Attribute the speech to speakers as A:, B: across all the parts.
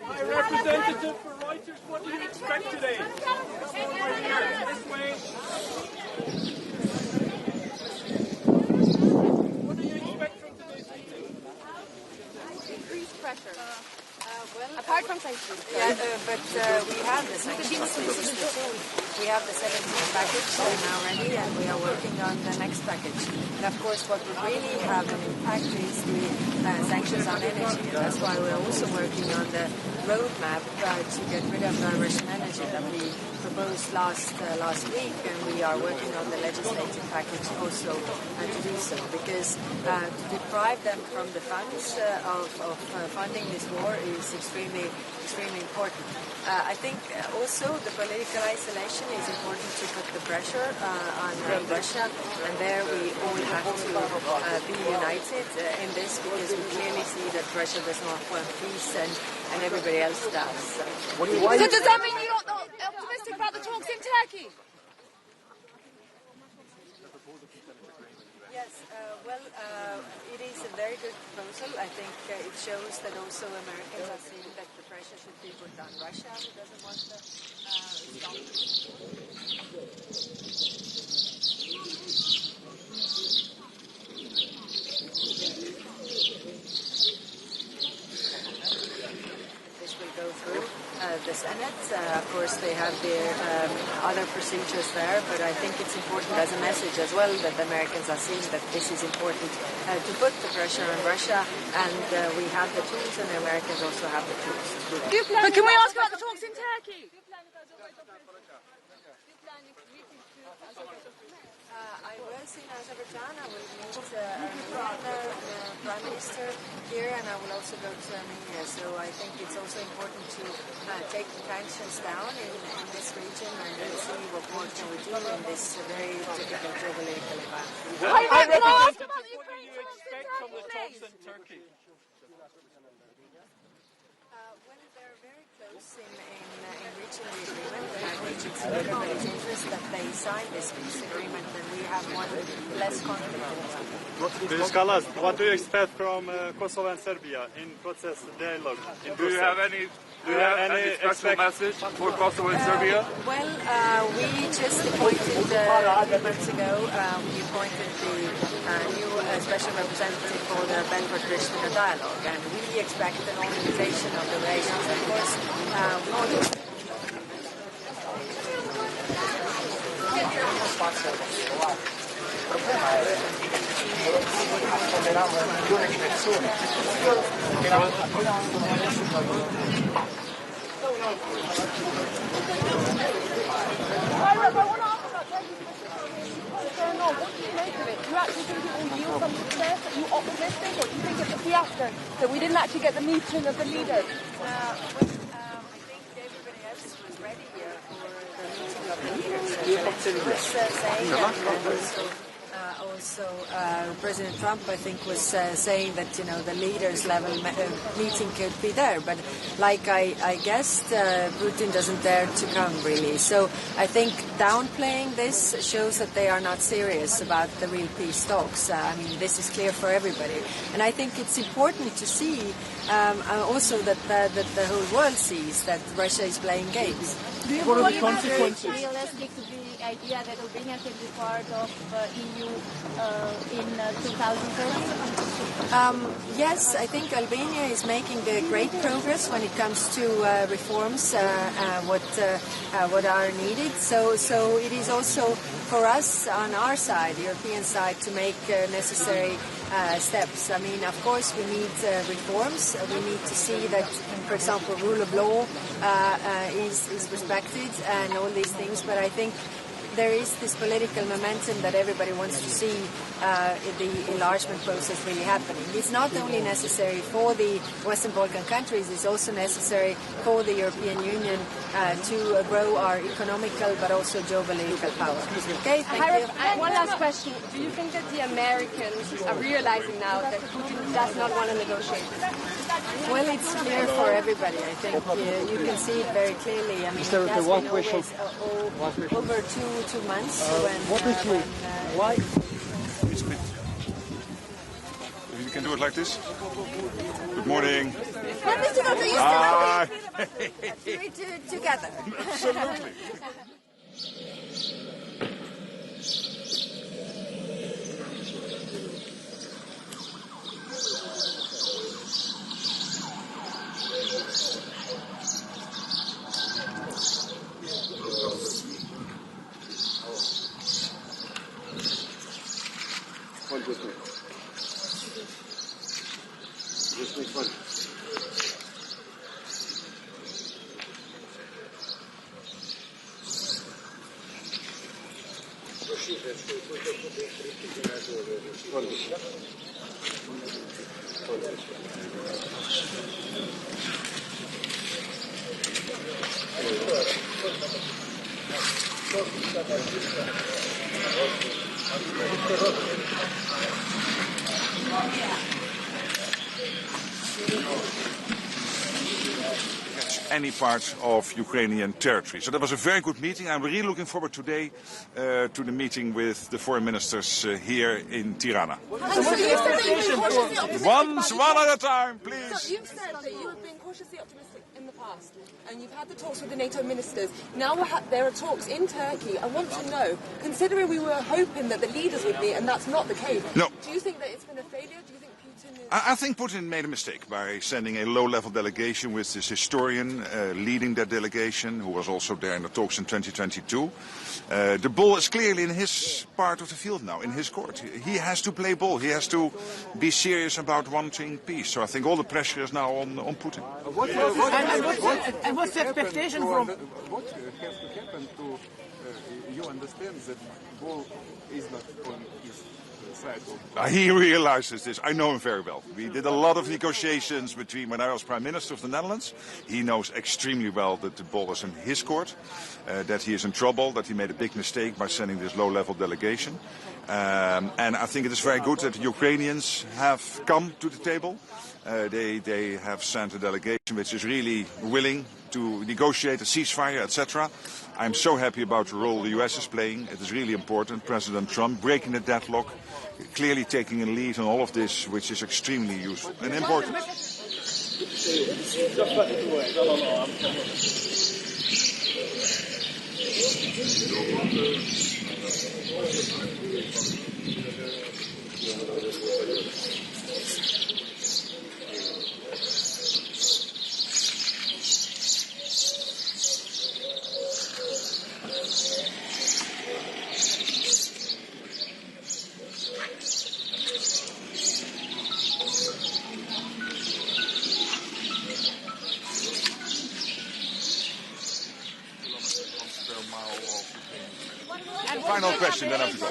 A: My representative for Reuters, what do you expect today? This way. What do you expect from today's meeting?
B: Increased pressure.
C: Well,
B: apart from sanctions.
C: Yeah, but we have the sanctions. We have the 17th package now ready, and we are working on the next package. And of course, what would really have an impact is the sanctions on energy. And that's why we're also working on the roadmap to get rid of Russian energy that we proposed last week, and we are working on the legislative package also to do so, because to deprive them from the funds of funding this war is extremely important. I think also the political isolation is important to put the pressure on Russia, and there we all have to be united in this, because we clearly see that Russia does not want peace and everybody else does.
B: So does that mean you're not optimistic about the talks in Turkey?
C: Yes, well, it is a very good proposal. I think it shows that also Americans are seeing that the pressure should be put on Russia, who doesn't want the This will go through the Senate. Of course, they have their other procedures there, but I think it's important as a message as well that the Americans are seeing that this is important to put the pressure on Russia, and we have the tools, and the Americans also have the tools to do that.
B: But can we ask about the talks in Turkey?
C: I was in Azerbaijan. I will meet the Prime Minister here, and I will also go to Armenia. So I think it's also important to take the tensions down in this region and see what more can we do in this very difficult geopolitical environment.
A: What do you expect from the talks in Turkey?
C: Well, they're very close in reaching the agreement, and I think it's in everybody's interest that they sign this peace agreement, and we have one less conflict in the world.
D: What do you expect from Kosovo and Serbia in process dialogue?
E: Do you have any special message for Kosovo and Serbia?
C: Well, we just appointed a few months ago. We appointed the new special representative for the Belgrade-Pristina dialogue, and we expect a normalization of the relations. Of course,
F: Il problema è che affonderanno un milione di persone che non hanno nessun
B: What do you make of it? Do you actually think it will yield some success? Are you optimistic, or do you think it's a fiasco that we didn't actually get the meeting of the leaders?
C: I think everybody else was ready here for the meeting of the leaders. Was saying, and also our also President Trump, I think, was saying that the leaders level meeting could be there, but like I guessed, Putin doesn't dare to come really. So I think downplaying this shows that they are not serious about the real peace talks. I mean, this is clear for everybody, and I think it's important to see also that the whole world sees that Russia is playing games.
A: What are the consequences?
G: Realistic to the idea that Albania can be part of EU in 2030?
C: Yes, I think Albania is making great progress when it comes to reforms, what are needed. So it is also for us on our side, the European side, to make necessary steps. I mean, of course, we need reforms. We need to see that, for example, rule of law is respected and all these things. But I think there is this political momentum that everybody wants to see the enlargement process really happening. It's not only necessary for the Western Balkan countries, it's also necessary for the European Union to grow our economical but also geopolitical power. Okay, thank you.
B: One last question. Do you think that the Americans are realizing now that Putin does not want to negotiate?
C: Well, it's clear for everybody, I think. You can see it very clearly. I mean, it has been always over two months.
H: Why? You can do it like this. Good morning.
C: Hi. Let's do it together.
H: Absolutely. Any part of Ukrainian territory. So that was a very good meeting. I'm really looking forward today to the meeting with the foreign ministers here in Tirana. One at a time, please.
B: So you've said that you have been cautiously optimistic in the past, and you've had the talks with the NATO ministers. Now there are talks in Turkey. I want to know, considering we were hoping that the leaders would be, and that's not the case,
H: No.
B: do you think that it's been a failure? Do you think Putin is...
H: I think Putin made a mistake by sending a low-level delegation with this historian leading that delegation, who was also there in the talks in 2022. The ball is clearly in his part of the field now, in his court. He has to play ball. He has to be serious about wanting peace. So I think all the pressure is now on Putin.
I: And what's the expectation from...
J: What has to happen to you understand that ball is not on his side?
H: He realizes this. I know him very well. We did a lot of negotiations between when I was Prime Minister of the Netherlands. He knows extremely well that the ball is in his court, that he is in trouble, that he made a big mistake by sending this low-level delegation. And I think it is very good that the Ukrainians have come to the table. They have sent a delegation which is really willing to negotiate a ceasefire, etc. I'm so happy about the role the US is playing. It is really important. President Trump breaking the deadlock, clearly taking a lead on all of this, which is extremely useful and important. Final question, then I have to go.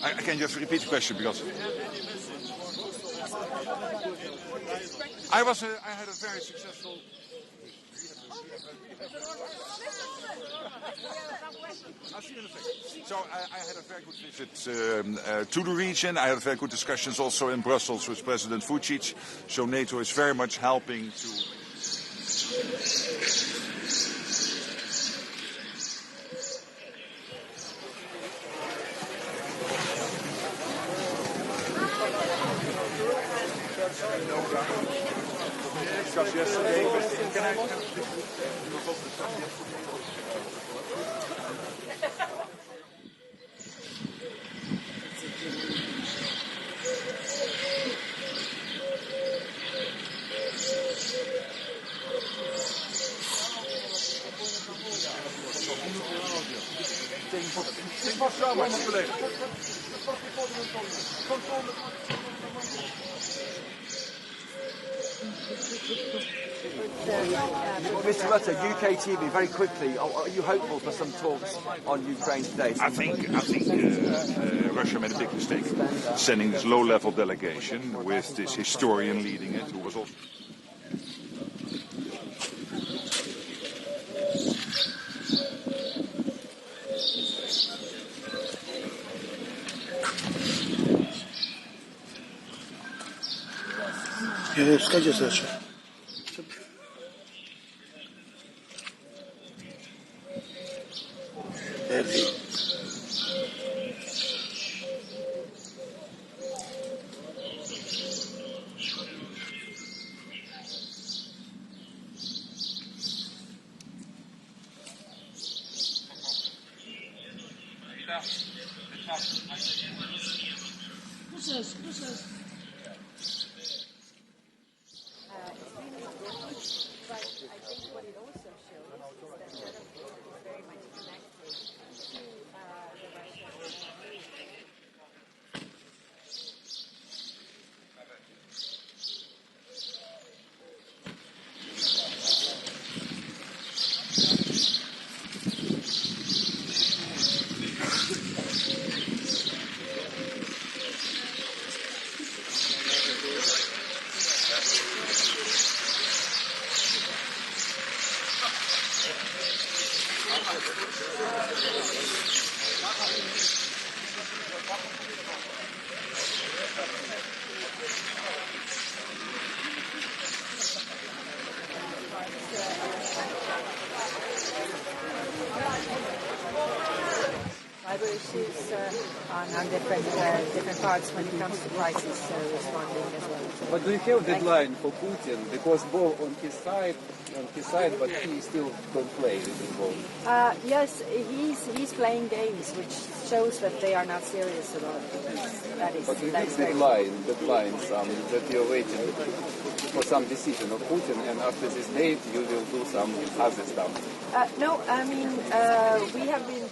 H: I can just repeat the question because I had a very successful. I'll see you in a second. So I had a very good visit to the region. I had very good discussions also in Brussels with President Vučić. So NATO is very much helping to... Discussed yesterday with the internet.
K: Mr. Rutte, UK TV, very quickly, are you hopeful for some talks on Ukraine today?
H: I think Russia made a big mistake sending this low-level delegation with this historian leading it, who was also...
C: Cyber issues on different parts when it comes to crisis responding as well.
J: But do you have a deadline for Putin? Because both on his side, but he still don't play with both.
C: Yes, he's playing games, which shows that they are not serious about it. That is.
J: But you have deadline that you're waiting for some decision of Putin, and after this date you will do some other stuff.
C: No, I mean we have been.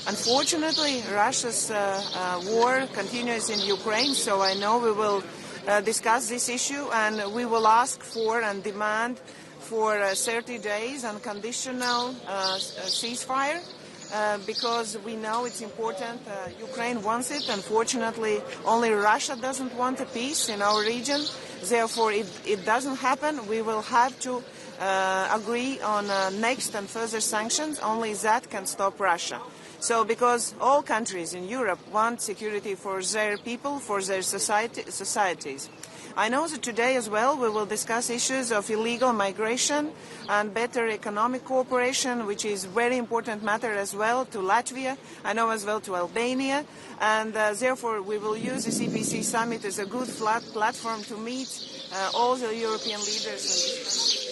I: Unfortunately, Russia's war continues in Ukraine, so I know we will discuss this issue and we will ask for and demand for 30 days unconditional ceasefire because we know it's important. Ukraine wants it. Unfortunately, only Russia doesn't want a peace in our region. Therefore, if it doesn't happen, we will have to agree on next and further sanctions. Only that can stop Russia. So because all countries in Europe want security for their people, for their societies. I know that today as well we will discuss issues of illegal migration and better economic cooperation, which is a very important matter as well to Latvia, I know as well to Albania, and therefore we will use this EPC summit as a good platform to meet all the European leaders and discuss.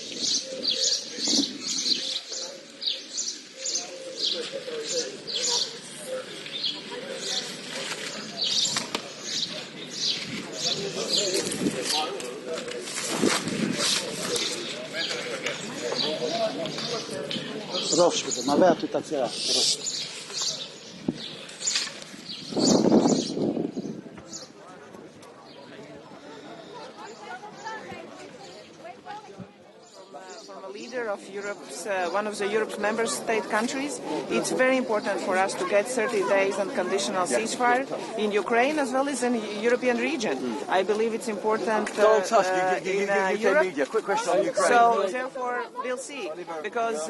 F: Proszę, ma tu tak raz.
I: From a leader of Europe's one of the Europe's member state countries, it's very important for us to get 30 days unconditional ceasefire in Ukraine as well as in the European region. I believe it's important
K: Donald Tusk,
I: in
K: UK
I: Europe.
K: media. Quick question on Ukraine.
I: So therefore, we'll see, because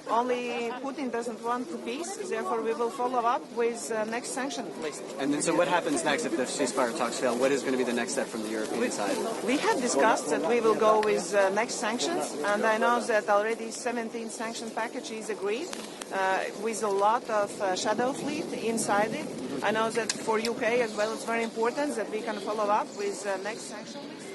I: only Putin doesn't want peace. Therefore, we will follow up with next sanction list.
L: And then, so what happens next if the ceasefire talks fail? What is going to be the next step from the European side?
I: We have discussed that we will go with next sanctions, and I know that already 17 sanction package is agreed with a lot of shadow fleet inside it. I know that for UK as well, it's very important that we can follow up with next sanction list.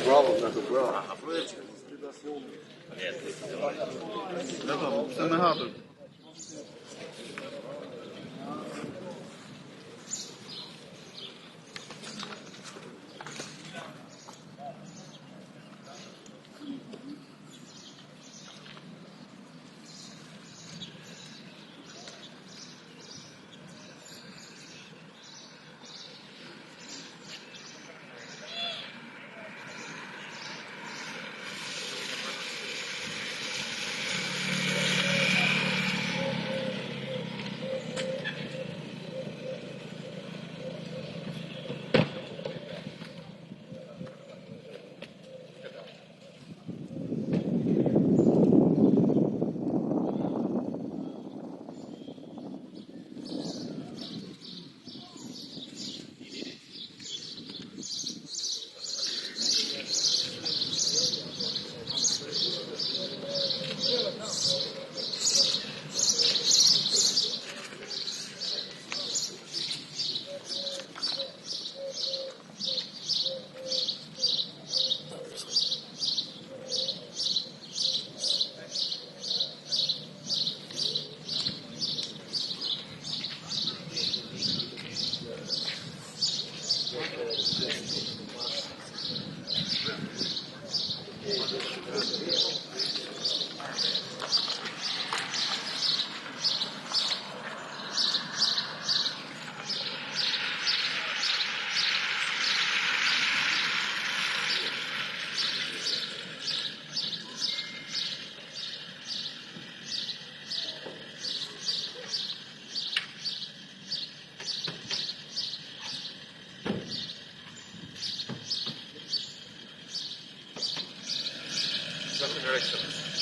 J: Bravo, tako bravo.
D: Ne znam, se ne haber.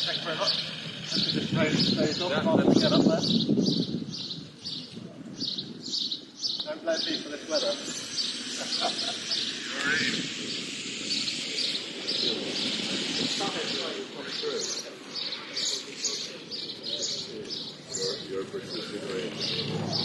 A: Thank you very much. Get up there. Don't blame me for this weather.
E: You're participating.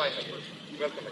E: finally. Welcome.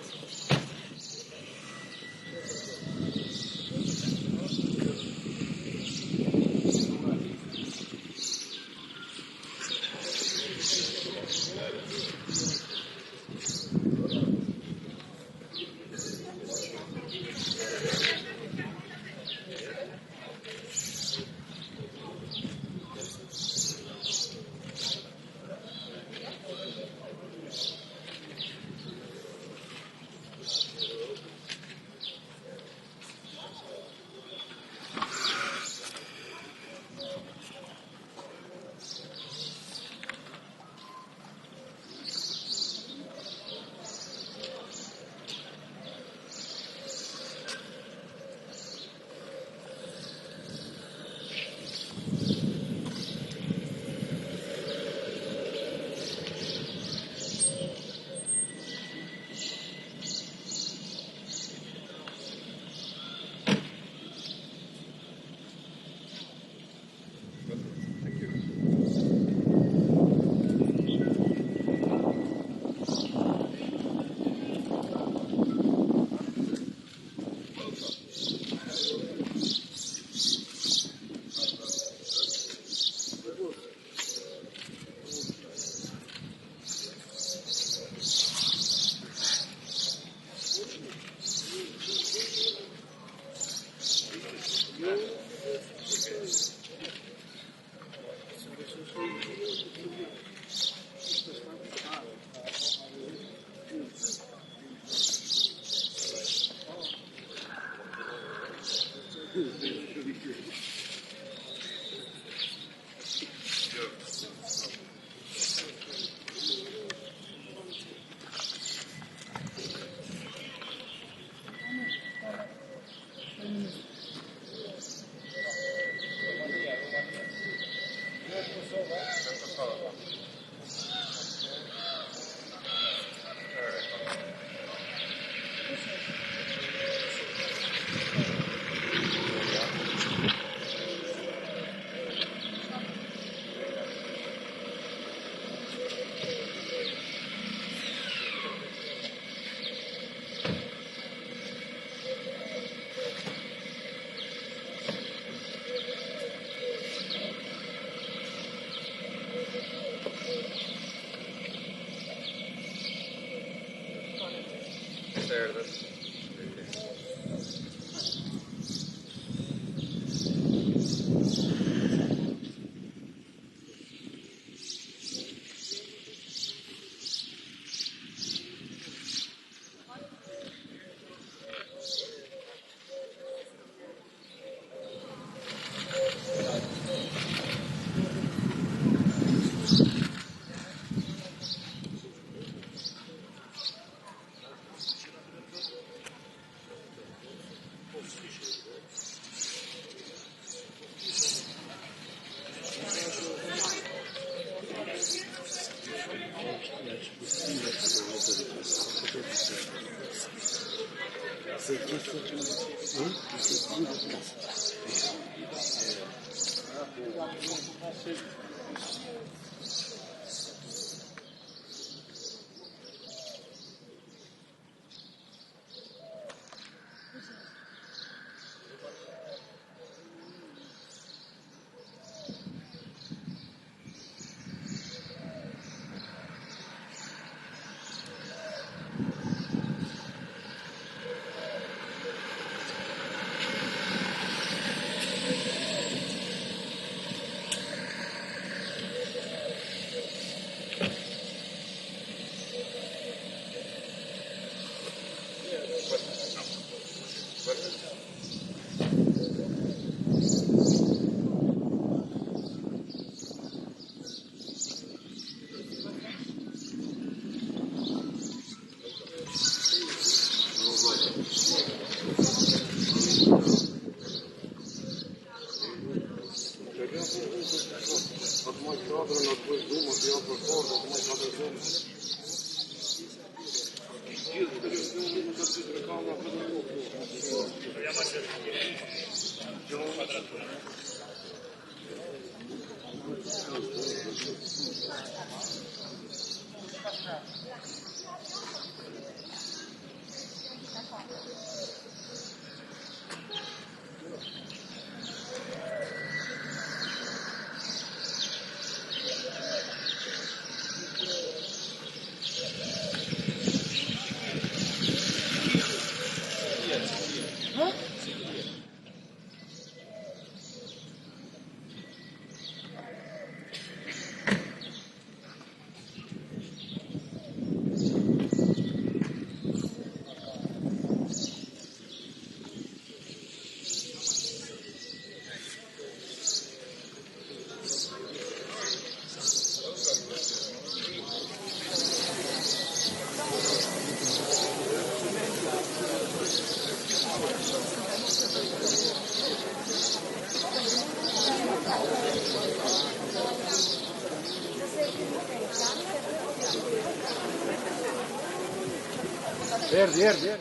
M: Verde.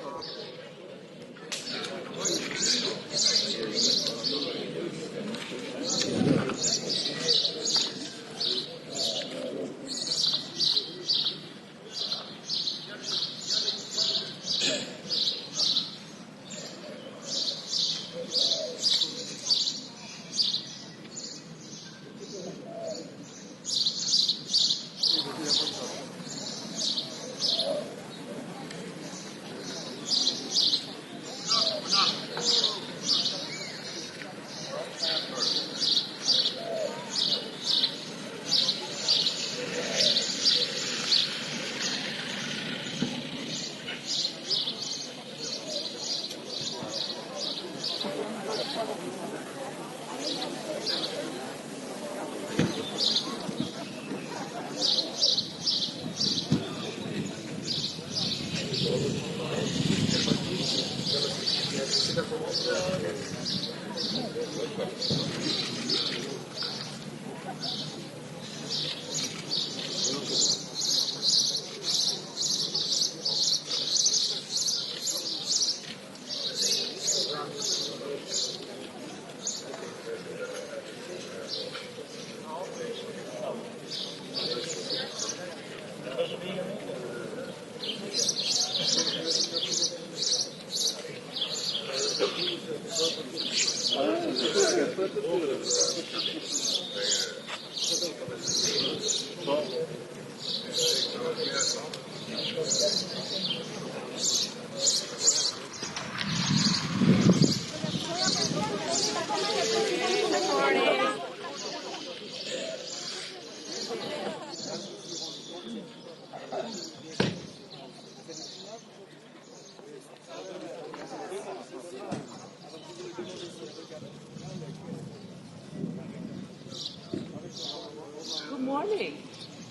N: Good morning.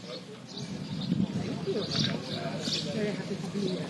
N: Thank you. Very happy to be here.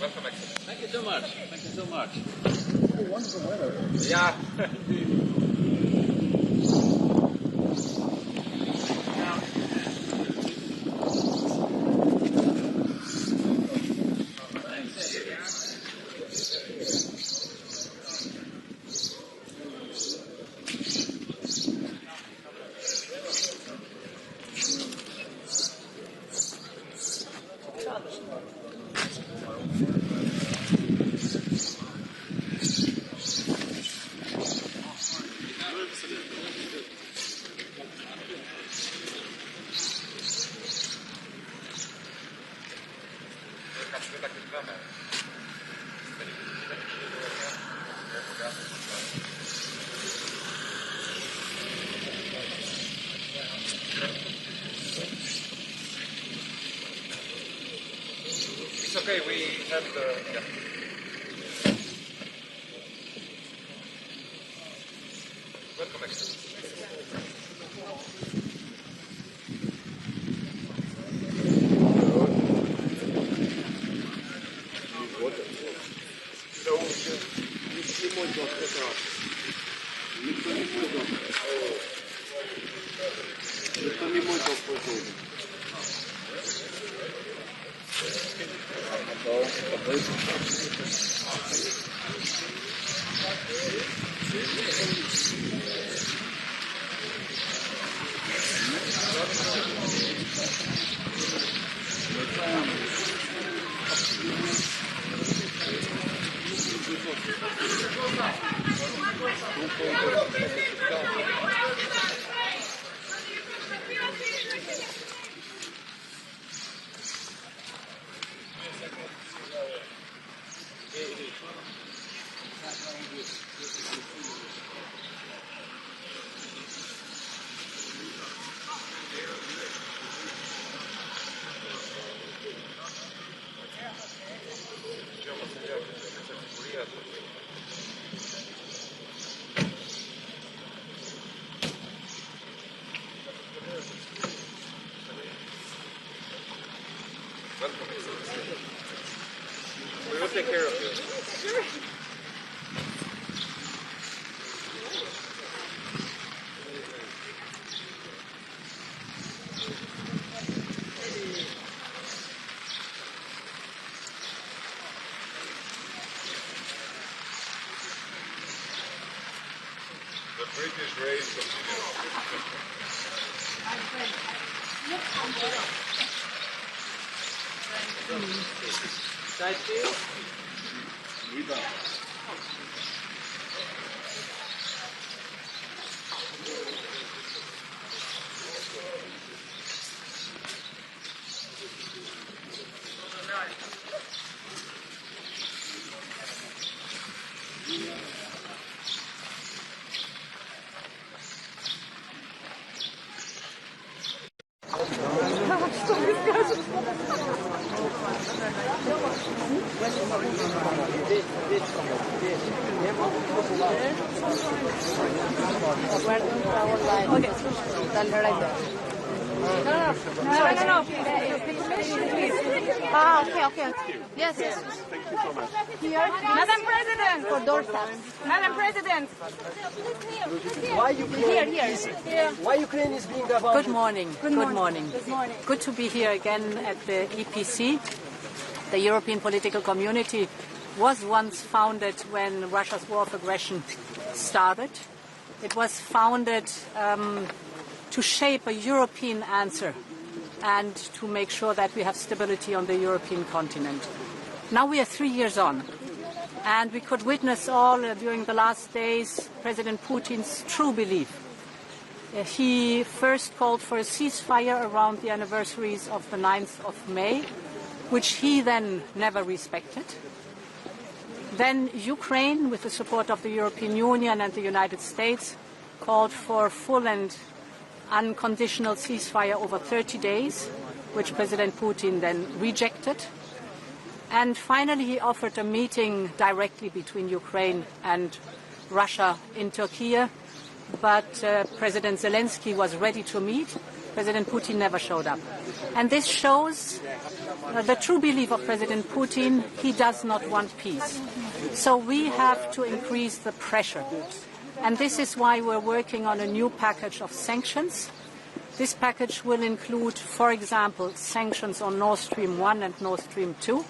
J: Welcome, Excellent.
O: Thank you so much. Thank you so much.
J: Oh, wonderful weather. Yeah. It's okay, we have the... Yeah. Welcome, Excellent. We will take care of you. Sure. The British race
G: Okay. Yes.
O: Thank you so much.
G: Madam President. For doorsteps. Madam President.
P: Why Ukraine?
G: Here.
P: Why Ukraine is being about?
Q: Good morning.
G: Good morning.
Q: Good to be here again at the EPC. The European Political Community was once founded when Russia's war of aggression started. It was founded to shape a European answer and to make sure that we have stability on the European continent. Now we are 3 years on, and we could witness all during the last days President Putin's true belief. He first called for a ceasefire around the anniversaries of the 9th of May, which he then never respected. Then Ukraine, with the support of the European Union and the United States, called for full and unconditional ceasefire over 30 days, which President Putin then rejected. And finally, he offered a meeting directly between Ukraine and Russia in Turkey, but President Zelenskiy was ready to meet, President Putin never showed up. And this shows the true belief of President Putin. He does not want peace. So we have to increase the pressure. And this is why we're working on a new package of sanctions. This package will include, for example, sanctions on Nord Stream 1 and Nord Stream 2.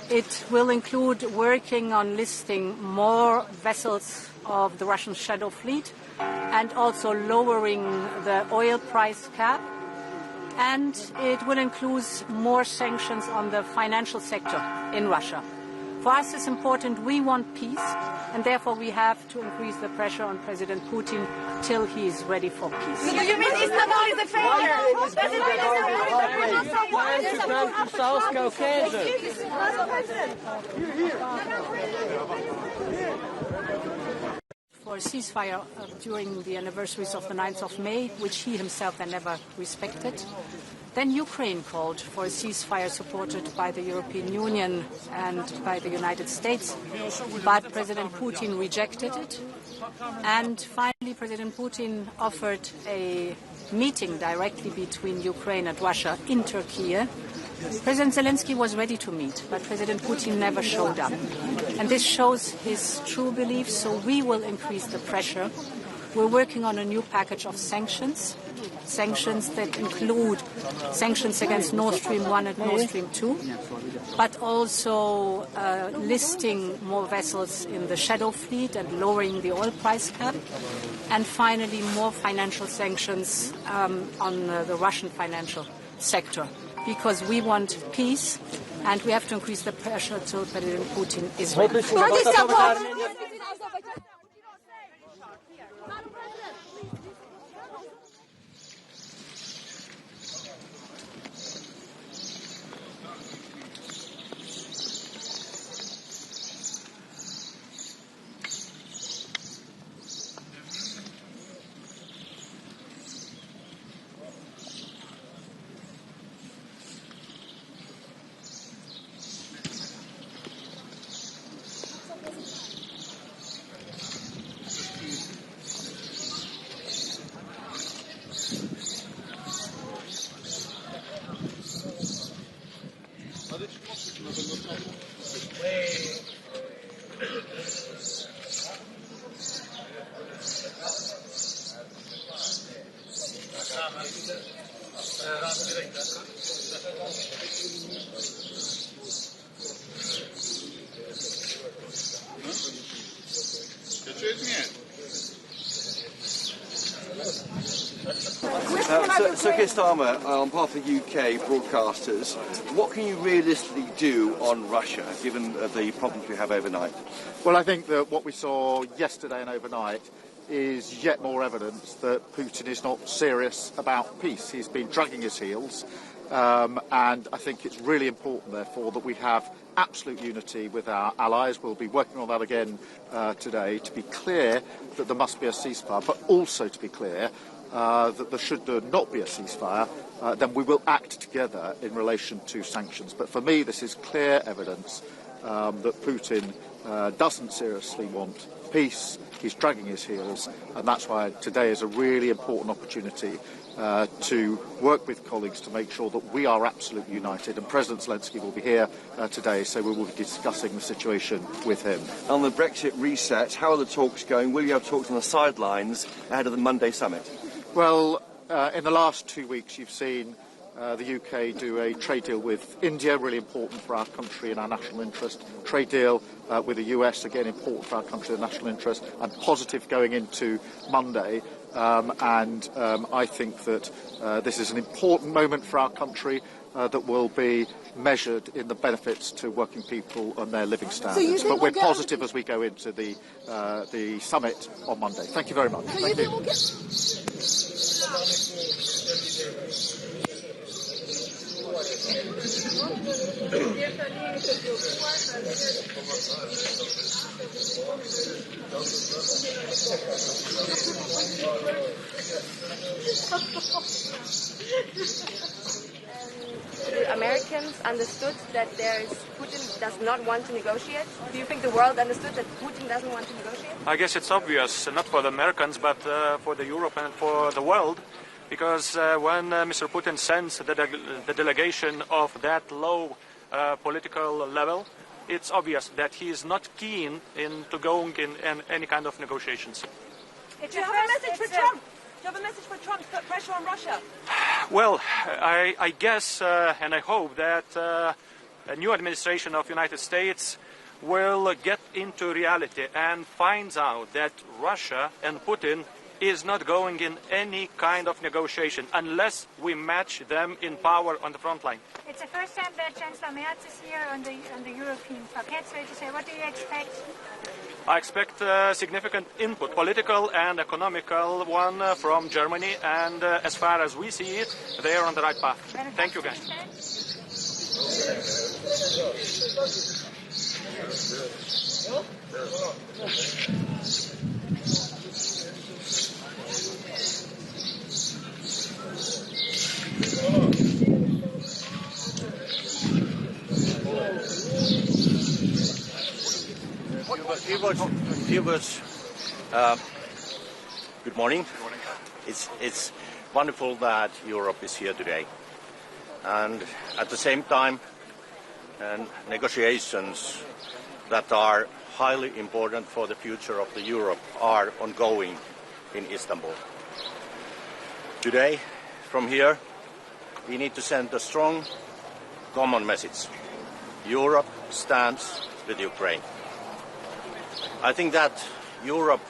Q: It will include working on listing more vessels of the Russian shadow fleet and also lowering the oil price cap. And it will include more sanctions on the financial sector in Russia. For us, it's important. We want peace, and therefore we have to increase the pressure on President Putin till he is ready for peace.
P: So you mean Istanbul is a failure?
R: Plan to come to South Caucasus.
Q: For a ceasefire during the anniversaries of the 9th of May, which he himself then never respected. Then Ukraine called for a ceasefire supported by the European Union and by the United States, but President Putin rejected it. And finally, President Putin offered a meeting directly between Ukraine and Russia in Turkey. President Zelenskiy was ready to meet, but President Putin never showed up. And this shows his true beliefs, so we will increase the pressure. We're working on a new package of sanctions that include sanctions against Nord Stream 1 and Nord Stream 2, but also listing more vessels in the shadow fleet and lowering the oil price cap, and finally more financial sanctions on the Russian financial sector, because we want peace and we have to increase the pressure until President Putin is ready.
K: So Keir Starmer, on behalf of UK broadcasters, what can you realistically do on Russia, given the problems we have overnight?
S: Well, I think that what we saw yesterday and overnight is yet more evidence that Putin is not serious about peace. He's been dragging his heels, and I think it's really important, therefore, that we have absolute unity with our allies. We'll be working on that again today to be clear that there must be a ceasefire, but also to be clear that should there not be a ceasefire, then we will act together in relation to sanctions. But for me, this is clear evidence that Putin doesn't seriously want peace. He's dragging his heels, and that's why today is a really important opportunity to work with colleagues to make sure that we are absolutely united. And President Zelenskiy will be here today, so we will be discussing the situation with him.
K: On the Brexit reset, how are the talks going? Will you have talks on the sidelines ahead of the Monday summit?
S: Well, in the last 2 weeks, you've seen the UK do a trade deal with India, really important for our country and our national interest. Trade deal with the US, again important for our country and national interest, and positive going into Monday. I think that this is an important moment for our country that will be measured in the benefits to working people and their living standards. But we're positive as we go into the summit on Monday. Thank you very much. Thank you.
T: The Americans understood that Putin does not want to negotiate? Do you think the world understood that Putin doesn't want to negotiate?
U: I guess it's obvious, not for the Americans, but for the Europe and for the world, because when Mr. Putin sends the delegation of that low political level, it's obvious that he is not keen into going in any kind of negotiations.
B: Do you have a message for Trump? Do you have a message for Trump to put pressure on Russia?
U: Well, I guess and I hope that a new administration of United States will get into reality and finds out that Russia and Putin is not going in any kind of negotiation unless we match them in power on the front line.
V: It's the first time that Chancellor Merz is here on the European parquet, so to say. What do you expect?
U: I expect significant input, political and economical one from Germany, and as far as we see it, they are on the right path. Thank you, guys.
W: Good morning. It's wonderful that Europe is here today, and at the same time, negotiations that are highly important for the future of the Europe are ongoing in Istanbul. Today, from here, we need to send a strong common message. Europe stands with Ukraine. I think that Europe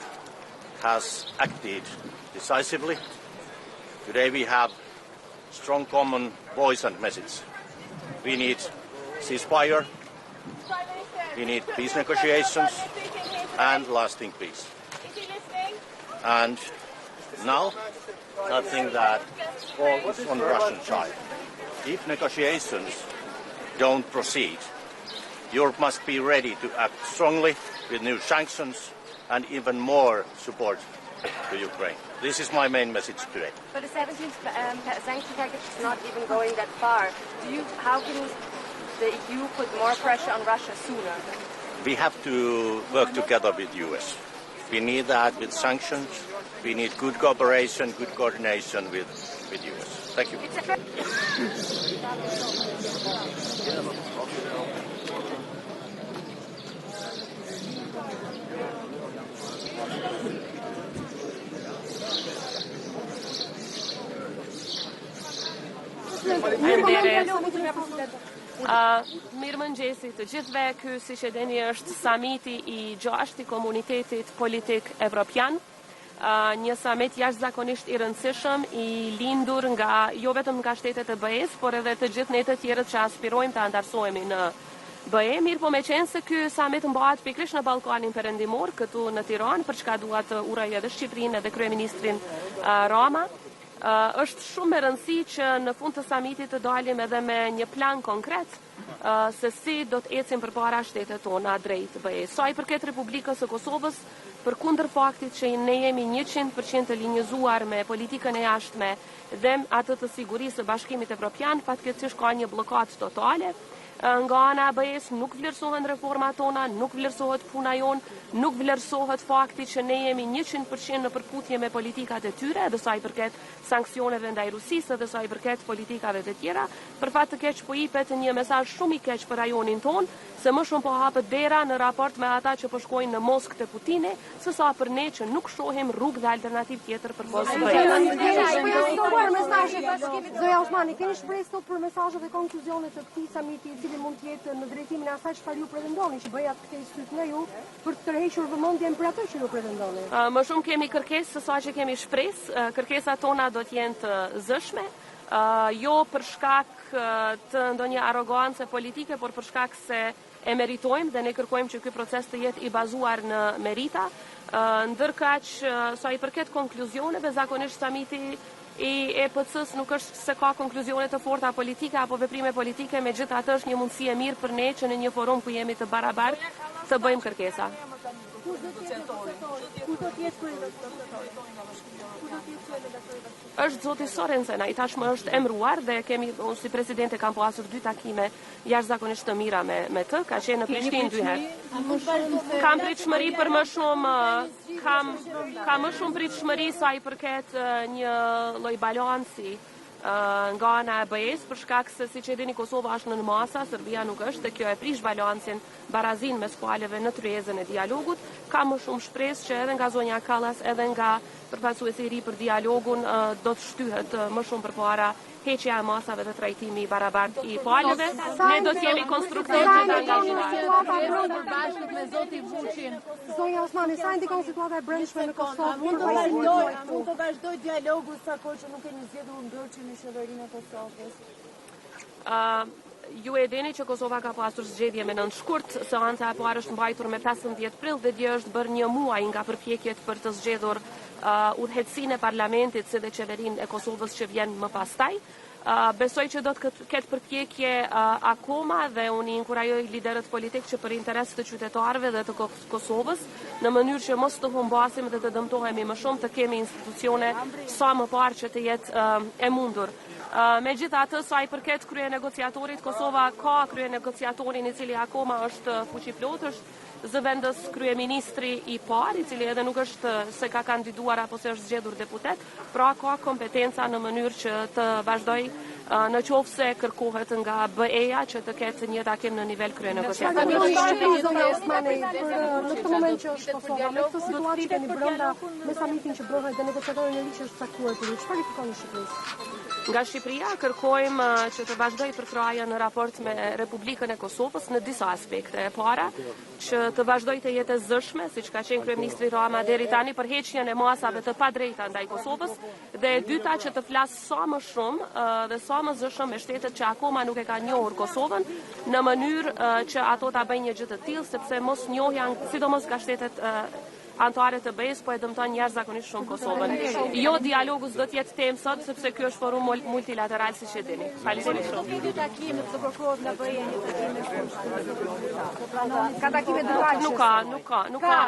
W: has acted decisively. Today we have strong common voice and message. We need ceasefire, we need peace negotiations and lasting peace. And now I think that falls on the Russian side. If negotiations don't proceed, Europe must be ready to act strongly with new sanctions and even more support to Ukraine. This is my main message today.
T: But the 17th sanction package is not even going that far. How can the EU put more pressure on Russia sooner?
W: We have to work together with the US. We need that with sanctions. We need good cooperation, good coordination with the US. Thank you.
X: Mirëmëngjesi të gjithëve, ky siç e dini është samiti I 6 I Komunitetit Politik Evropian, një samit jashtëzakonisht I rëndësishëm, I lindur jo vetëm nga shtetet e BE-s, por edhe të gjithë ne të tjerët që aspirojmë të antarësohemi në BE, mirë po me qenë se ky samit mbahet pikërisht në Ballkanin Perëndimor, këtu në Tiranë, për çka dua të uroj edhe Shqipërinë edhe kryeministrin Rama. Është shumë e rëndësi që në fund të samitit të dalim edhe me një plan konkret se si do të ecim përpara shtetet tona drejt BE-s. Sa I përket Republikës së Kosovës, përkundër faktit që ne jemi 100% të linjëzuar me politikën e jashtme dhe atë të sigurisë së Bashkimit Evropian, fatkeqësisht ka një blokadë totale. Nga ana e BE-s nuk vlerësohen reformat tona, nuk vlerësohet puna jon, nuk vlerësohet fakti që ne jemi 100% në përputhje me politikat e tyre, edhe sa I përket sanksioneve ndaj Rusisë, edhe sa I përket politikave të tjera. Për fat të keq po jepet një mesazh shumë I keq për rajonin ton, se më shumë po hapet dera në raport me ata që po shkojnë në Moskë te Putini, sesa për ne që nuk shohim rrugë dhe alternativë tjetër për
Y: Zoja Osmani, keni shpresë sot për mesazhet dhe konkluzionet të këtij samiti I cili mund të jetë në drejtimin e asaj çfarë ju pretendoni, që BE-ja të kthejë syt në ju për të tërhequr vëmendjen për atë që ju pretendoni?
X: Më shumë kemi kërkesë se sa që kemi shpresë, kërkesat tona do të jenë të zëshme, jo për shkak të ndonjë arrogancë politike, por për shkak se e meritojmë dhe ne kërkojmë që ky proces të jetë I bazuar në merita, ndërkaq sa I përket konkluzioneve, zakonisht samiti I EPC-s nuk është se ka konkluzione të forta politike apo veprime politike, megjithatë është një mundësi e mirë për ne që në një forum ku jemi të barabartë të bëjmë kërkesa. Është zoti Sorensen, ai tashmë është emëruar dhe kemi unë si presidente kam pasur 2 takime jashtëzakonisht të mira me të, ka qenë në Prishtinë 2 herë. Kam pritshmëri për më shumë ka më shumë pritshmëri sa i përket një lloj balanci nga ana e BE-s, për shkak se siç e dini Kosova është në masa, Serbia nuk është, dhe kjo e prish balancin, barazin mes palëve në tryezën e dialogut. Ka më shumë shpresë që edhe nga zonja Kallas, edhe nga përfaqësuesi i ri për dialogun do të shtyhet më shumë përpara heqja e masave dhe trajtimi i barabartë i palëve. Ne do të jemi konstruktorë të angazhuar.
Y: Me zoti Vuçin. Zonja Osmani, sa ndikon situata e brendshme në Kosovë?
C: Mund të vazhdoj dialogu sa kohë që nuk keni zgjedhur ndërçi në qeverinë e Kosovës.
X: Ju e dini që Kosova ka pasur zgjedhje me nëntë shkurt, seanca e parë është mbajtur me 15 prill dhe dje është bërë një muaj nga përpjekjet për të zgjedhur udhëheqësinë e parlamentit si dhe qeverinë e Kosovës që vjen më pastaj. Besoj që do të ketë përpjekje akoma dhe unë inkurajoj liderët politikë që për interes të qytetarëve dhe të Kosovës, në mënyrë që mos të humbasim dhe të dëmtohemi më shumë, të kemi institucione sa më parë që të jetë e mundur. Megjithatë, sa i përket krye negociatorit, Kosova ka krye negociatorin i cili akoma është fuqiplot, është zëvendës kryeministri i parë, i cili edhe nuk është se ka kandiduar apo se është zgjedhur deputet, pra ka kompetenca në mënyrë që të vazhdoj në qoftë se kërkohet nga BE-ja që të ketë një takim në nivel krye negociatorit.
Y: Në këtë moment që është Kosova, me këtë situatë që keni brenda me samitin që bëhet dhe negociatorin e ri që është caktuar për ju, çfarë i kërkoni Shqipërisë?
X: Nga Shqipëria kërkojmë që të vazhdoj përkraja në raport me Republikën e Kosovës në disa aspekte. E para, që të vazhdoj të jetë e zëshme, siç ka qenë kryeministri Rama deri tani për heqjen e masave të padrejta ndaj Kosovës, dhe e dyta që të flas sa më shumë dhe sa më zëshëm me shtetet që akoma nuk e kanë njohur Kosovën, në mënyrë që ato ta bëjnë një gjë të tillë, sepse mos njohja, sidomos nga shtetet antare të BE-s, po e dëmton jashtëzakonisht shumë Kosovën. Jo, dialogu s'do të jetë temë sot, sepse ky është forum multilateral, siç e dini. Faleminderit shumë.
C: Ky takim të kërkohet nga BE-ja një takim me shumë.
Y: Ka takime të rrallshme?
X: Nuk ka.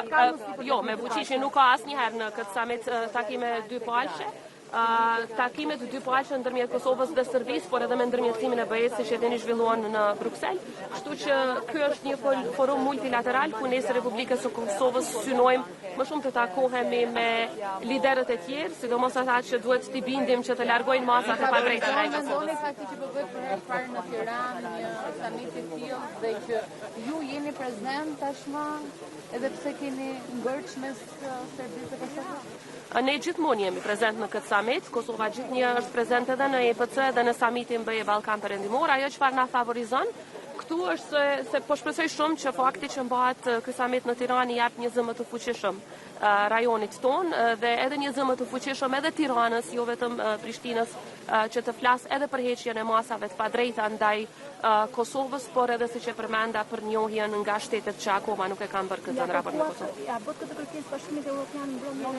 X: Jo, me Vučićin nuk ka asnjëherë në këtë summit takime dypalshe. Takimet dypalshe ndërmjet Kosovës dhe Serbisë, por edhe me ndërmjetësimin e BE-s, siç e dini zhvilluan në Bruksel. Kështu që ky është një forum multilateral ku ne së Republikës së Kosovës synojmë më shumë të takohemi me liderët e tjerë, sidomos ata që duhet t'i bindim që të largojnë masat e padrejta ndaj Kosovës.
C: Mendoni fakti që po bëhet për herë të parë në Tiranë një samit i tillë dhe që ju jeni prezant tashmë edhe pse keni ngërç mes Serbisë dhe Kosovës?
X: Ne gjithmonë jemi prezent në këtë summit. Kosova gjithnjë është prezent edhe në EPC dhe në summitin BE Ballkan Perëndimor. Ajo çfarë na favorizon këtu është se po shpresoj shumë që fakti që mbahet ky summit në Tiranë jap një zëmë të fuqishëm rajonit ton dhe edhe një zëmë të fuqishëm edhe Tiranës, jo vetëm Prishtinës, që të flas edhe për heqjen e masave të padrejta ndaj Kosovës, por edhe siç e përmenda për njohjen nga shtetet që akoma nuk e kanë bërë këtë në raport me Kosovën.
C: Ja, bëhet këtë kërkesë Bashkimit Evropian mbrëmjen.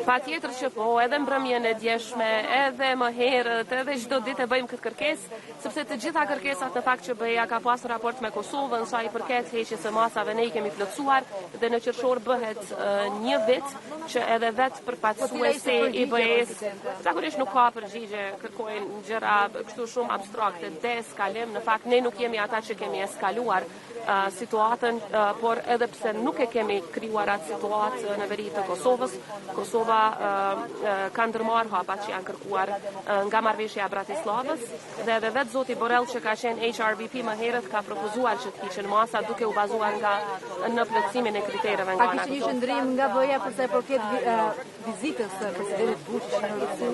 X: Patjetër që po, edhe mbrëmjen e djeshme, edhe më herët, edhe çdo ditë e bëjmë këtë kërkesë, sepse të gjitha kërkesat në fakt që BE-ja ka pasur raport me Kosovën sa i përket heqjes së masave ne i kemi plotësuar dhe në qershor bëhet një vit që edhe vetë përfaqësuesi i BE-s zakonisht nuk ka përgjigje, kërkojnë gjëra kështu shumë abstrakte, deeskalim. Në fakt ne nuk jemi ata që kemi eskaluar situatën, por edhe pse nuk e kemi krijuar atë situatë në veri të Kosovës, Kosova ka ndërmarrë hapat që janë kërkuar nga marrëveshja e Bratislavës dhe edhe vetë zoti Borrell që ka qenë HRVP më herët ka propozuar që të hiqen masa duke u bazuar në plotësimin e kritereve nga ana.
C: Qëndrim nga BE-ja për sa i përket vizitës së presidentit Vučić në Rusë.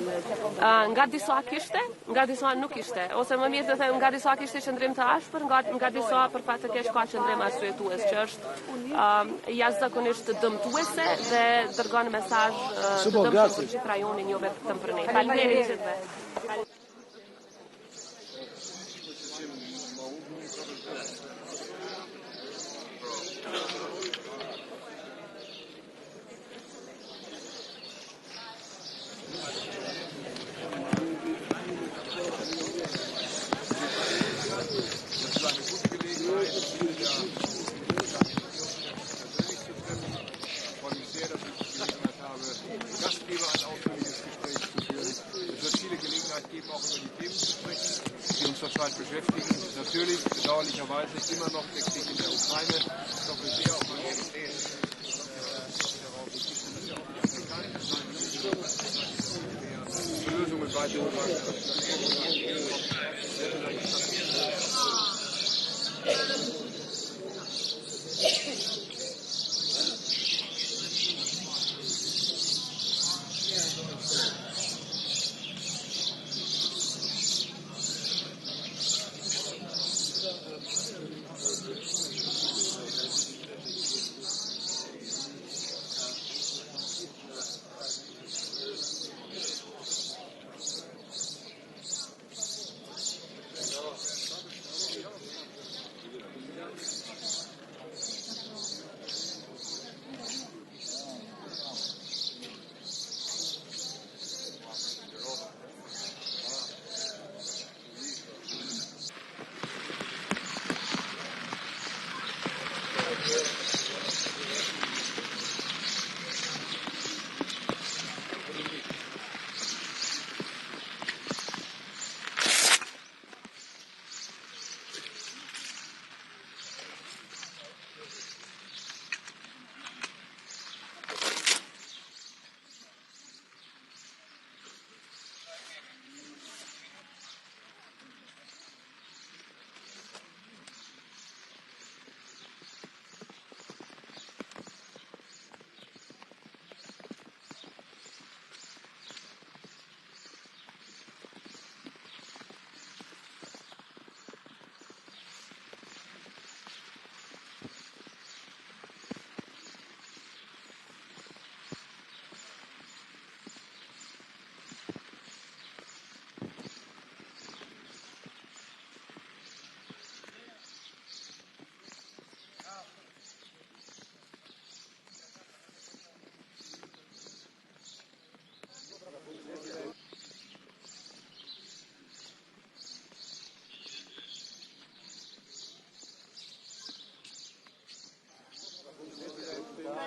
X: Nga disa kishte, nga disa nuk ishte, ose më mirë të them nga disa kishte qëndrim të ashpër, nga disa për fat të keq ka qëndrim arsyetues, që është jashtëzakonisht dëmtuese dhe dërgon mesazh të dëmshëm për gjithë rajonin, jo vetëm për ne. Faleminderit gjithëve.
F: Beschäftigen. Natürlich, bedauerlicherweise, immer noch der Krieg in der Ukraine, doch sehr auf europäischen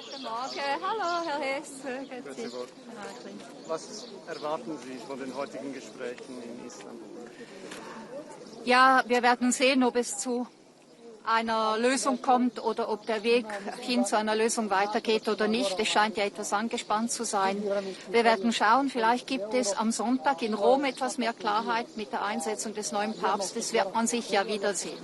A: Guten Morgen, hallo Herr Hess.
D: Was erwarten Sie von den heutigen Gesprächen in Istanbul?
A: Ja, wir werden sehen, ob es zu einer Lösung kommt oder ob der Weg hin zu einer Lösung weitergeht oder nicht. Es scheint ja etwas angespannt zu sein. Wir werden schauen, vielleicht gibt es am Sonntag in Rom etwas mehr Klarheit mit der Einsetzung des neuen Papstes, wird man sich ja wiedersehen.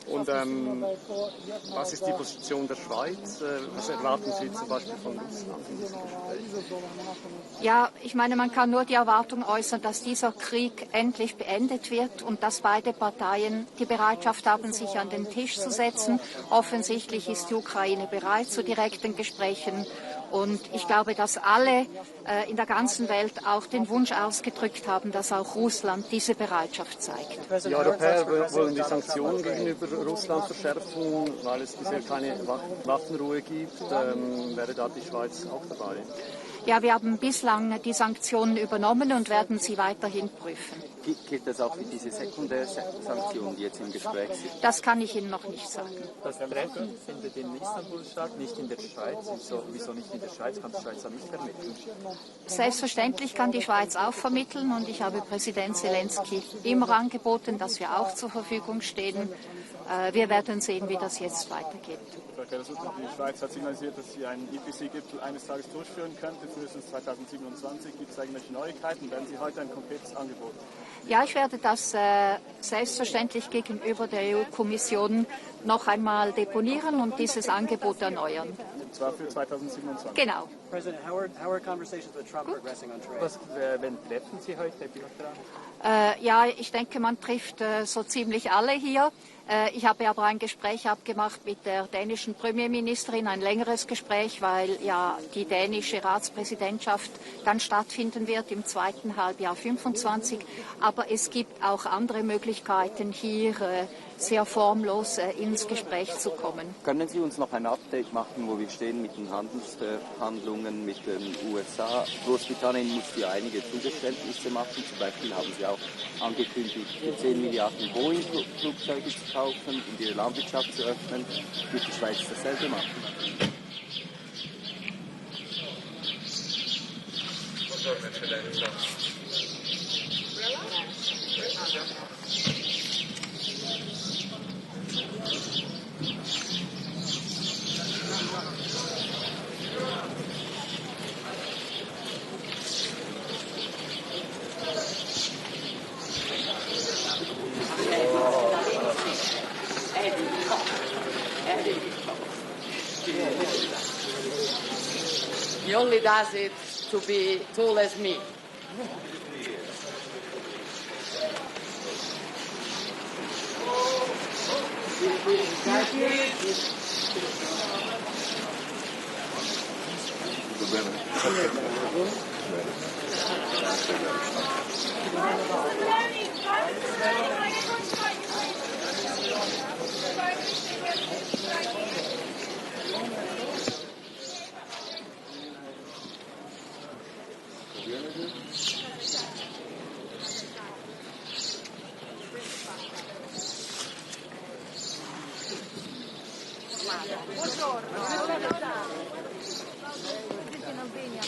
D: Und was ist die Position der Schweiz? Was erwarten Sie zum Beispiel von Russland in diesem Gespräch?
A: Ja, ich meine, man kann nur die Erwartung äußern, dass dieser Krieg endlich beendet wird und dass beide Parteien die Bereitschaft haben, sich an den Tisch zu setzen. Offensichtlich ist die Ukraine bereit zu direkten Gesprächen. Und ich glaube, dass alle in der ganzen Welt auch den Wunsch ausgedrückt haben, dass auch Russland diese Bereitschaft zeigt.
D: Die Europäer wollen die Sanktionen gegenüber Russland verschärfen, weil es bisher keine Waffenruhe gibt. Wäre da die Schweiz auch dabei?
A: Ja, wir haben bislang die Sanktionen übernommen und werden sie weiterhin prüfen.
H: Gilt das auch für diese Sekundärsanktionen, die jetzt im Gespräch sind?
A: Das kann ich Ihnen noch nicht sagen.
D: Das Treffen findet in Istanbul statt, nicht in der Schweiz. Wieso nicht in der Schweiz? Kann die Schweiz dann nicht vermitteln?
A: Selbstverständlich kann die Schweiz auch vermitteln und ich habe Präsident Zelenskiy immer angeboten, dass wir auch zur Verfügung stehen. Wir werden sehen, wie das jetzt weitergeht.
D: Die Schweiz hat signalisiert, dass sie einen EPC-Gipfel eines Tages durchführen könnte, frühestens 2027. Gibt es irgendwelche Neuigkeiten? Werden Sie heute ein konkretes Angebot?
A: Ja, ich werde das selbstverständlich gegenüber der EU-Kommission noch einmal deponieren und dieses Angebot erneuern.
D: Und zwar für 2027?
A: Genau.
D: President, how are conversations with Trump progressing on trade? Wen treffen Sie heute bilateral?
A: Ja, ich denke, man trifft so ziemlich alle hier. Ich habe aber ein Gespräch abgemacht mit der dänischen Premierministerin, ein längeres Gespräch, weil ja die dänische Ratspräsidentschaft dann stattfinden wird im zweiten Halbjahr 25. Aber es gibt auch andere Möglichkeiten, hier sehr formlos ins Gespräch zu kommen.
H: Können Sie uns noch ein Update machen, wo wir stehen mit den Handelsverhandlungen mit den USA? Großbritannien musste ja einige Zugeständnisse machen. Zum Beispiel haben Sie auch angekündigt, für 10 Milliarden Boeing-Flugzeuge zu kaufen und ihre Landwirtschaft zu öffnen. Wird die Schweiz dasselbe machen?
E: He only does it to be tall as me.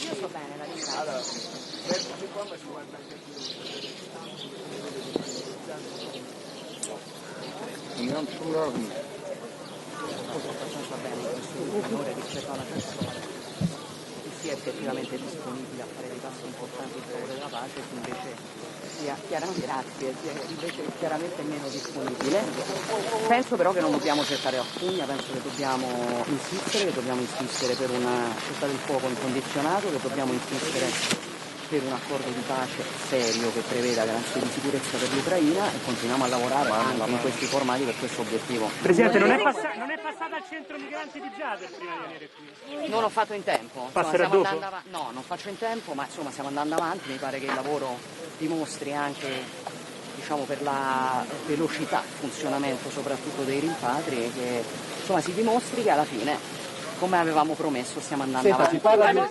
E: Io sto bene, la abbastanza bene in questo minore rispetto a una persona che sia effettivamente disponibile a fare dei passi importanti in favore della pace, che invece sia chiaramente meno disponibile. Penso però che non dobbiamo cercare la spugna, penso che dobbiamo insistere per una cessata del fuoco incondizionato, che dobbiamo insistere per un accordo di pace serio che preveda garanzie di sicurezza per l'Ucraina e continuiamo a lavorare anche in questi formati per questo obiettivo.
R: Presidente, non è passata al centro migranti di Giader prima di venire qui?
E: Non ho fatto in tempo.
R: Passerà dopo?
E: No, non faccio in tempo, ma insomma stiamo andando avanti, mi pare che il lavoro dimostri anche, diciamo, per la velocità del funzionamento soprattutto dei rimpatri, che insomma si dimostri che alla fine, come avevamo promesso, stiamo andando avanti.
J: Si parla di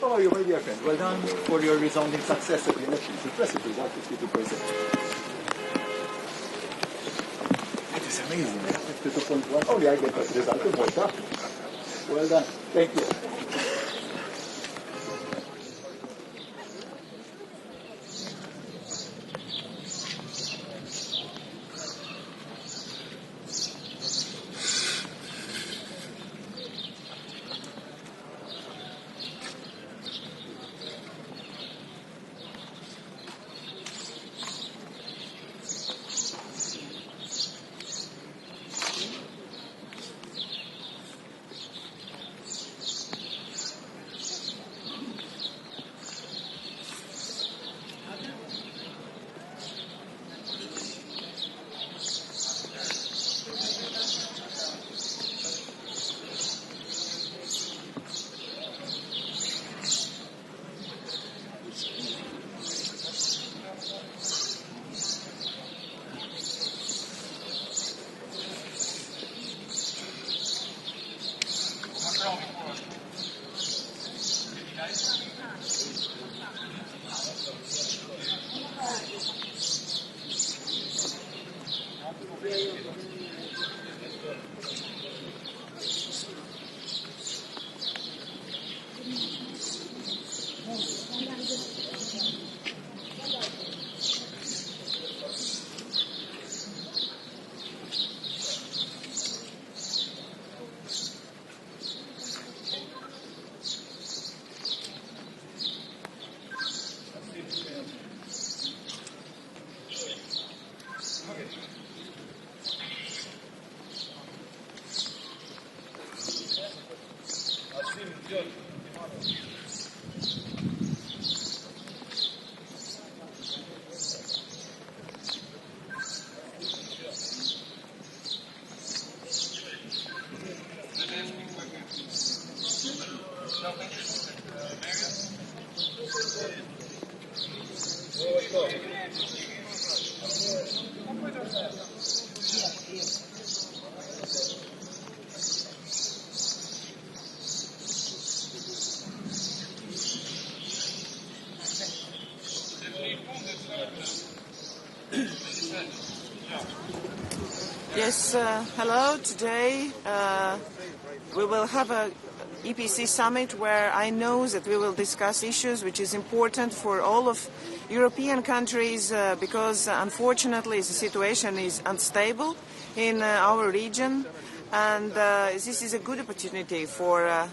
I: How are you, my dear friend? Well done for your resounding success at the elections. Impressive result, 52%. That is amazing. 52.1. Only I get that result in Malta. Well done. Thank you.
G: Yes, hello. Today we will have a EPC summit where I know that we will discuss issues which is important for all of European countries because unfortunately the situation is unstable in our region, and this is a good opportunity for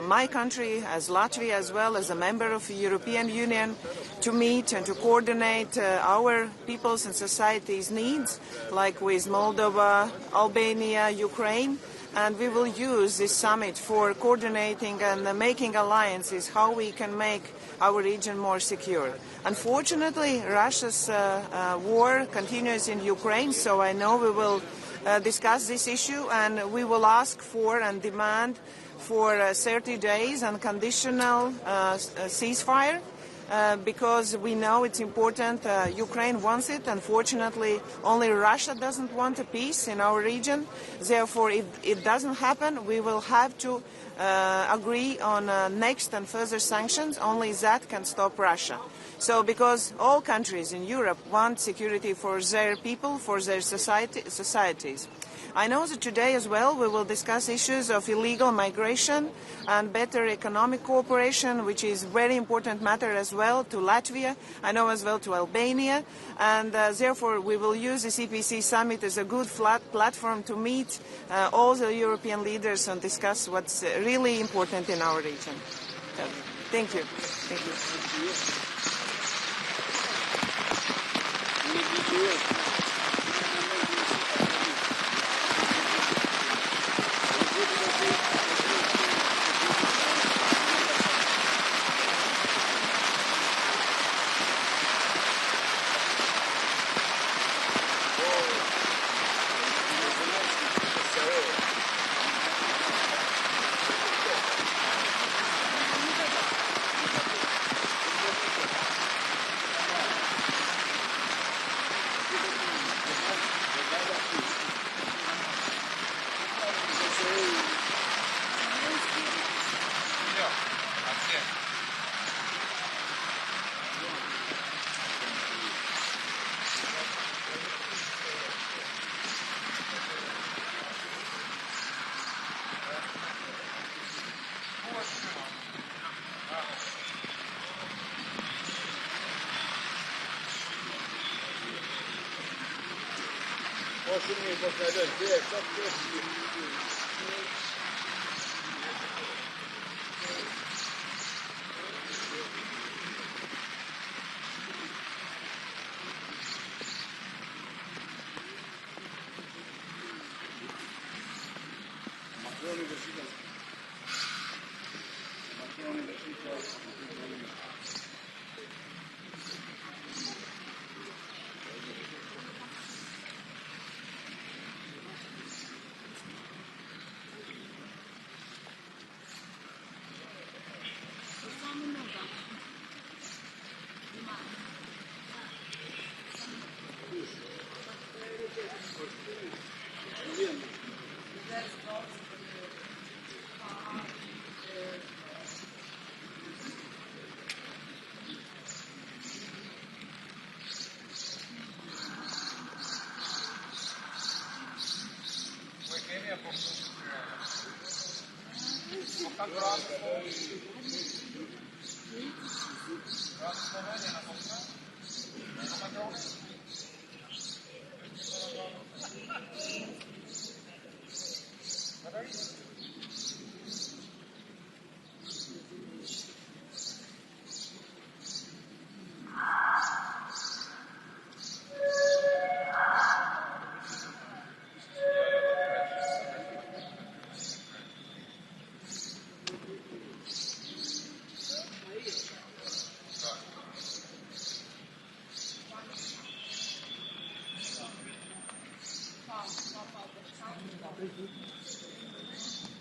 G: my country as Latvia as well as a member of the European Union to meet and to coordinate our people's and societies' needs, like with Moldova, Albania, Ukraine. And we will use this summit for coordinating and making alliances how we can make our region more secure. Unfortunately, Russia's war continues in Ukraine, so I know we will discuss this issue and we will ask for and demand for 30 days unconditional ceasefire. Because we know it's important. Ukraine wants it. Unfortunately, only Russia doesn't want a peace in our region. Therefore, if it doesn't happen, we will have to agree on next and further sanctions. Only that can stop Russia. So, because all countries in Europe want security for their people, for their societies. I know that today as well we will discuss issues of illegal migration and better economic cooperation, which is a very important matter as well to Latvia, I know as well to Albania, and therefore we will use this EPC summit as a good platform to meet all the European leaders and discuss what's really important in our region. Thank you. Thank you.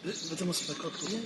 L: Vediamo se per qualcosa.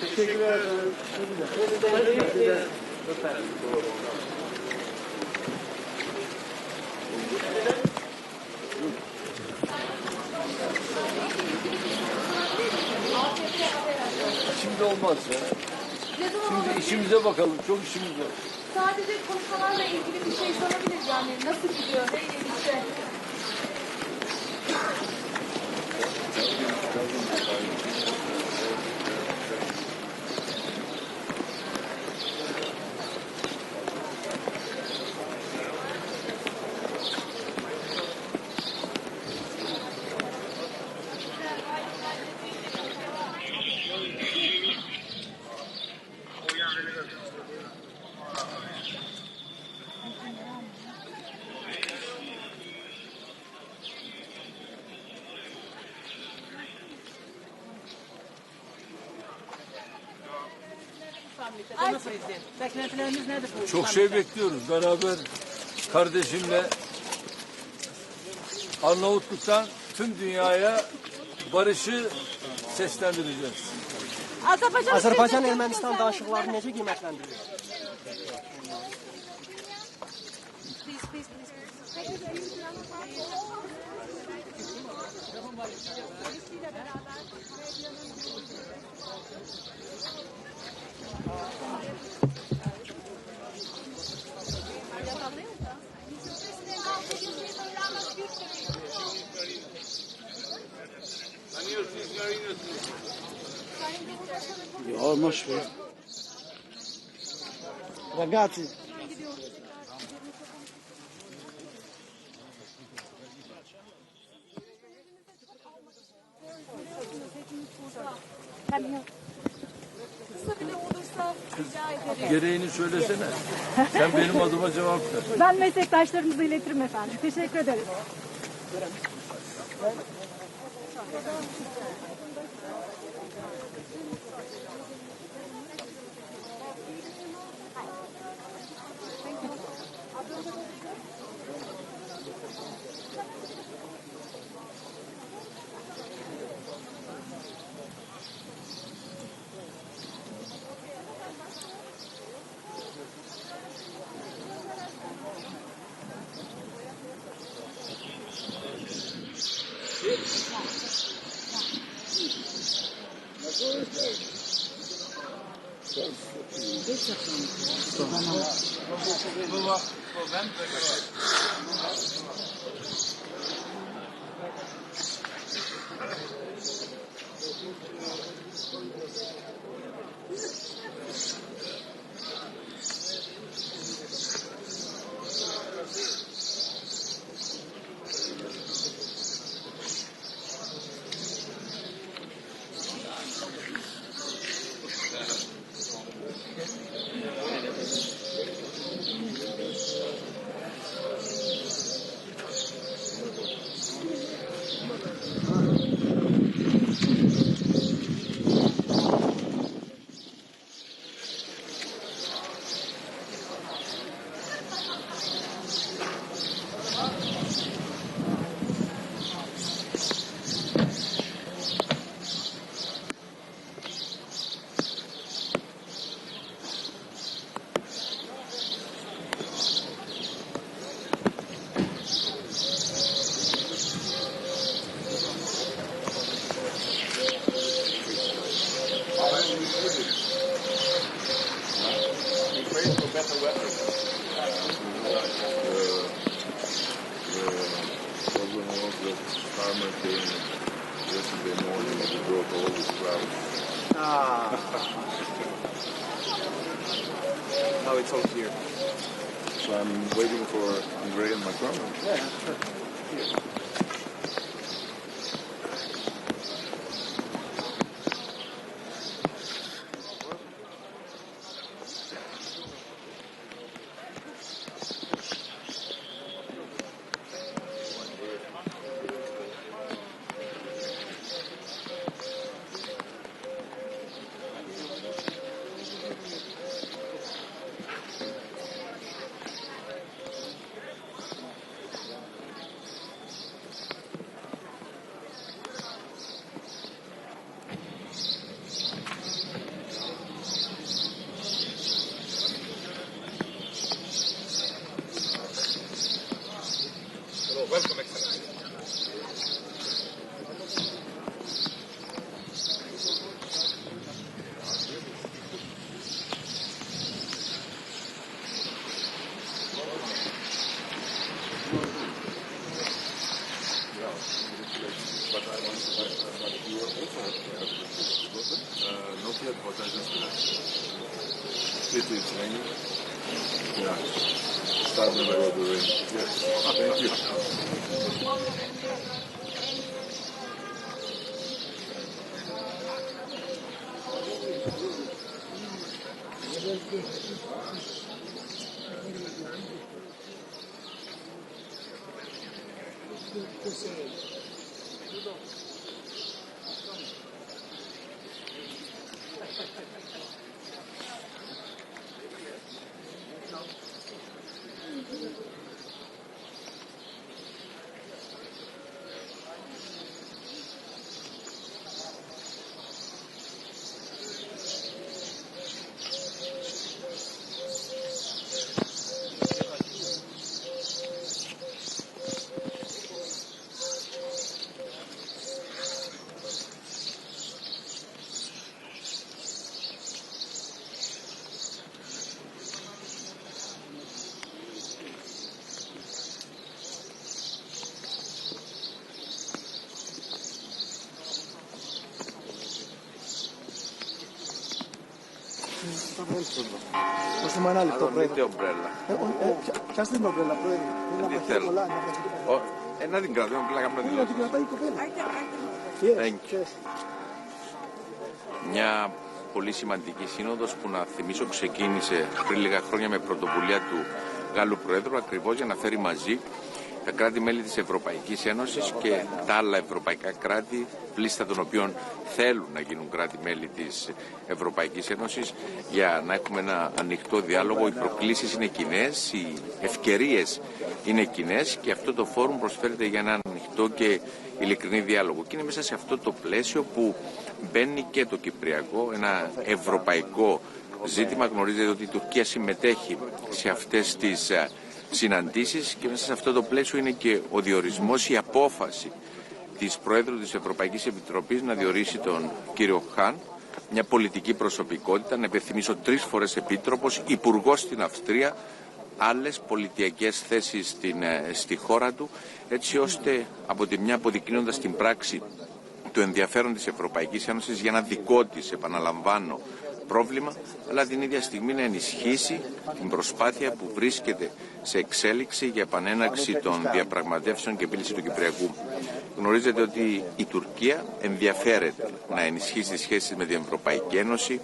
L: Teşekkür ederim.
M: Şimdi olmaz ya. Şimdi işimize bakalım. Çok işimiz var.
C: Sadece konuşmalarla ilgili bir şey sorabiliriz yani. Nasıl gidiyor? Neyle ilgili?
Q: Beklentileriniz nedir bu?
M: Çok şey bekliyoruz. Beraber kardeşimle Arnavutluk'tan tüm dünyaya barışı seslendireceğiz.
L: Azərbaycan Ermənistan danışıqlarını necə qiymətləndirir? Ja, ma schwer. Ragazzi.
C: Kısa bile olursa rica ederim.
M: Gereğini söylesene. Sen benim adıma cevap ver.
N: Ben meslektaşlarımıza iletirim efendim. Teşekkür ederiz.
D: better weather.
J: The problem was that farmer came yesterday morning and brought all the sprouts.
D: Now it's all clear.
J: So I'm waiting for Andre and Macron.
D: Yeah, sure. Here.
J: Welcome, Excellency. But I want to but you are also not yet, but I just it's raining. Yeah. Starting by the rain. Yes. Thank you.
L: Δώστε ένα λεπτό, πρόεδρε.
J: Τι ομπρέλα.
L: Πιάστε την ομπρέλα, πρόεδρε.
J: Τι θέλω. Να την κρατώ, να κάνουμε
L: την
J: δηλώση.
L: κρατάει η κοπέλα.
J: Μια πολύ σημαντική σύνοδος που, να θυμίσω, ξεκίνησε πριν λίγα χρόνια με πρωτοβουλία του Γάλλου Προέδρου, ακριβώς για να φέρει μαζί τα κράτη-μέλη της Ευρωπαϊκής Ένωσης και τα άλλα ευρωπαϊκά κράτη, λίστα των οποίων θέλουν να γίνουν κράτη-μέλη της Ευρωπαϊκής Ένωσης, για να έχουμε ένα ανοιχτό διάλογο. Οι προκλήσεις είναι κοινές, οι ευκαιρίες είναι κοινές και αυτό το φόρουμ προσφέρεται για ένα ανοιχτό και ειλικρινή διάλογο. Και είναι μέσα σε αυτό το πλαίσιο που μπαίνει και το κυπριακό, ένα ευρωπαϊκό ζήτημα. Γνωρίζετε ότι η Τουρκία συμμετέχει σε αυτές τις συναντήσεις και μέσα σε αυτό το πλαίσιο είναι και ο διορισμός, η απόφαση της Προέδρου της Ευρωπαϊκής Επιτροπής να διορίσει τον κύριο Χαν, μια πολιτική προσωπικότητα, να υπενθυμίσω 3 φορές επίτροπος, υπουργός στην Αυστρία, άλλες πολιτιακές θέσεις στη χώρα του, έτσι ώστε από τη μια αποδεικνύοντας την πράξη το ενδιαφέρον της Ευρωπαϊκής Ένωσης για ένα δικό της, επαναλαμβάνω, πρόβλημα, αλλά την ίδια στιγμή να ενισχύσει την προσπάθεια που βρίσκεται σε εξέλιξη για επανέναρξη των διαπραγματεύσεων και επίλυση του Κυπριακού. Γνωρίζετε ότι η Τουρκία ενδιαφέρεται να ενισχύσει τις σχέσεις με την Ευρωπαϊκή Ένωση.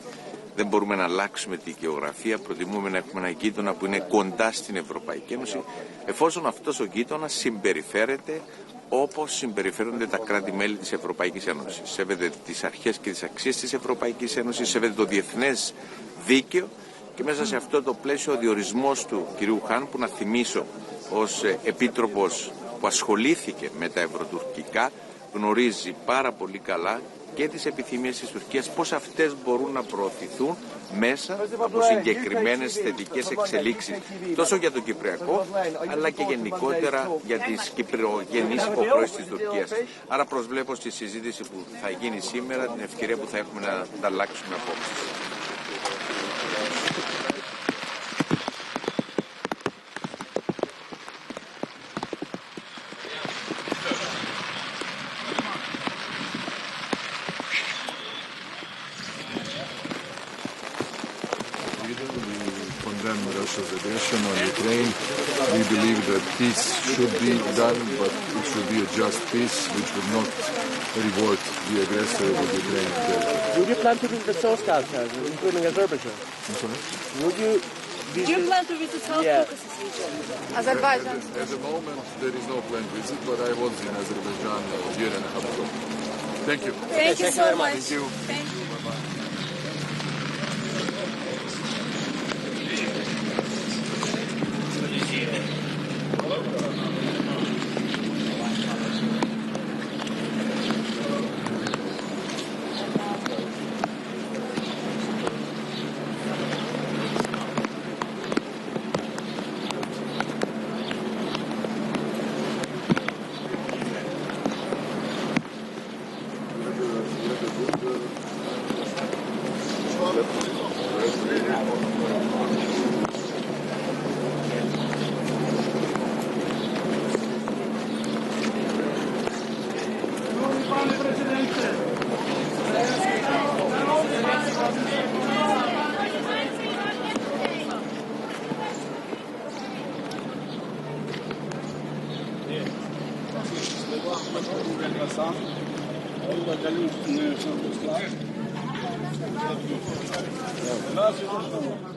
J: Δεν μπορούμε να αλλάξουμε τη γεωγραφία, προτιμούμε να έχουμε ένα γείτονα που είναι κοντά στην Ευρωπαϊκή Ένωση, εφόσον αυτός ο γείτονας συμπεριφέρεται όπως συμπεριφέρονται τα κράτη-μέλη της Ευρωπαϊκής Ένωσης. Σέβεται τις αρχές και τις αξίες της Ευρωπαϊκής Ένωσης, σέβεται το διεθνές δίκαιο και μέσα σε αυτό το πλαίσιο ο διορισμός του κυρίου Χαν, που να θυμίσω ως επίτροπος που ασχολήθηκε με τα ευρωτουρκικά, γνωρίζει πάρα πολύ καλά και τις επιθυμίες της Τουρκίας, πώς αυτές μπορούν να προωθηθούν μέσα από συγκεκριμένες θετικές εξελίξεις, τόσο για το Κυπριακό, αλλά και γενικότερα για τις κυπριογενείς υποχρεώσεις της Τουρκίας. Άρα προσβλέπω στη συζήτηση που θα γίνει σήμερα, την ευκαιρία που θα έχουμε να ανταλλάξουμε απόψεις.
B: Sweden. We condemn Russia's aggression on Ukraine. We believe that peace should be done, but it should be a just peace, which would not reward the aggressor with Ukrainian territory.
K: Would you plan to visit the South Caucasus, including Azerbaijan?
B: I'm sorry?
K: Would you
N: Do you plan to visit South Caucasus region? Azerbaijan.
B: At the moment, there is no planned visit, but I was in Azerbaijan a year and a half ago. Thank you.
N: Thank you so much.
B: Thank you.
N: Thank you.
B: Bye-bye.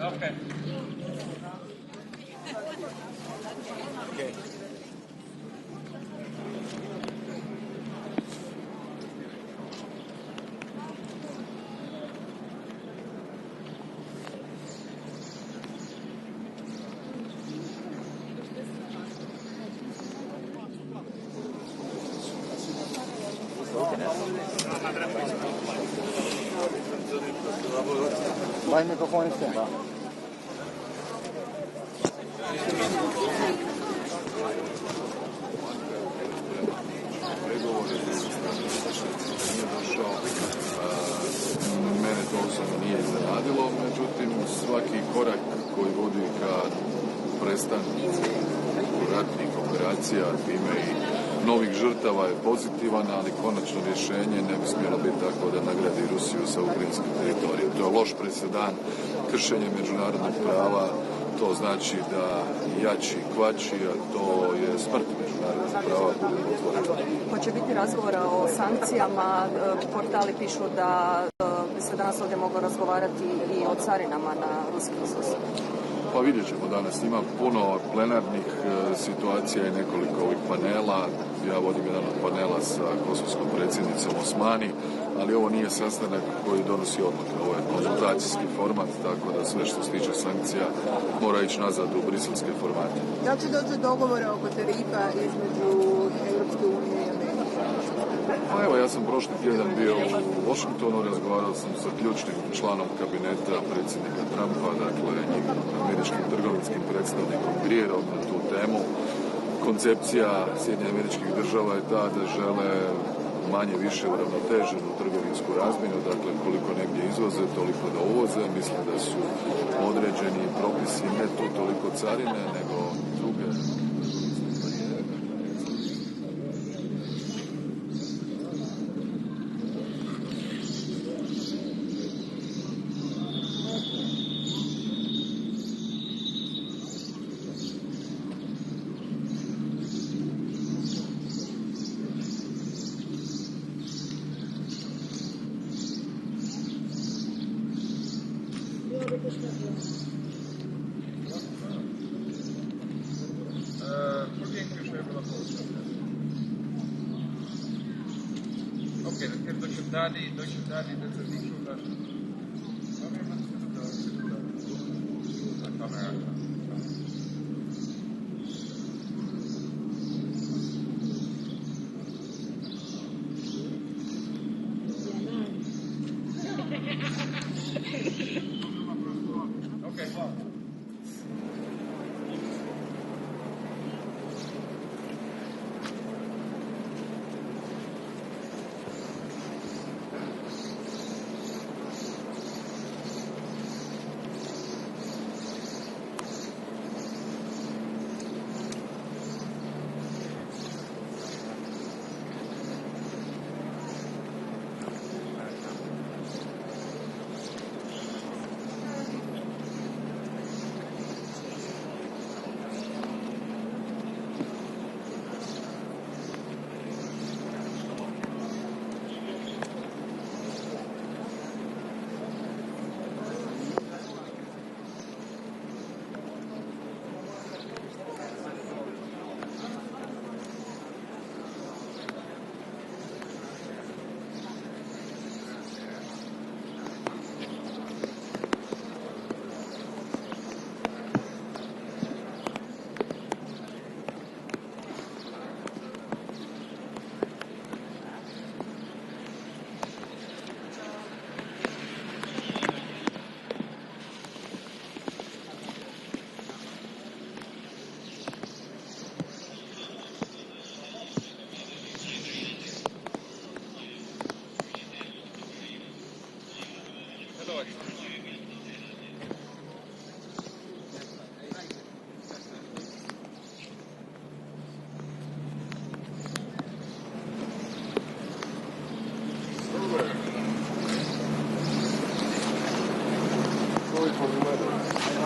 K: Okay.
I: Vai il microfono in stemma.
B: Mene to osobno nije iznenadilo, međutim svaki korak koji vodi ka prestanku ratnih operacija, time i novih žrtava je pozitivan, ali konačno rješenje ne bi smjelo biti tako da nagradi Rusiju sa ukrajinskim teritorijem. To je loš presedan, kršenje međunarodnog prava, to znači da jači kvači, a to je smrt međunarodnog prava, budemo otvoreni.
O: Hoće biti razgovora o sankcijama, portali pišu da bi se danas ovdje moglo razgovarati i o carinama na ruski izvoz.
B: Pa vidjet ćemo danas. Ima puno plenarnih situacija i nekoliko ovih panela. Ja vodim jedan od panela sa kosovskom predsjednicom Osmani, ali ovo nije sastanak koji donosi odluke. Ovo je konzultacijski format, tako da sve što se tiče sankcija mora ići nazad u briselske formate.
P: Da li će doći do dogovora oko tarifa između Europske unije i Amerike?
B: Pa evo, ja sam prošli tjedan bio u Washingtonu, razgovarao sam sa ključnim članom kabineta predsjednika Trumpa, dakle američkim trgovinskim predstavnikom Grierom na tu temu. Koncepcija Sjedinjenih Američkih Država je ta da žele manje više uravnoteženu trgovinsku razmjenu, dakle koliko negdje izvoze, toliko da uvoze. Mislim da su određeni propisi ne tu toliko carine, nego druge.
K: Doświadczali decyzji nasze.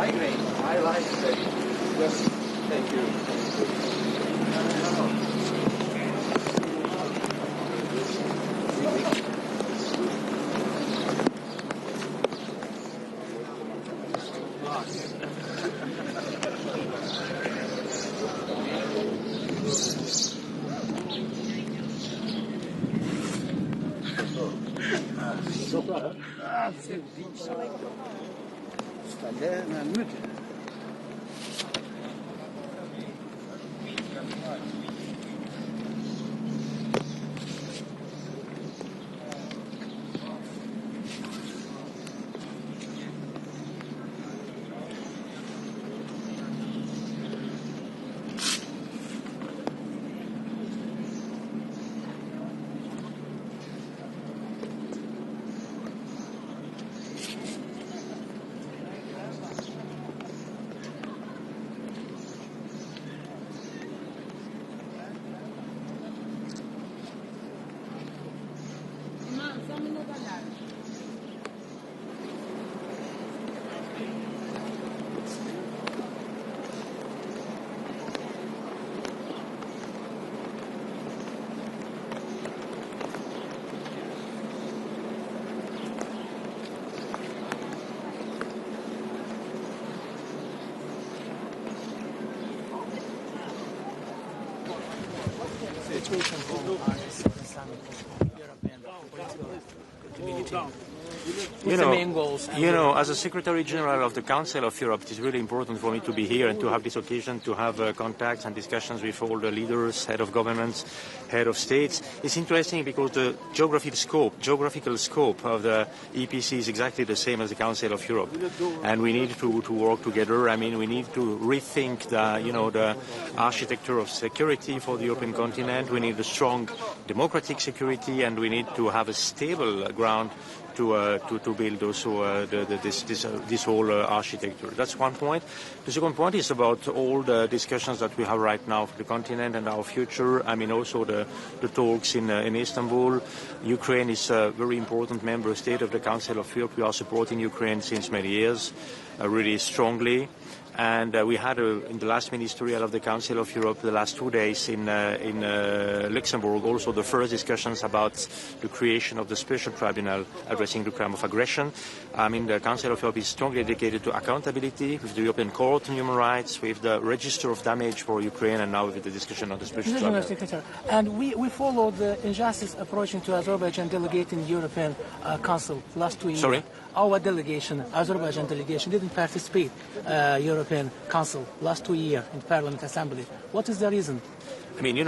M: migraine. I like that. Just thank you.
S: You know, as a Secretary General of the Council of Europe, it is really important for me to be here and to have this occasion to have contacts and discussions with all the leaders, head of governments, head of states. It's interesting because the geographical scope of the EPC is exactly the same as the Council of Europe, and we need to work together. I mean, we need to rethink the architecture of security for the European continent. We need a strong democratic security, and we need to have a stable ground to build also this whole architecture. That's one point. The second point is about all the discussions that we have right now for the continent and our future. I mean, also the talks in Istanbul. Ukraine is a very important member state of the Council of Europe. We are supporting Ukraine since many years, really strongly. And we had, in the last ministerial of the Council of Europe, the last 2 days in Luxembourg, also the first discussions about the creation of the special tribunal addressing the crime of aggression. I mean, the Council of Europe is strongly dedicated to accountability with the European Court on Human Rights, with the register of damage for Ukraine, and now with the discussion on the special tribunal.
R: And we followed the injustice approaching to Azerbaijan delegate in the European Council last 2 years.
S: Sorry?
R: Our delegation, Azerbaijan delegation, didn't participate European Council last 2 years in Parliament Assembly. What is the reason?
S: I mean,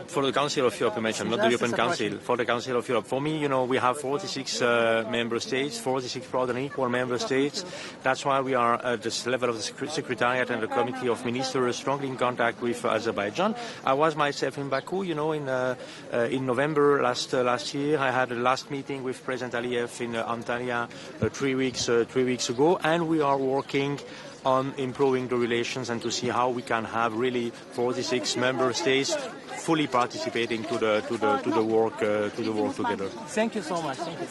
S: for the Council of Europe, I mentioned, not the European Council, for the Council of Europe. For me, we have 46 member states, 46 proud and equal member states. That's why we are at this level of the Secretariat and the Committee of Ministers strongly in contact with Azerbaijan. I was myself in Baku, in November last year. I had a last meeting with President Aliyev in Antalya 3 weeks ago, and we are working on improving the relations and to see how we can have really 46 member states fully participating to the work together.
R: Thank you so much. Thank you.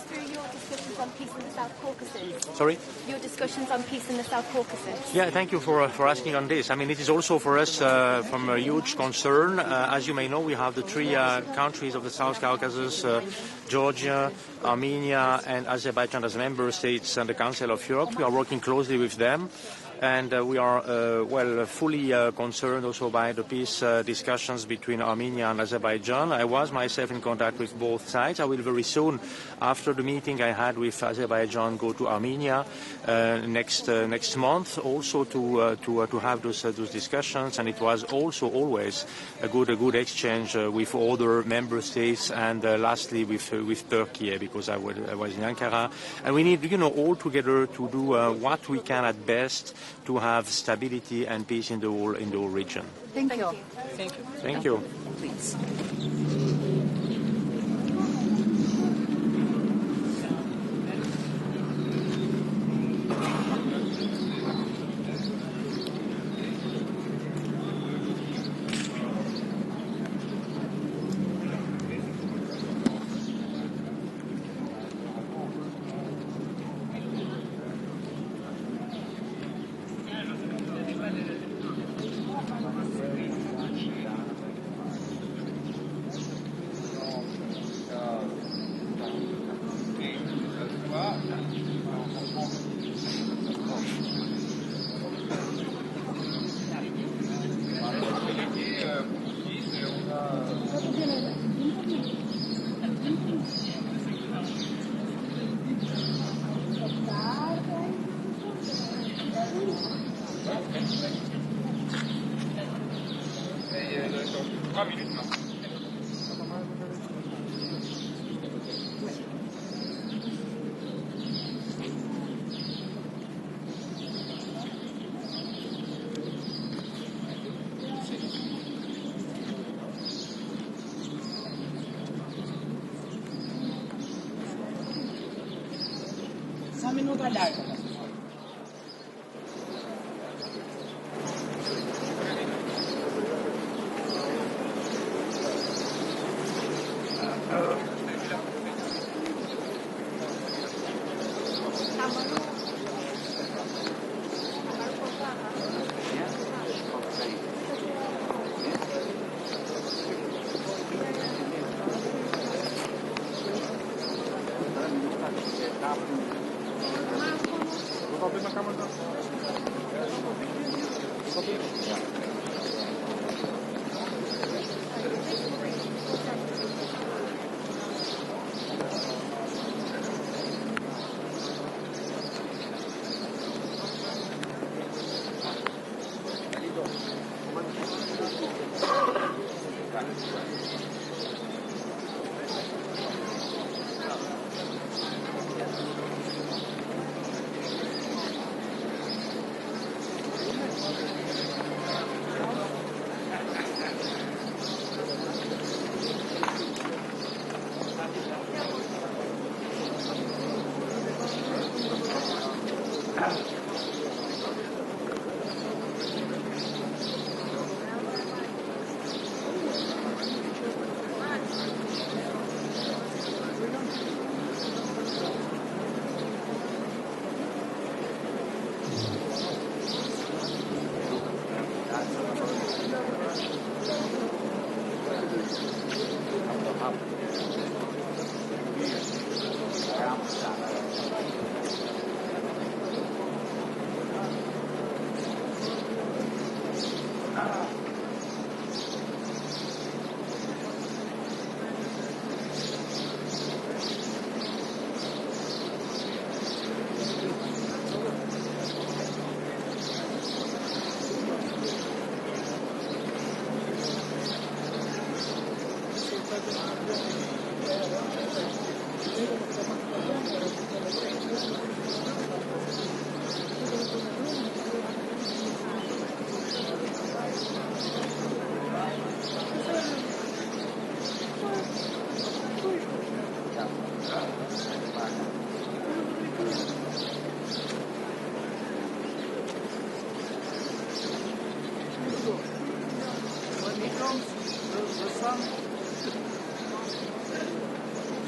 S: Sorry?
T: Your discussions on peace in the South Caucasus.
S: Yeah, thank you for asking on this. I mean, it is also for us from a huge concern. As you may know, we have the three countries of the South Caucasus, Georgia, Armenia, and Azerbaijan as member states and the Council of Europe. We are working closely with them. And we are, fully concerned also by the peace discussions between Armenia and Azerbaijan. I was myself in contact with both sides. I will very soon, after the meeting I had with Azerbaijan, go to Armenia next month, also to have those discussions. And it was also always a good exchange with other member states, and lastly with Turkey, because I was in Ankara. And we need, all together to do what we can at best to have stability and peace in the whole region.
A: Thank you.
R: Thank you.
S: Thank you.
A: Please.
U: Minuta larga.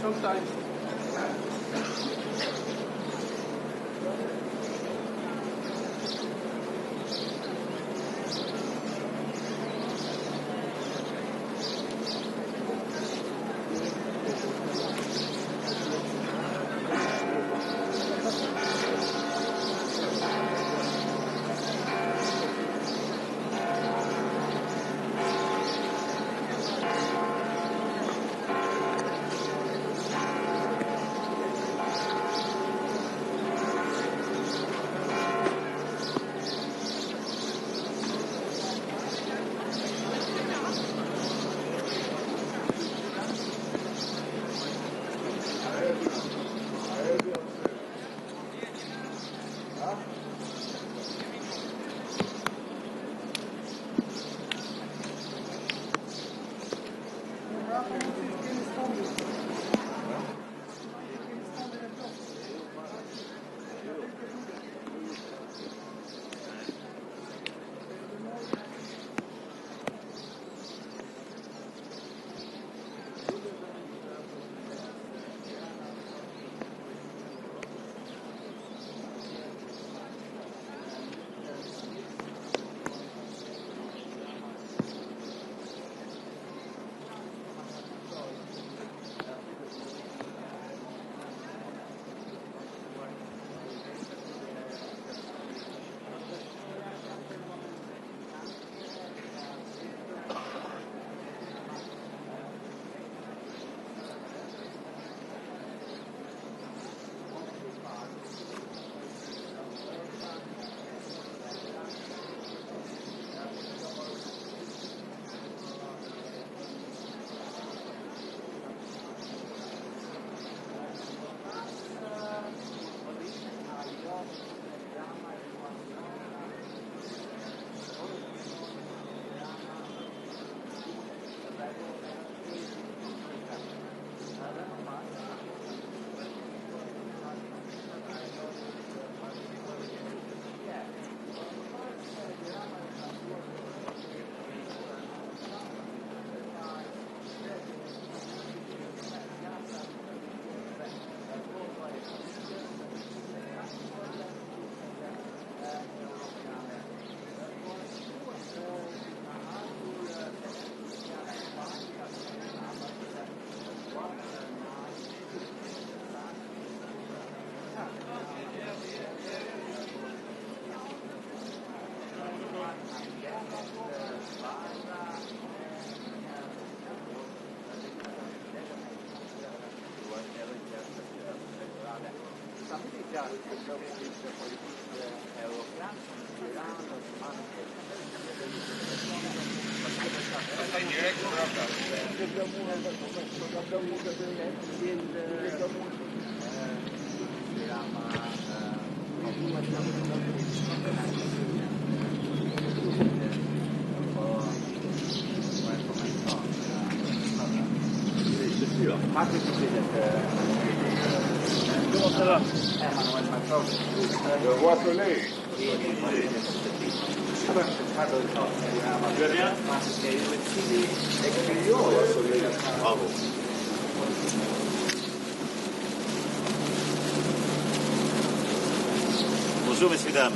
K: Sometimes.
I: Comment ça va? Je vois soleil. Tu vas bien? Bravo. Bonjour messieurs, dames.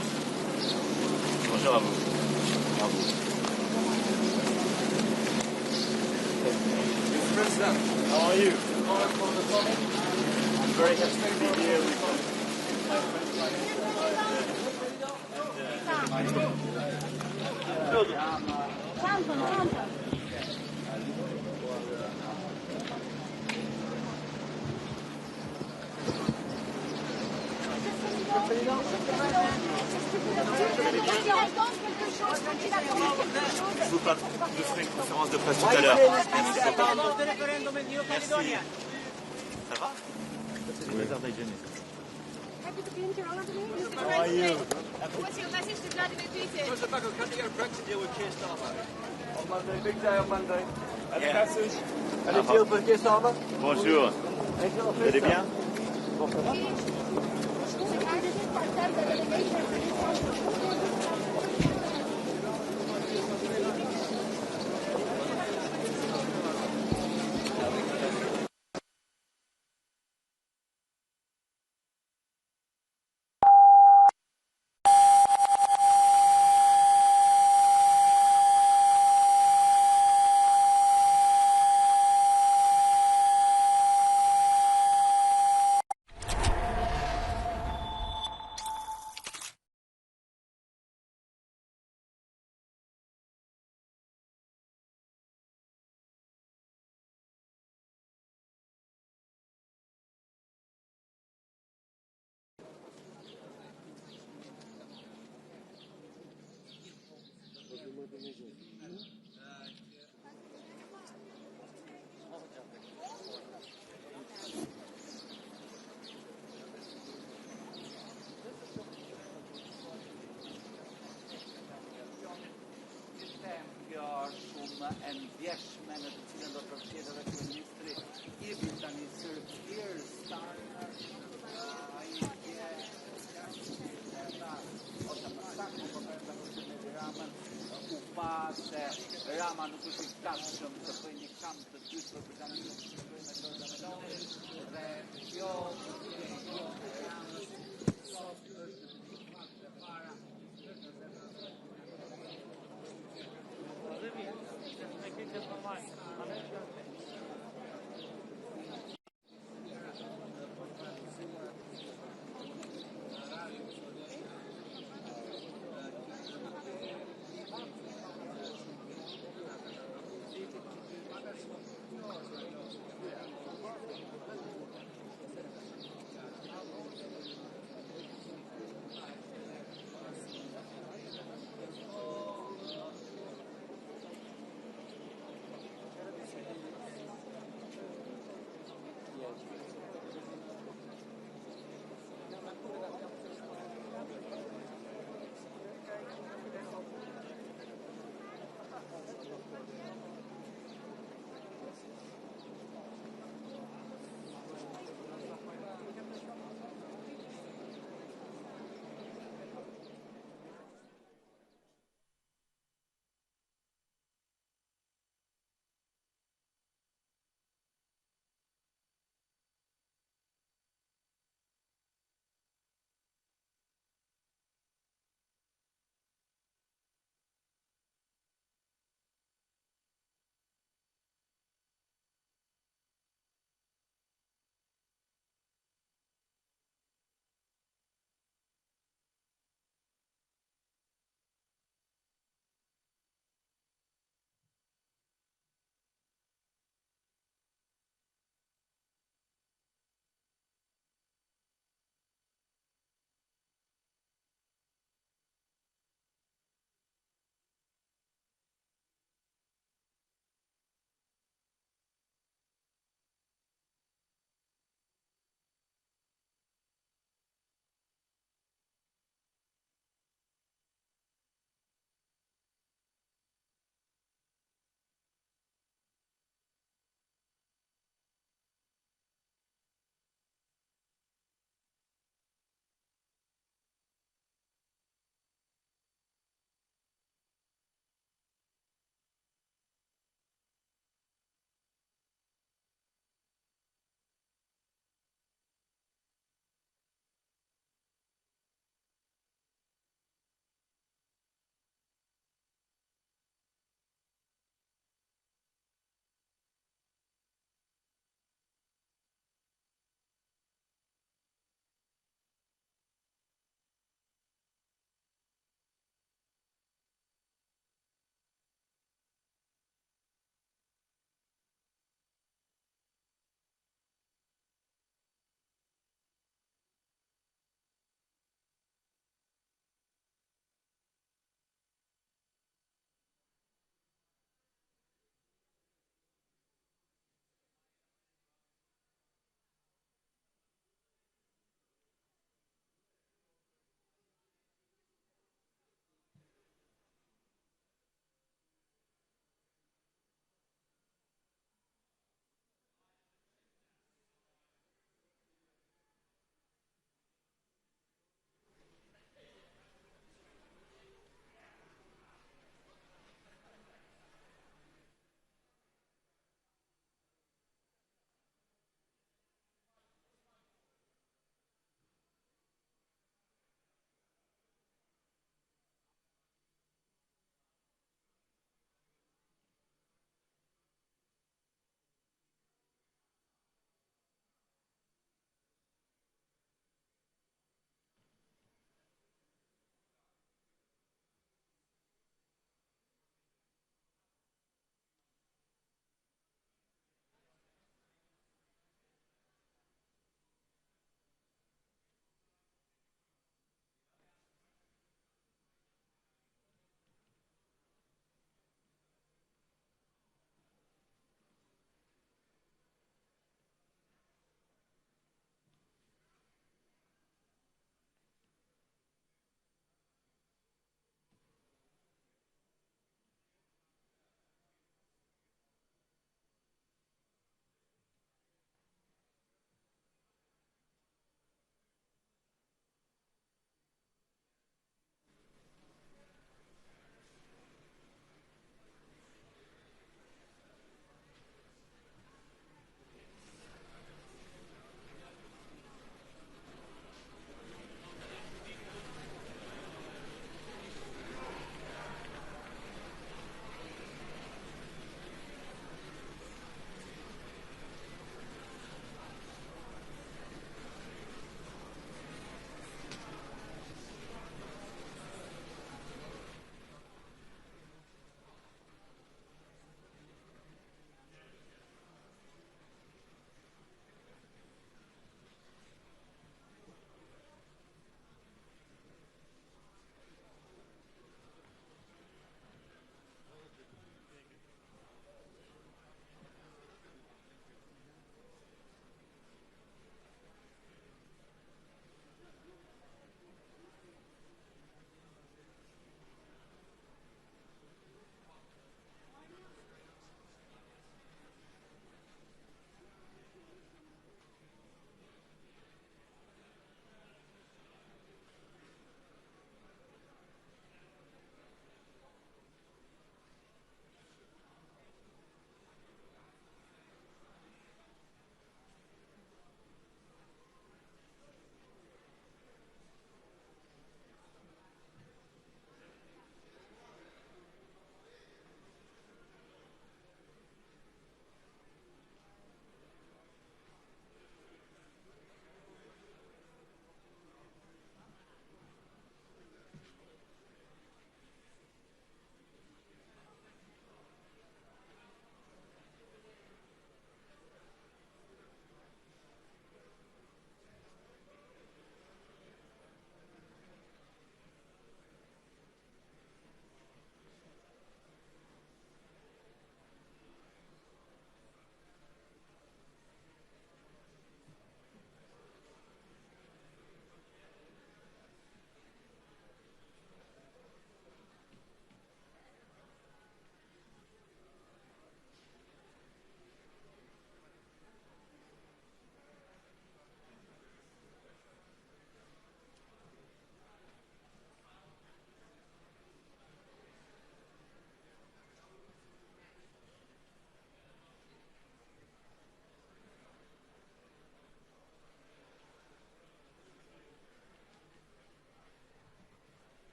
I: Bonjour à vous. Bravo.
K: Mr. President,
I: How are you?
K: I'm
I: very happy to be here with Je ferai une conférence de presse tout à l'heure. Merci. Ça va?
T: Happy to be in Tirana today.
I: How are you?
T: What's your message to Vladimir Putin?
K: Joseph Macron, come to your Brexit deal with Keir Starmer.
I: On Monday, big day on Monday. Any message?
K: Any deal for Keir Starmer?
I: Bonjour. Vous allez bien? Bon, ça va?
K: Rama nuk është i tashëm të bëjë një kamp të dytë për Britaninë që bëjnë me Gjorgja Meloni dhe kjo sot është fakti e para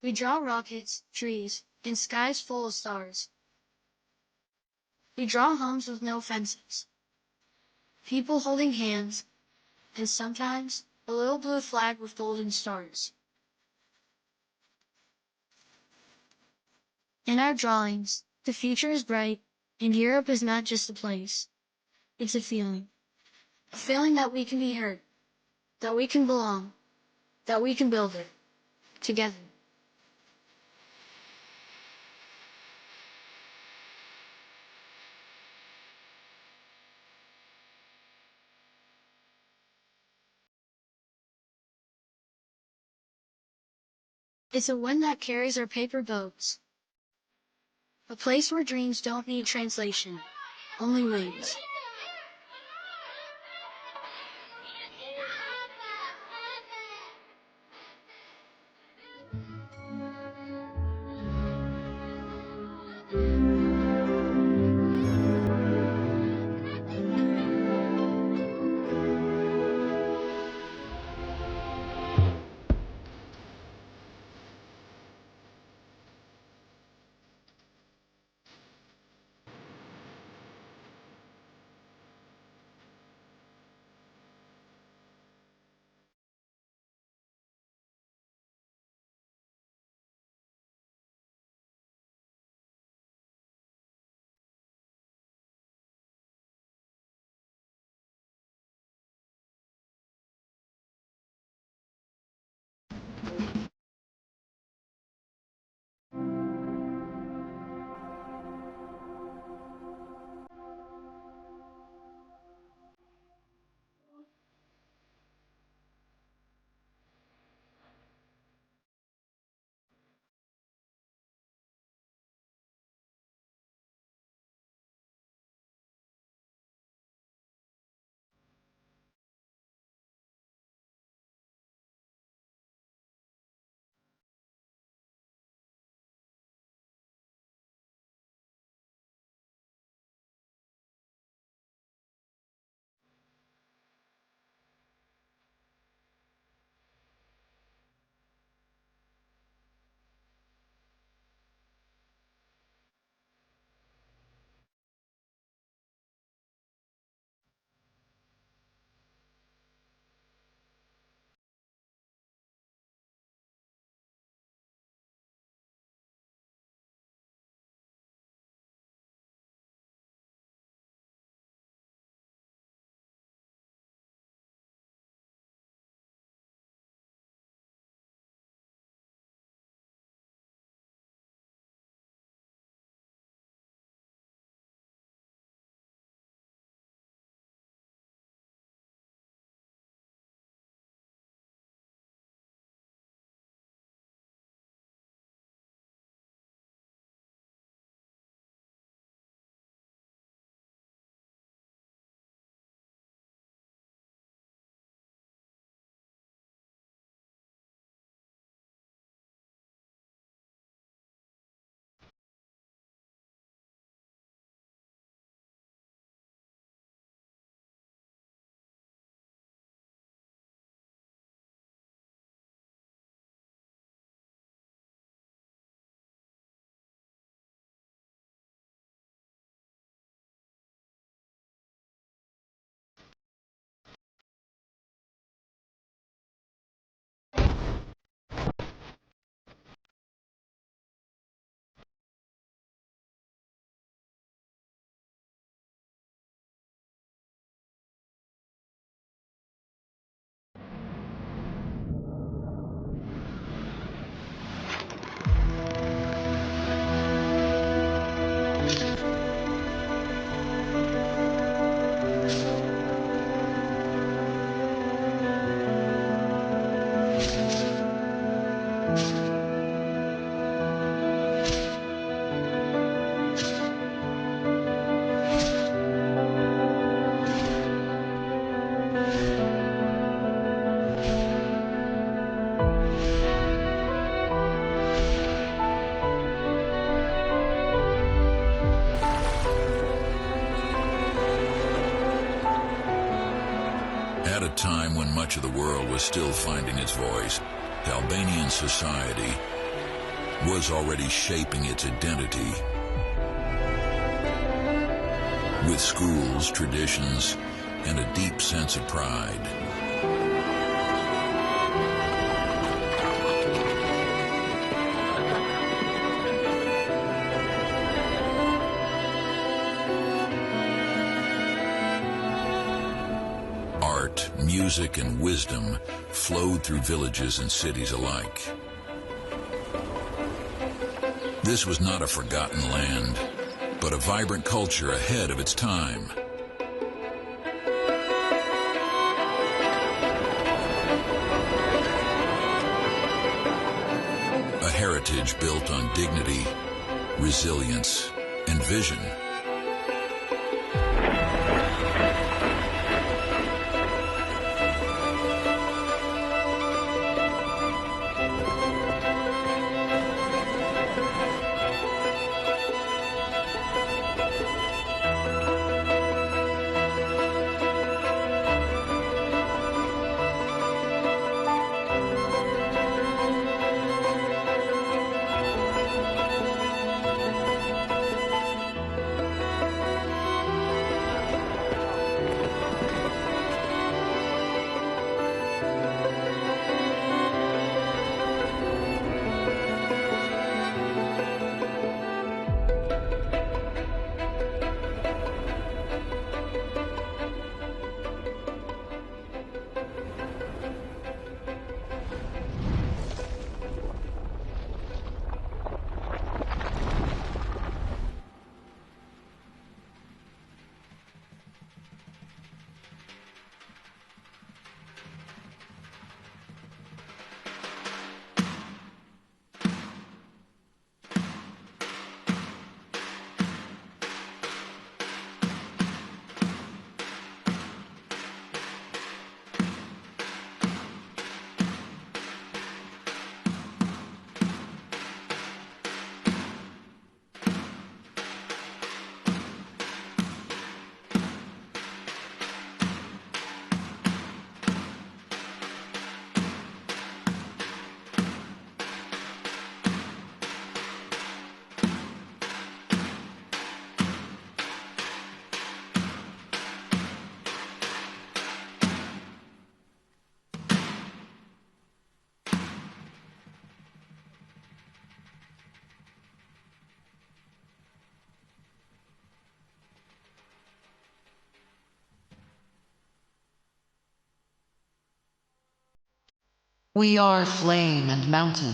U: We draw rockets, trees, and skies full of stars. We draw homes with no fences, people holding hands, and sometimes a little blue flag with golden stars. In our drawings, the future is bright, and Europe is not just a place. It's a feeling that we can be heard, that we can belong, that we can build it together. It's a wind that carries our paper boats. A place where dreams don't need translation, only wings.
V: At a time when much of the world was still finding its voice, the Albanian society
F: was already shaping its identity. With schools, traditions, and a deep sense of pride. Art, music, and wisdom flowed through villages and cities alike. This was not a forgotten land, but a vibrant culture ahead of its time. A heritage built on dignity, resilience, and vision.
V: We are flame and mountain,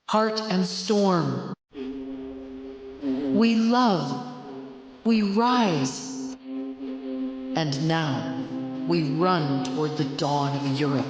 V: heart and storm. We love, we rise, and now we run toward the dawn of Europe.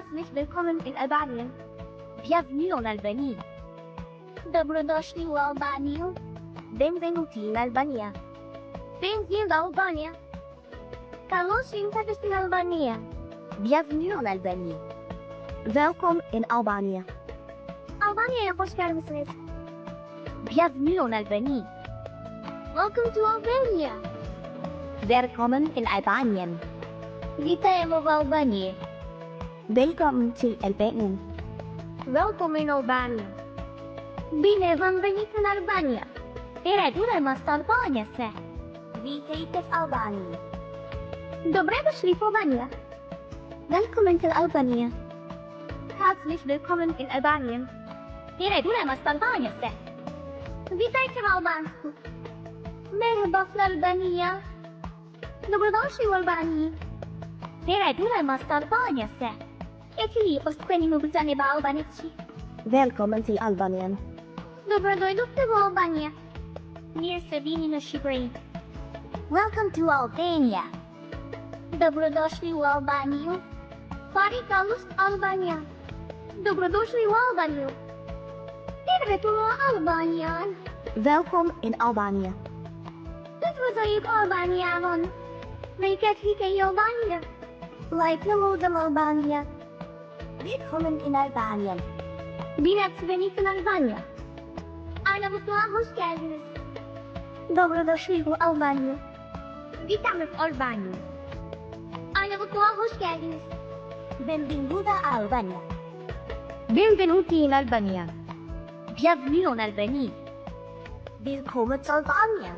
E: Herzlich willkommen in Albanien. Bienvenue en Albanie. Dobrodošli u Albaniju. Benvenuti in Albania. Benvenuti in Albania. Καλώς ήρθατε στην Αλβανία. Bienvenue en Albanie. Welkom in Albania. Albania'ya hoş geldiniz. Bienvenue en Albanie. Welcome to Albania. Velkommen in Albanien. Вітаємо в Албанії. Velkommen til Albanien. Welkom in Albania. Bine v-am venit în Albania. Перейдем в Albania се. Vítejte v Albánii. Dobré došli v Albania. Velkommen til Albania. Herzlich willkommen in Albanien. Перейдем в Albania se. Vítejte v Albánsku. Merhaba v Albania. Dobrodošli v Albánii. Перейдем в Albania se. Який останній вибрання в Албанії? Velkommen til Albanien. Добродойдете в Албанія. Місце війни на Шібрі. Welcome to Albania. Добродошли в Албанію. Парикалус Албанія. Добродошли в Албанію. Tervetuloa Albaniaan. Welkom in Albania. Tervetuloa Albaniaan. Mikä hikä Albania? Laitneluudem Albania. Willkommen in Albanien. Bine ați venit în Albania. Arnavutluk'a hoş geldiniz. Dobrodošli v Albania. Witamy w Albanii. Arnavutluk'a hoş geldiniz. Benvenuta a Albania. Benvenuti in Albania. Bienvenue en Albanie. Willkommen in Albania.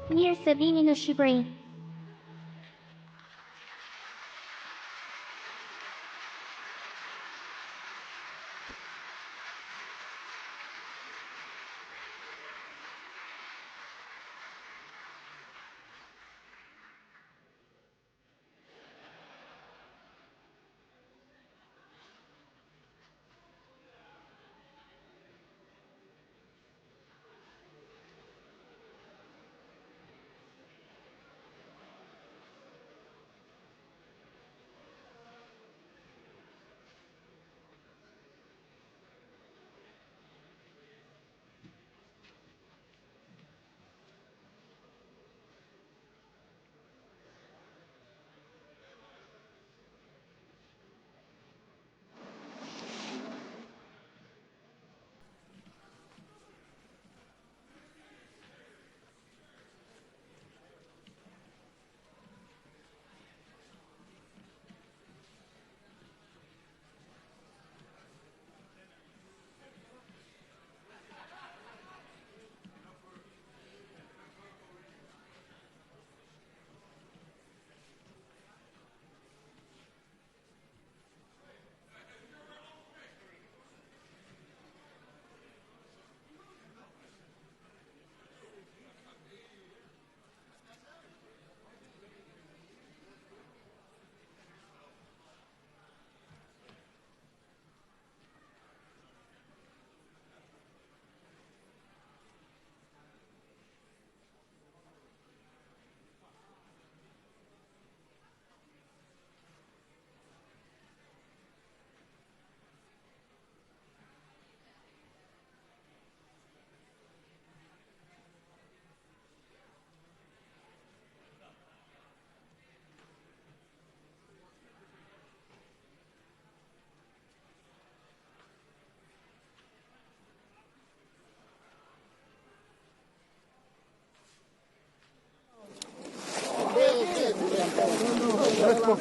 E: Mir să vini în Shibri.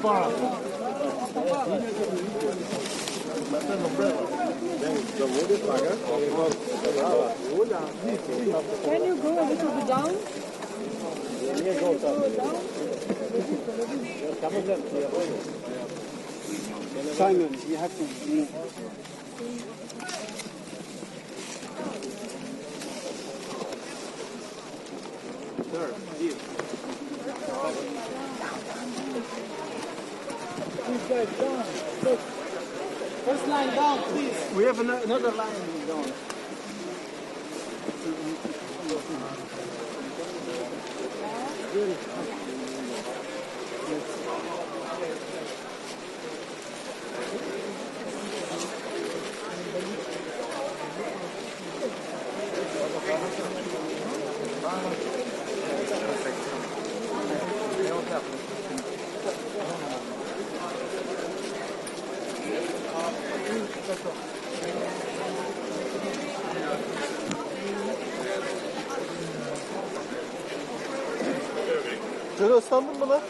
I: papà.
L: Can you go a little bit down? Simon, you have to move. Sir, here. Please guys, down. Look. First line down, please. We have another line down. Şöyle ıslandın mı lan?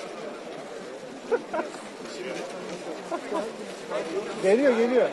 L: Geliyor geliyor.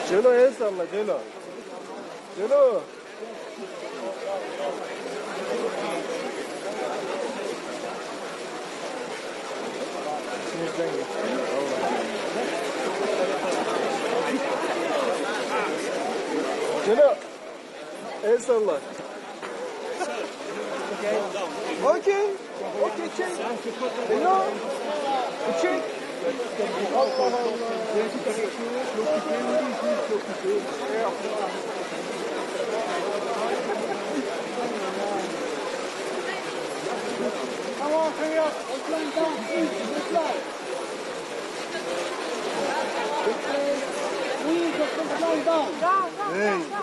L: Celo el salla, Celo. Celo. Celo. El salla. Okay. Okay, check. Hello. Check. Allah Allah. Come on, hurry up. Let's line down, please. Let's line. Please, let's line down. Hey.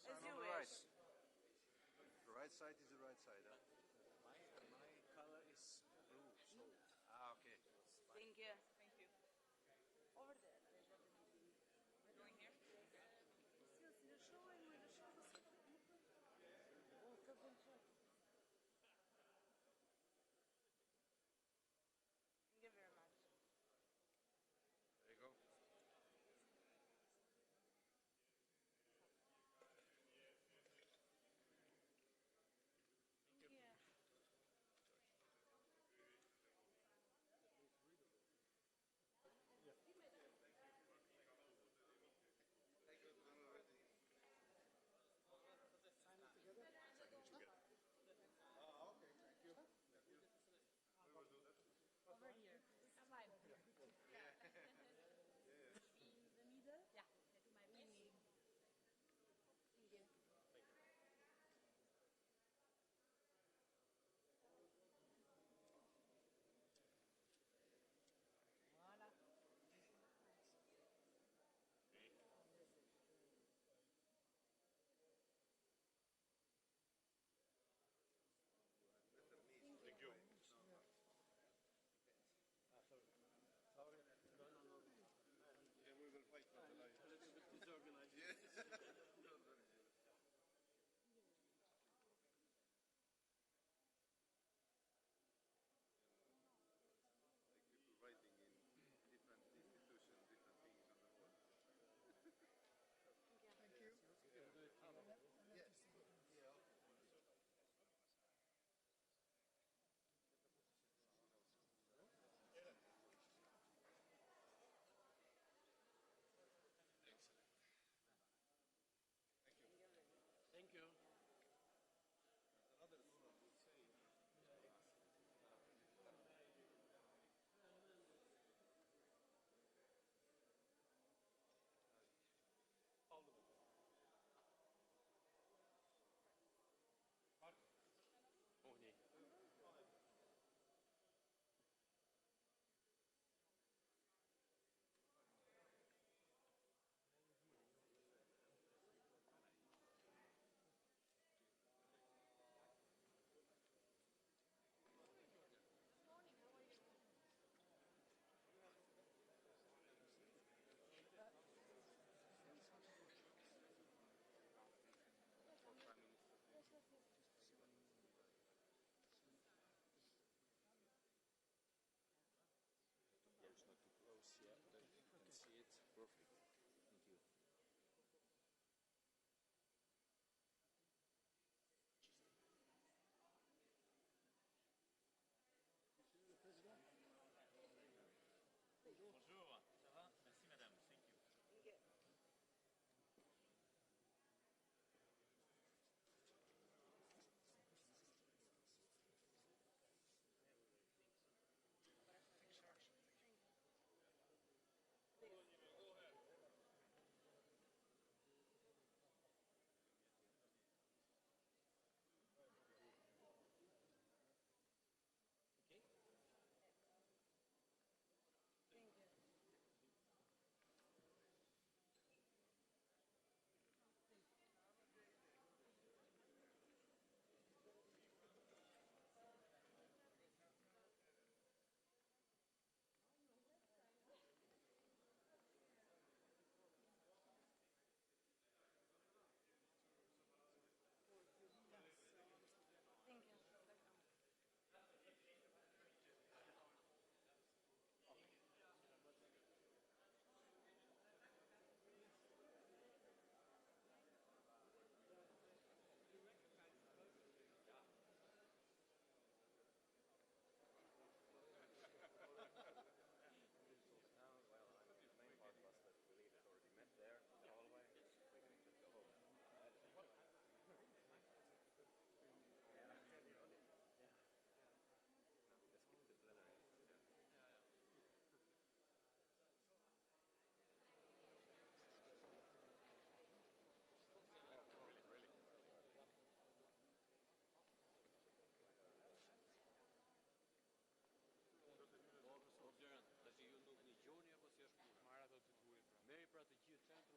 G: As you wish.
H: The right side is the right side, huh?
K: My color is blue, so...
H: Okay.
G: Thank you. Thank you. Over there.
T: We're going here?
G: Thank you very much.
H: There you go.
G: Thank you.
H: Okay, thank you. We will do that.
T: Over here. Fine.
G: In the middle?
T: Yeah, that's my mini.
G: Thank you.
T: Voilà.
H: Thank you.
M: Sorry. No.
H: Yeah, we will fight for the line.
M: A little bit disorganized.
H: Yes. Like people writing in different institutions, different things on the wall.
G: Thank you.
H: Yes. Yeah. Excellent. Thank you.
M: Thank you.
H: Another woman would say.
M: All of them. Mark. Oh, nee.
K: Yeah, it's not too close yet, but you can see it. Perfect. Thank you.
W: Bonjour, ça va? Merci madame, thank you.
G: Thank you.
M: Okay.
G: Thank you. Thank you.
S: Well, the main part was that we had already met there in the hallway. We can just go home. Yeah. No, we just skipped the plenary. Really.
M: Observant, dat je nog niet Joni hebt als eerst maar dat het hoe je praat. Nee, praat het hier het centrum.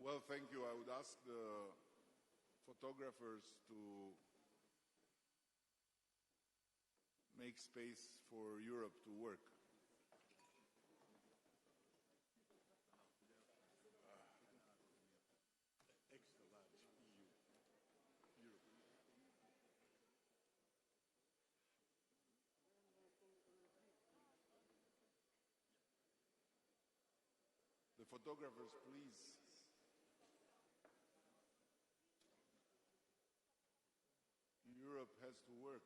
C: Well, thank you. I would ask the photographers to make space for Europe to work. Extra large EU. Europe. The photographers, please. Europe has to work.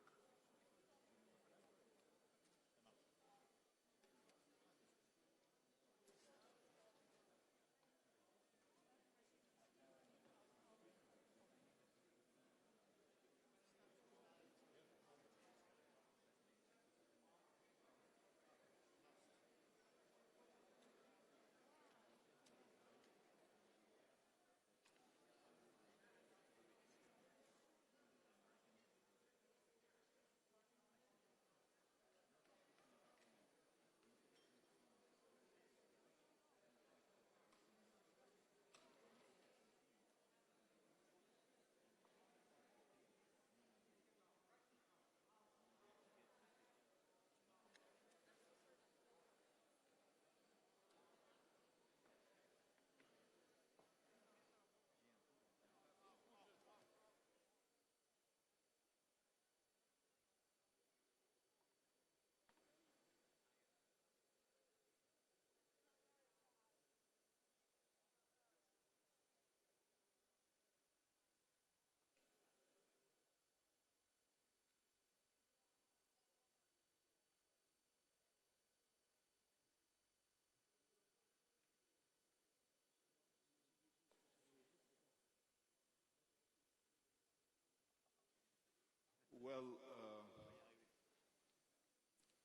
C: Well,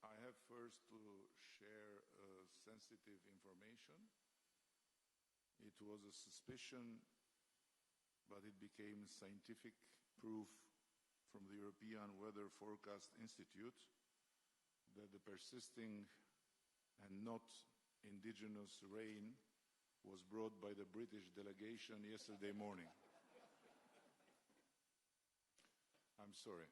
C: I have first to share sensitive information. It was a suspicion, but it became scientific proof from the European Weather Forecast Institute that the persisting and not indigenous rain was brought by the British delegation yesterday morning. I'm sorry.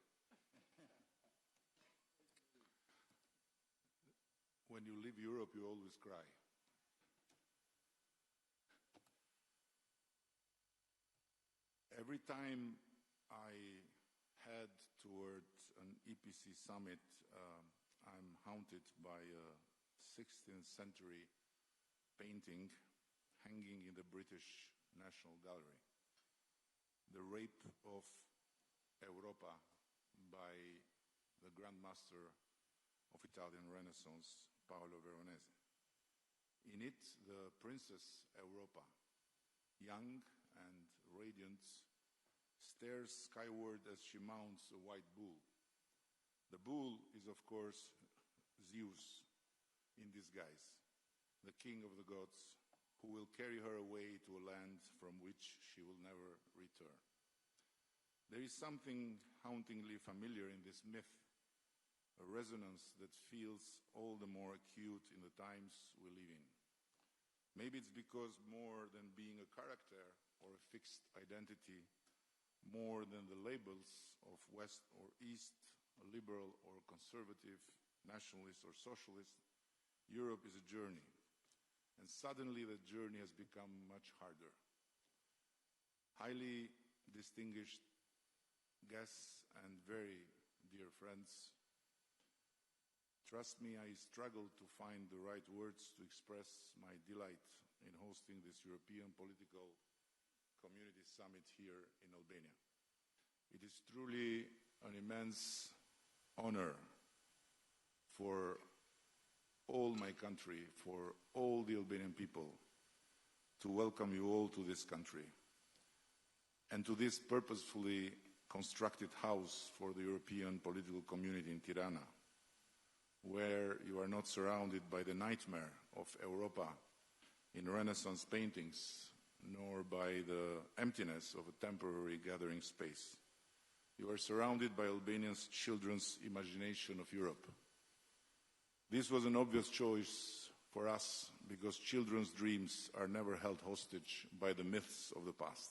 C: When you leave Europe, you always cry. Every time I head towards an EPC summit, I'm haunted by a 16th century painting hanging in the British National Gallery. The Rape of Europa by the Grand Master of Italian Renaissance, Paolo Veronese. In it, the Princess Europa, young and radiant, stares skyward as she mounts a white bull. The bull is, of course, Zeus in disguise, the king of the gods, who will carry her away to a land from which she will never return. There is something hauntingly familiar in this myth, a resonance that feels all the more acute in the times we live in. Maybe it's because more than being a character or a fixed identity, more than the labels of West or East, a liberal or conservative, nationalist or socialist, Europe is a journey. And suddenly the journey has become much harder. Highly distinguished guests and very dear friends, trust me, I struggle to find the right words to express my delight in hosting this European Political Community Summit here in Albania. It is truly an immense honor for all my country, for all the Albanian people, to welcome you all to this country and to this purposefully constructed house for the European political community in Tirana, where you are not surrounded by the nightmare of Europa in Renaissance paintings, nor by the emptiness of a temporary gathering space. You are surrounded by Albanians' children's imagination of Europe. This was an obvious choice for us because children's dreams are never held hostage by the myths of the past.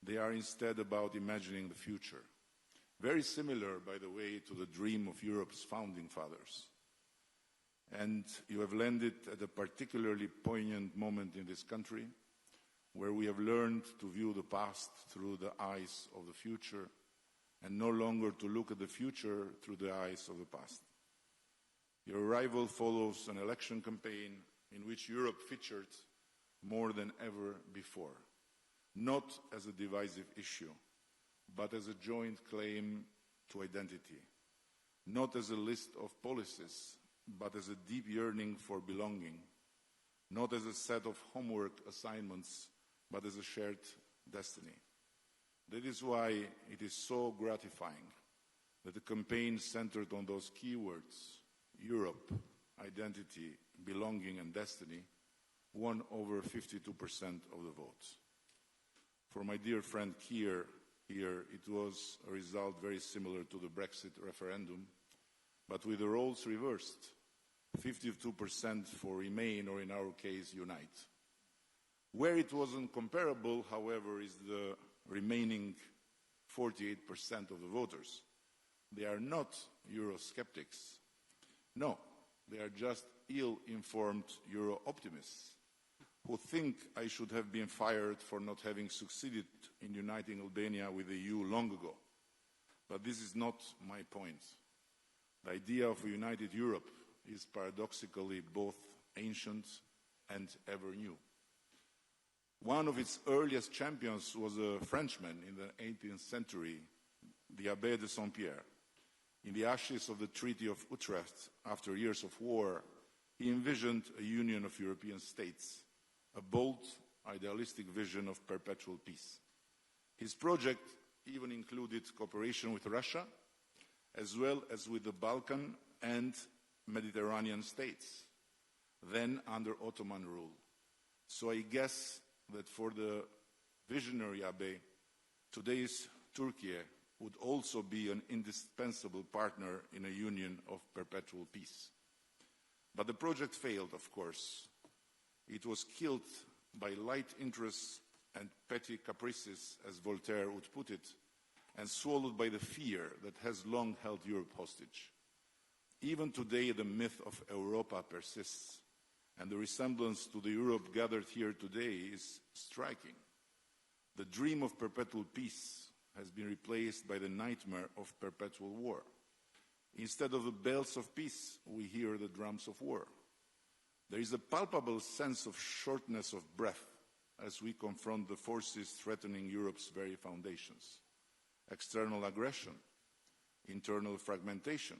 C: They are instead about imagining the future. Very similar, by the way, to the dream of Europe's founding fathers. And you have landed at a particularly poignant moment in this country, where we have learned to view the past through the eyes of the future and no longer to look at the future through the eyes of the past. Your arrival follows an election campaign in which Europe featured more than ever before, not as a divisive issue, but as a joint claim to identity, not as a list of policies, but as a deep yearning for belonging, not as a set of homework assignments, but as a shared destiny. That is why it is so gratifying that the campaign centered on those keywords, Europe, identity, belonging, and destiny, won over 52% of the votes. For my dear friend Keir here, it was a result very similar to the Brexit referendum, but with the roles reversed, 52% for Remain, or in our case, Unite. Where it wasn't comparable, however, is the remaining 48% of the voters. They are not Eurosceptics. No, they are just ill-informed Euro-optimists who think I should have been fired for not having succeeded in uniting Albania with the EU long ago. But this is not my point. The idea of a united Europe is paradoxically both ancient and ever new. One of its earliest champions was a Frenchman in the 18th century, the Abbé de Saint-Pierre. In the ashes of the Treaty of Utrecht, after years of war, he envisioned a union of European states, a bold, idealistic vision of perpetual peace. His project even included cooperation with Russia, as well as with the Balkan and Mediterranean states, then under Ottoman rule. So I guess that for the visionary Abbé, today's Turkey would also be an indispensable partner in a union of perpetual peace. But the project failed, of course. It was killed by light interests and petty caprices, as Voltaire would put it, and swallowed by the fear that has long held Europe hostage. Even today, the myth of Europa persists, and the resemblance to the Europe gathered here today is striking. The dream of perpetual peace has been replaced by the nightmare of perpetual war. Instead of the bells of peace, we hear the drums of war. There is a palpable sense of shortness of breath as we confront the forces threatening Europe's very foundations. External aggression, internal fragmentation,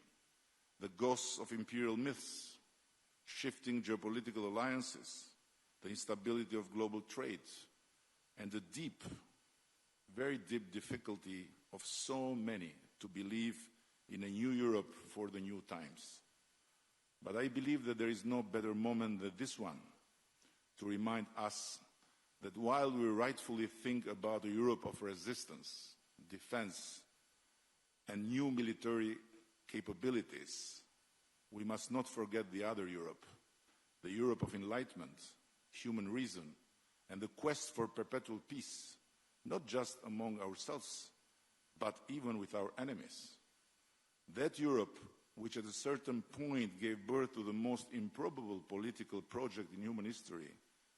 C: the ghosts of imperial myths, shifting geopolitical alliances, the instability of global trade, and the deep, very deep difficulty of so many to believe in a new Europe for the new times. But I believe that there is no better moment than this one to remind us that while we rightfully think about a Europe of resistance, defense, and new military capabilities, we must not forget the other Europe, the Europe of enlightenment, human reason, and the quest for perpetual peace, not just among ourselves, but even with our enemies. That Europe, which at a certain point gave birth to the most improbable political project in human history,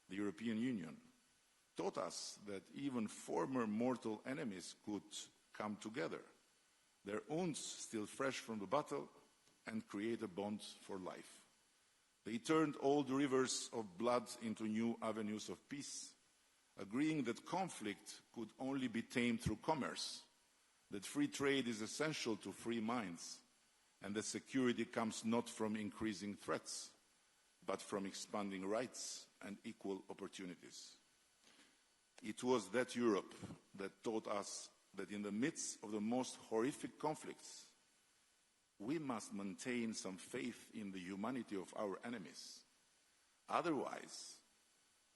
C: the European Union, taught us that even former mortal enemies could come together, their wounds still fresh from the battle, and create a bond for life. They turned old rivers of blood into new avenues of peace, agreeing that conflict could only be tamed through commerce, that free trade is essential to free minds, and that security comes not from increasing threats, but from expanding rights and equal opportunities. It was that Europe that taught us that in the midst of the most horrific conflicts, we must maintain some faith in the humanity of our enemies. Otherwise,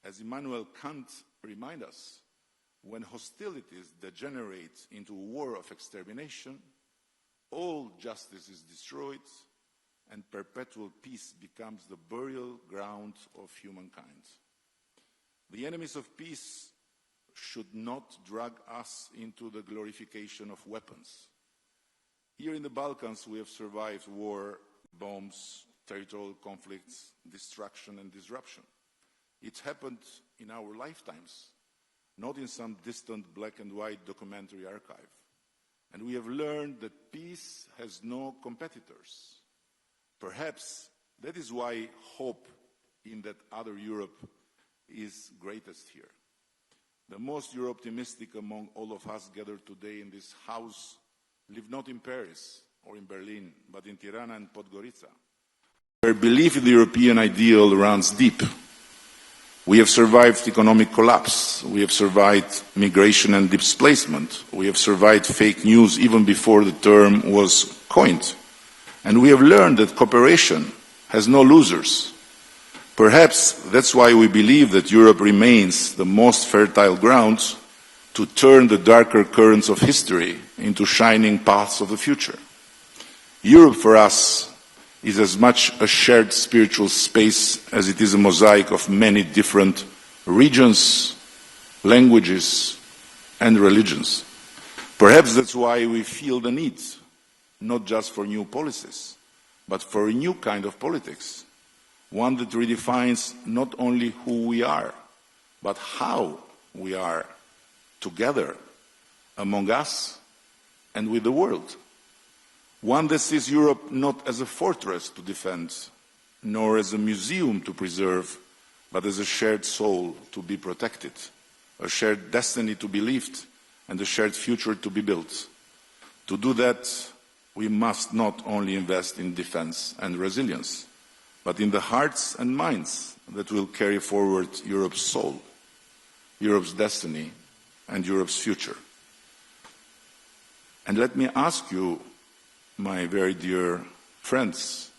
C: as Immanuel Kant reminds us, when hostilities degenerate into a war of extermination, all justice is destroyed and perpetual peace becomes the burial ground of humankind. The enemies of peace should not drag us into the glorification of weapons. Here in the Balkans, we have survived war, bombs, territorial conflicts, destruction and disruption. It happened in our lifetimes, not in some distant black and white documentary archive. And we have learned that peace has no competitors. Perhaps that is why hope in that other Europe is greatest here. The most Euro-optimistic among all of us gathered today in this house live not in Paris or in Berlin, but in Tirana and Podgorica, where belief in the European ideal runs deep. We have survived economic collapse. We have survived migration and displacement. We have survived fake news even before the term was coined. And we have learned that cooperation has no losers. Perhaps that's why we believe that Europe remains the most fertile ground to turn the darker currents of history into shining paths of the future. Europe for us is as much a shared spiritual space as it is a mosaic of many different regions, languages, and religions. Perhaps that's why we feel the need, not just for new policies, but for a new kind of politics, one that redefines not only who we are, but how we are together among us and with the world. One that sees Europe not as a fortress to defend, nor as a museum to preserve, but as a shared soul to be protected, a shared destiny to be lived, and a shared future to be built. To do that, we must not only invest in defense and resilience, but in the hearts and minds that will carry forward Europe's soul, Europe's destiny, and Europe's future. And let me ask you, my very dear friends,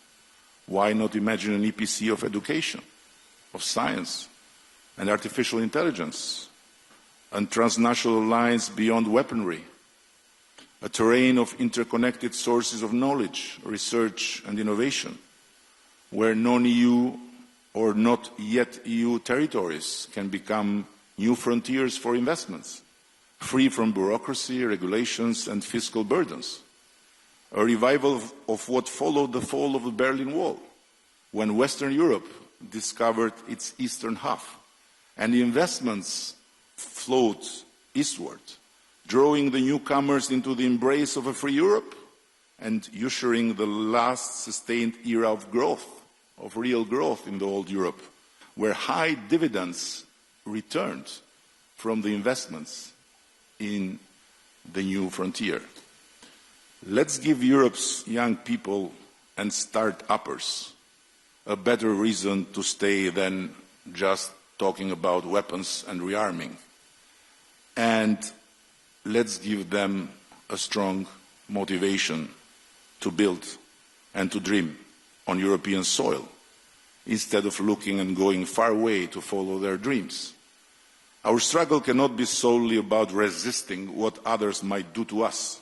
C: why not imagine an EPC of education, of science, and artificial intelligence, and transnational lines beyond weaponry, a terrain of interconnected sources of knowledge, research, and innovation, where non-EU or not yet EU territories can become new frontiers for investments, free from bureaucracy, regulations, and fiscal burdens. A revival of what followed the fall of the Berlin Wall, when Western Europe discovered its eastern half, and the investments flowed eastward, drawing the newcomers into the embrace of a free Europe and ushering the last sustained era of growth, of real growth in the old Europe, where high dividends returned from the investments in the new frontier. Let's give Europe's young people and start-uppers a better reason to stay than just talking about weapons and rearming. And let's give them a strong motivation to build and to dream on European soil, instead of looking and going far away to follow their dreams. Our struggle cannot be solely about resisting what others might do to us.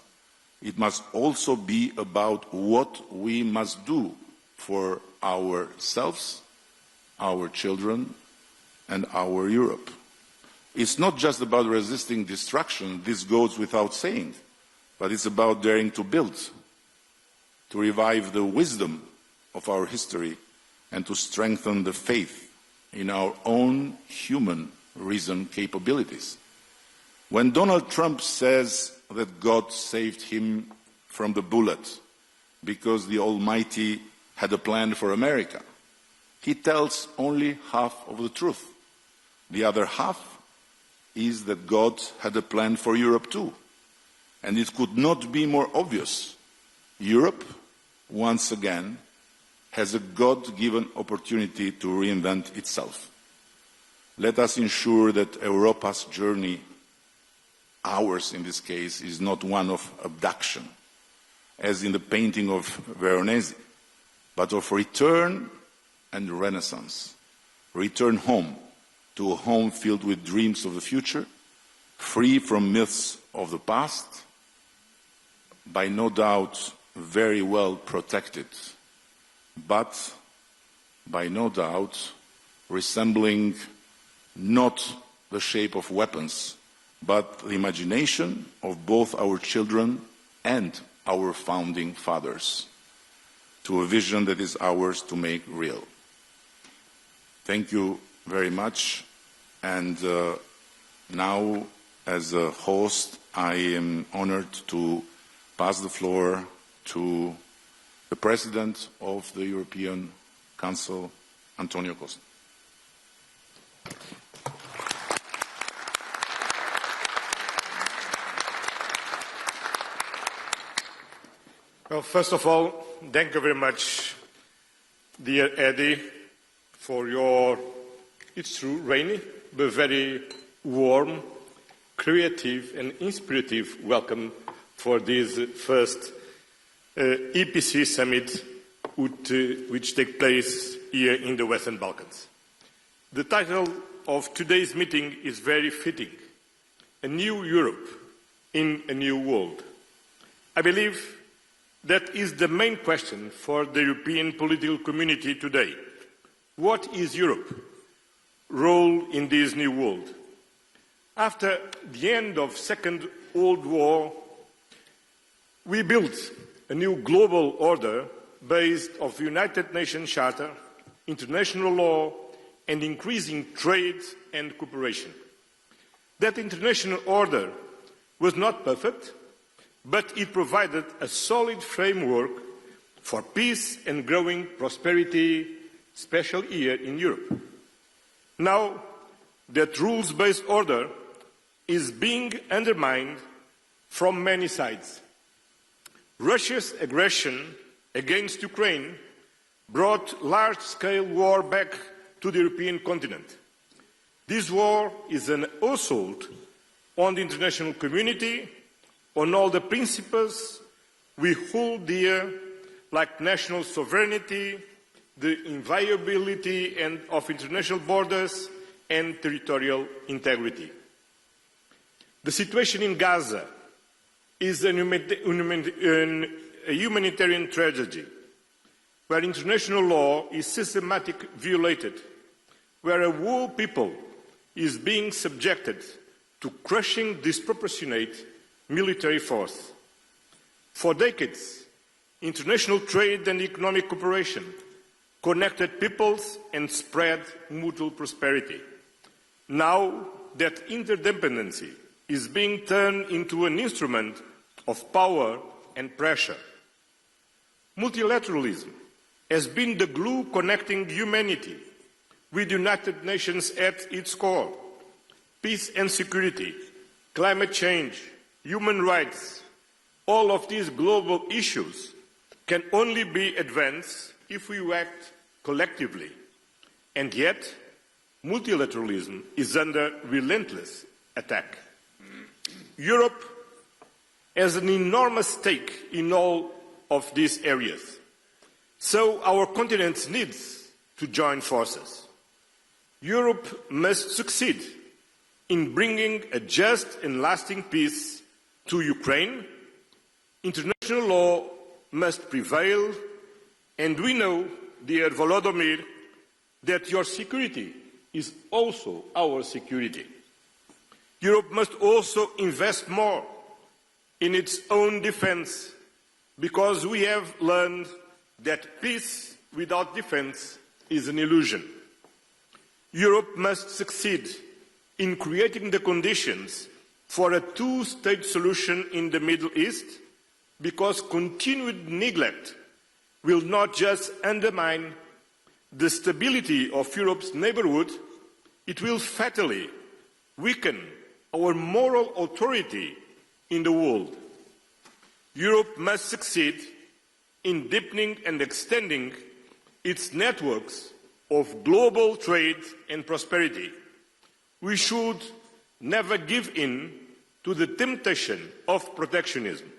C: It must also be about what we must do for ourselves, our children, and our Europe. It's not just about resisting destruction, this goes without saying, but it's about daring to build, to revive the wisdom of our history, and to strengthen the faith in our own human reason capabilities. When Donald Trump says that God saved him from the bullet because the Almighty had a plan for America, he tells only half of the truth. The other half is that God had a plan for Europe too. And it could not be more obvious. Europe, once again, has a God-given opportunity to reinvent itself. Let us ensure that Europa's journey, ours in this case, is not one of abduction, as in the painting of Veronese, but of return and renaissance. Return home, to a home filled with dreams of the future, free from myths of the past, by no doubt very well protected but by no doubt resembling not the shape of weapons, but the imagination of both our children and our founding fathers, to a vision that is ours to make real. Thank you very much. And now, as a host, I am honored to pass the floor to the President of the European Council, Antonio Costa.
D: Well, first of all, thank you very much, dear Eddie, for your, it's true, rainy, but very warm, creative and inspirative welcome for this first EPC summit which takes place here in the Western Balkans. The title of today's meeting is very fitting, A New Europe in a New World. I believe that is the main question for the European political community today. What is Europe's role in this new world? After the end of the Second World War, we built a new global order based on the United Nations Charter, international law, and increasing trade and cooperation. That international order was not perfect, but it provided a solid framework for peace and growing prosperity, especially here in Europe. Now, that rules-based order is being undermined from many sides. Russia's aggression against Ukraine brought large-scale war back to the European continent. This war is an assault on the international community, on all the principles we hold dear, like national sovereignty, the inviolability of international borders, and territorial integrity. The situation in Gaza is a humanitarian tragedy, where international law is systematically violated, where a whole people is being subjected to crushing disproportionate military force. For decades, international trade and economic cooperation connected peoples and spread mutual prosperity. Now that interdependency is being turned into an instrument of power and pressure. Multilateralism has been the glue connecting humanity with the United Nations at its core. Peace and security, climate change, human rights, all of these global issues can only be advanced if we act collectively. And yet, multilateralism is under relentless attack. Europe has an enormous stake in all of these areas. So our continent needs to join forces. Europe must succeed in bringing a just and lasting peace to Ukraine. International law must prevail, and we know, dear Volodymyr, that your security is also our security. Europe must also invest more in its own defense, because we have learned that peace without defense is an illusion. Europe must succeed in creating the conditions for a two-state solution in the Middle East, because continued neglect will not just undermine the stability of Europe's neighbourhood, it will fatally weaken our moral authority in the world. Europe must succeed in deepening and extending its networks of global trade and prosperity. We should never give in to the temptation of protectionism,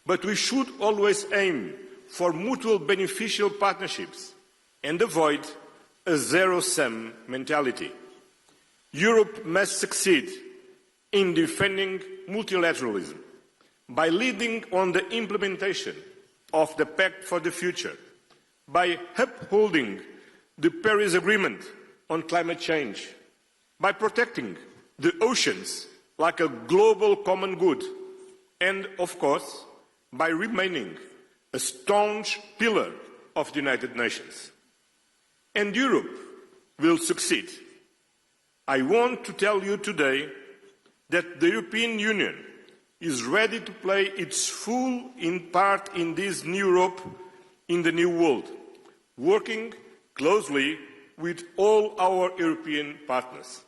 D: but we should always aim for mutual beneficial partnerships and avoid a zero-sum mentality. Europe must succeed in defending multilateralism by leading on the implementation of the Pact for the Future, by upholding the Paris Agreement on climate change, by protecting the oceans like a global common good, and, of course, by remaining a staunch pillar of the United Nations. And Europe will succeed. I want to tell you today that the European Union is ready to play its full part in this new Europe, in the new world, working closely with all our European partners.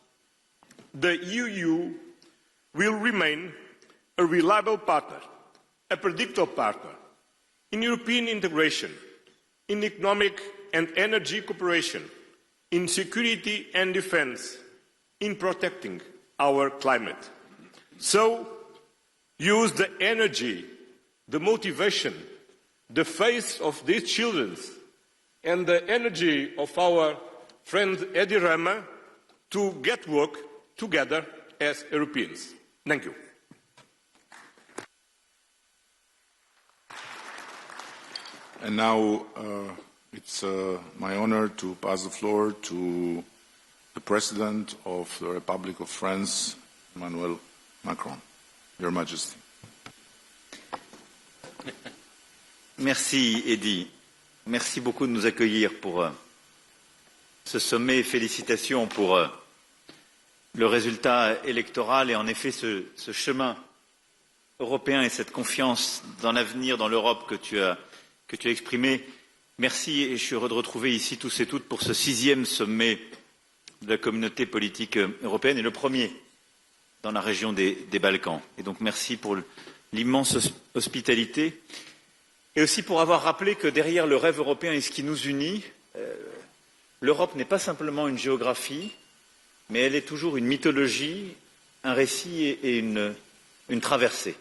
D: The EU will remain a reliable partner, a predictable partner in European integration, in economic and energy cooperation, in security and defence, in protecting our climate. So, use the energy, the motivation, the faith of these children and the energy of our friend Edi Rama to get work together as Europeans. Thank you.
C: And now it's my honor to pass the floor to the President of the Republic of France, Emmanuel Macron. Your Majesty.
J: Merci, Eddy. Merci beaucoup de nous accueillir pour ce sommet et félicitations pour le résultat électoral et en effet ce chemin européen et cette confiance dans l'avenir, dans l'Europe que tu as exprimé. Merci et je suis heureux de retrouver ici tous et toutes pour ce 6e sommet de la communauté politique européenne et le premier dans la région des Balkans. Et donc merci pour l'immense hospitalité et aussi pour avoir rappelé que derrière le rêve européen et ce qui nous unit, l'Europe n'est pas simplement une géographie, mais elle est toujours une mythologie, un récit et une traversée.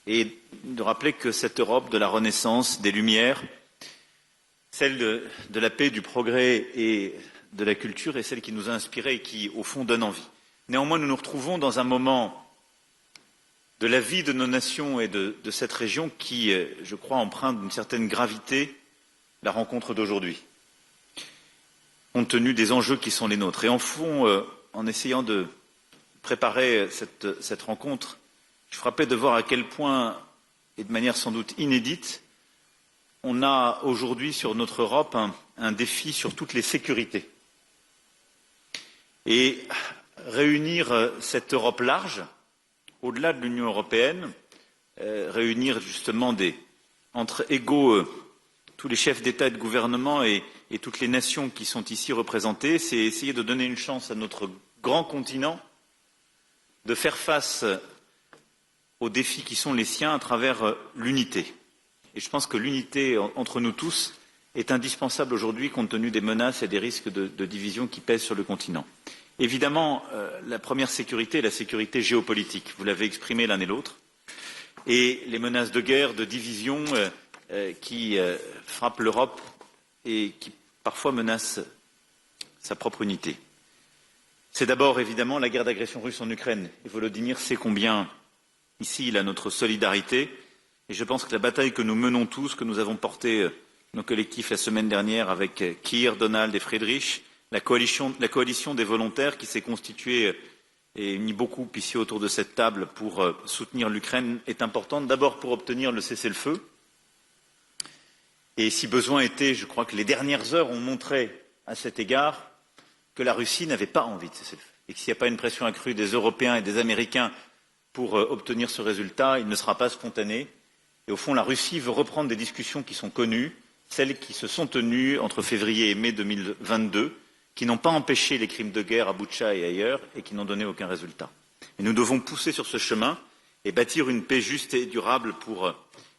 J: Et de rappeler que cette Europe de la Renaissance, des Lumières, celle de la paix, du progrès et de la culture est celle qui nous a inspirés et qui, au fond, donne envie. Néanmoins, nous nous retrouvons dans un moment de la vie de nos nations et de cette région qui, je crois, emprunte d'une certaine gravité la rencontre d'aujourd'hui, compte tenu des enjeux qui sont les nôtres. Et en fond, en essayant de préparer cette rencontre, je frappais de voir à quel point, et de manière sans doute inédite, on a aujourd'hui sur notre Europe un défi sur toutes les sécurités. Et réunir cette Europe large, au-delà de l'Union européenne, réunir justement entre égaux tous les chefs d'État et de gouvernement et toutes les nations qui sont ici représentées, c'est essayer de donner une chance à notre grand continent de faire face aux défis qui sont les siens à travers l'unité. Et je pense que l'unité entre nous tous est indispensable aujourd'hui compte tenu des menaces et des risques de division qui pèsent sur le continent. Évidemment, la première sécurité est la sécurité géopolitique. Vous l'avez exprimé l'un et l'autre. Et les menaces de guerre, de division qui frappent l'Europe et qui parfois menacent sa propre unité. C'est d'abord évidemment la guerre d'agression russe en Ukraine. Et Volodymyr sait combien ici il a notre solidarité. Et je pense que la bataille que nous menons tous, que nous avons portée nos collectifs la semaine dernière avec Keir, Donald et Friedrich, la coalition des volontaires qui s'est constituée et unie beaucoup ici autour de cette table pour soutenir l'Ukraine est importante, d'abord pour obtenir le cessez-le-feu. Et si besoin était, je crois que les dernières heures ont montré à cet égard que la Russie n'avait pas envie de cessez-le-feu. Et que s'il n'y a pas une pression accrue des Européens et des Américains pour obtenir ce résultat, il ne sera pas spontané. Et au fond, la Russie veut reprendre des discussions qui sont connues, celles qui se sont tenues entre février et mai 2022, qui n'ont pas empêché les crimes de guerre à Boutcha et ailleurs et qui n'ont donné aucun résultat. Et nous devons pousser sur ce chemin et bâtir une paix juste et durable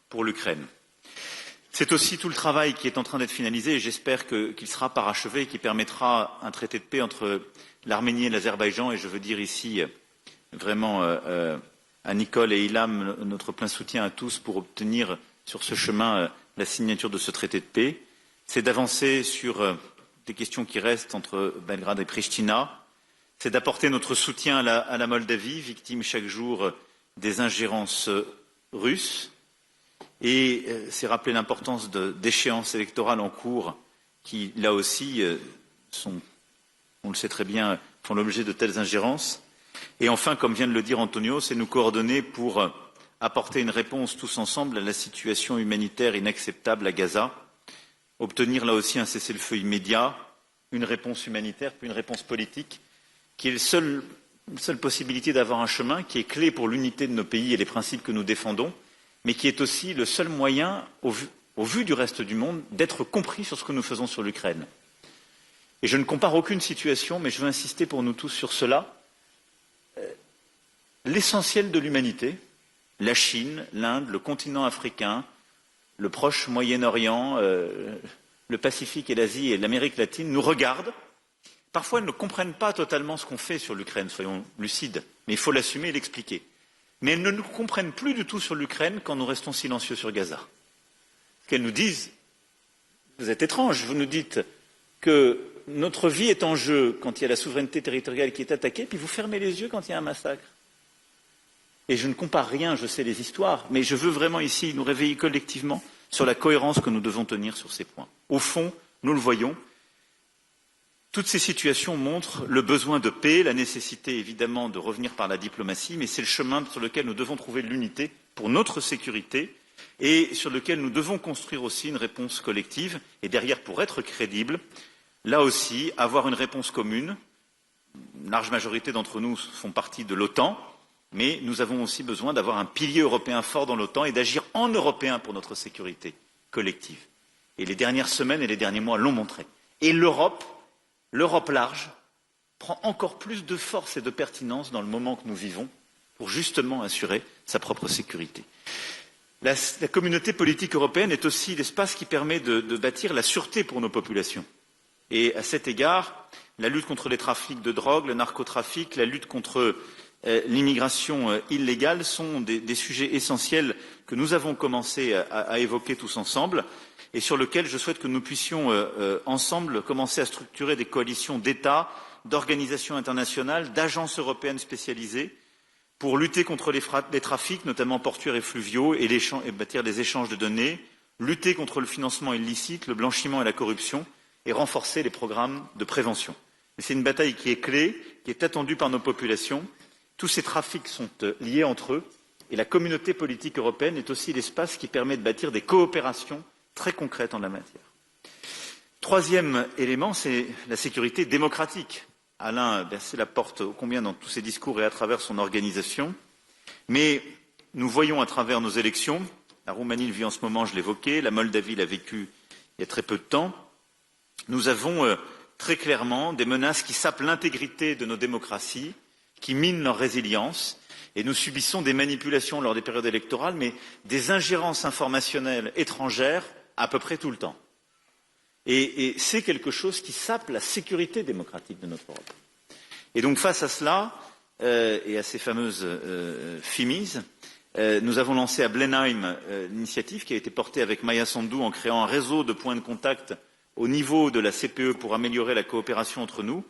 J: pour l'Ukraine. C'est aussi tout le travail qui est en train d'être finalisé et j'espère qu'il sera parachevé et qui permettra un traité de paix entre l'Arménie et l'Azerbaïdjan. Et je veux dire ici vraiment à Nicole et Ilham notre plein soutien à tous pour obtenir sur ce chemin la signature de ce traité de paix. C'est d'avancer sur des questions qui restent entre Belgrade et Pristina. C'est d'apporter notre soutien à la Moldavie, victime chaque jour des ingérences russes. Et c'est rappeler l'importance d'échéances électorales en cours qui, là aussi, on le sait très bien, font l'objet de telles ingérences. Et enfin, comme vient de le dire Antonio, c'est nous coordonner pour apporter une réponse tous ensemble à la situation humanitaire inacceptable à Gaza, obtenir là aussi un cessez-le-feu immédiat, une réponse humanitaire, puis une réponse politique, qui est la seule possibilité d'avoir un chemin qui est clé pour l'unité de nos pays et les principes que nous défendons, mais qui est aussi le seul moyen, au vu du reste du monde, d'être compris sur ce que nous faisons sur l'Ukraine. Et je ne compare aucune situation, mais je veux insister pour nous tous sur cela. L'essentiel de l'humanité, la Chine, l'Inde, le continent africain, le proche Moyen-Orient, le Pacifique et l'Asie et l'Amérique latine nous regardent. Parfois, ils ne comprennent pas totalement ce qu'on fait sur l'Ukraine, soyons lucides, mais il faut l'assumer et l'expliquer. Mais elles ne nous comprennent plus du tout sur l'Ukraine quand nous restons silencieux sur Gaza. Parce qu'elles nous disent, vous êtes étranges, vous nous dites que notre vie est en jeu quand il y a la souveraineté territoriale qui est attaquée, puis vous fermez les yeux quand il y a un massacre. Et je ne compare rien, je sais les histoires, mais je veux vraiment ici nous réveiller collectivement sur la cohérence que nous devons tenir sur ces points. Au fond, nous le voyons, toutes ces situations montrent le besoin de paix, la nécessité évidemment de revenir par la diplomatie, mais c'est le chemin sur lequel nous devons trouver de l'unité pour notre sécurité et sur lequel nous devons construire aussi une réponse collective et derrière, pour être crédible, là aussi, avoir une réponse commune. Une large majorité d'entre nous font partie de l'OTAN, mais nous avons aussi besoin d'avoir un pilier européen fort dans l'OTAN et d'agir en Européen pour notre sécurité collective. Et les dernières semaines et les derniers mois l'ont montré. Et l'Europe large prend encore plus de force et de pertinence dans le moment que nous vivons pour justement assurer sa propre sécurité. La communauté politique européenne est aussi l'espace qui permet de bâtir la sûreté pour nos populations. Et à cet égard, la lutte contre les trafics de drogue, le narcotrafic, la lutte contre l'immigration illégale sont des sujets essentiels que nous avons commencé à évoquer tous ensemble et sur lesquels je souhaite que nous puissions ensemble commencer à structurer des coalitions d'États, d'organisations internationales, d'agences européennes spécialisées pour lutter contre les trafics, notamment portuaires et fluviaux, et bâtir des échanges de données, lutter contre le financement illicite, le blanchiment et la corruption, et renforcer les programmes de prévention. Et c'est une bataille qui est clé, qui est attendue par nos populations. Tous ces trafics sont liés entre eux, et la communauté politique européenne est aussi l'espace qui permet de bâtir des coopérations très concrètes en la matière. Troisième élément, c'est la sécurité démocratique. Alain a versé la porte ô combien dans tous ses discours et à travers son organisation. Mais nous voyons à travers nos élections, la Roumanie le vit en ce moment, je l'évoquais, la Moldavie l'a vécu il y a très peu de temps, nous avons très clairement des menaces qui sapent l'intégrité de nos démocraties, qui minent leur résilience, et nous subissons des manipulations lors des périodes électorales, mais des ingérences informationnelles étrangères à peu près tout le temps. Et c'est quelque chose qui sape la sécurité démocratique de notre Europe. Et donc face à cela, et à ces fameuses FIMIS, nous avons lancé à Blenheim l'initiative qui a été portée avec Maya Sandu en créant un réseau de points de contact au niveau de la CPE pour améliorer la coopération entre nous.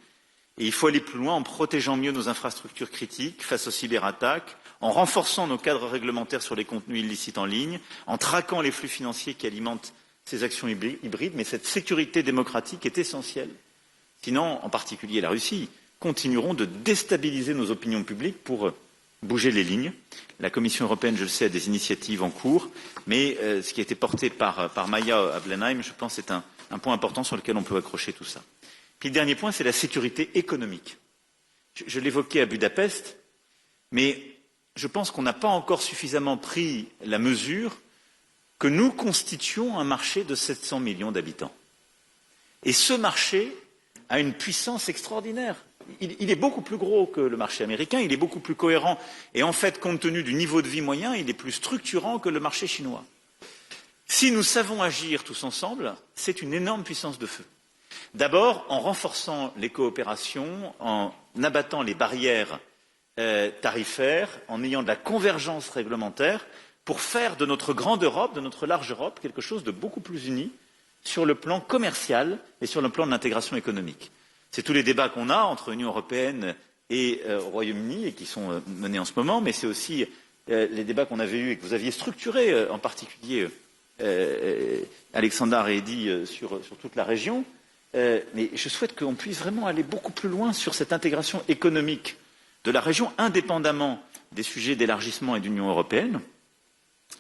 J: Et il faut aller plus loin en protégeant mieux nos infrastructures critiques face aux cyberattaques, en renforçant nos cadres réglementaires sur les contenus illicites en ligne, en traquant les flux financiers qui alimentent ces actions hybrides, mais cette sécurité démocratique est essentielle. Sinon, en particulier la Russie, continueront de déstabiliser nos opinions publiques pour bouger les lignes. La Commission européenne, je le sais, a des initiatives en cours, mais ce qui a été porté par Maya à Blenheim, je pense, est un point important sur lequel on peut accrocher tout ça. Puis le dernier point, c'est la sécurité économique. Je l'évoquais à Budapest, mais je pense qu'on n'a pas encore suffisamment pris la mesure que nous constituons un marché de 700 millions d'habitants. Et ce marché a une puissance extraordinaire. Il est beaucoup plus gros que le marché américain, il est beaucoup plus cohérent. Et en fait, compte tenu du niveau de vie moyen, il est plus structurant que le marché chinois. Si nous savons agir tous ensemble, c'est une énorme puissance de feu. D'abord, en renforçant les coopérations, en abattant les barrières tarifaires, en ayant de la convergence réglementaire, pour faire de notre grande Europe, de notre large Europe, quelque chose de beaucoup plus uni sur le plan commercial et sur le plan de l'intégration économique. C'est tous les débats qu'on a entre l'Union européenne et Royaume-Uni et qui sont menés en ce moment, mais c'est aussi les débats qu'on avait eus et que vous aviez structurés, en particulier Alexandre et Eddy, sur toute la région. Mais je souhaite qu'on puisse vraiment aller beaucoup plus loin sur cette intégration économique de la région, indépendamment des sujets d'élargissement et d'Union européenne.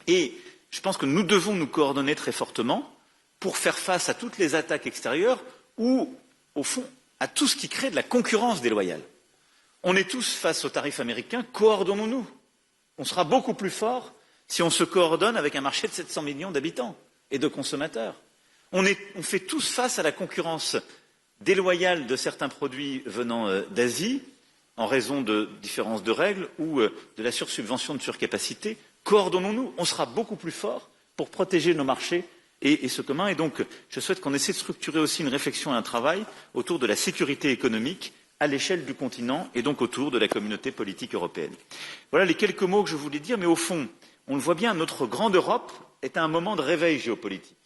J: Et je pense que nous devons nous coordonner très fortement pour faire face à toutes les attaques extérieures ou, au fond, à tout ce qui crée de la concurrence déloyale. On est tous face aux tarifs américains, coordonnons-nous. On sera beaucoup plus fort si on se coordonne avec un marché de 700 millions d'habitants et de consommateurs. On fait tous face à la concurrence déloyale de certains produits venant d'Asie en raison de différences de règles ou de la sursubvention de surcapacité. Coordonnons-nous, on sera beaucoup plus fort pour protéger nos marchés et ce commun. Et donc, je souhaite qu'on essaie de structurer aussi une réflexion et un travail autour de la sécurité économique à l'échelle du continent et donc autour de la communauté politique européenne. Voilà les quelques mots que je voulais dire, mais au fond, on le voit bien, notre grande Europe est à un moment de réveil géopolitique.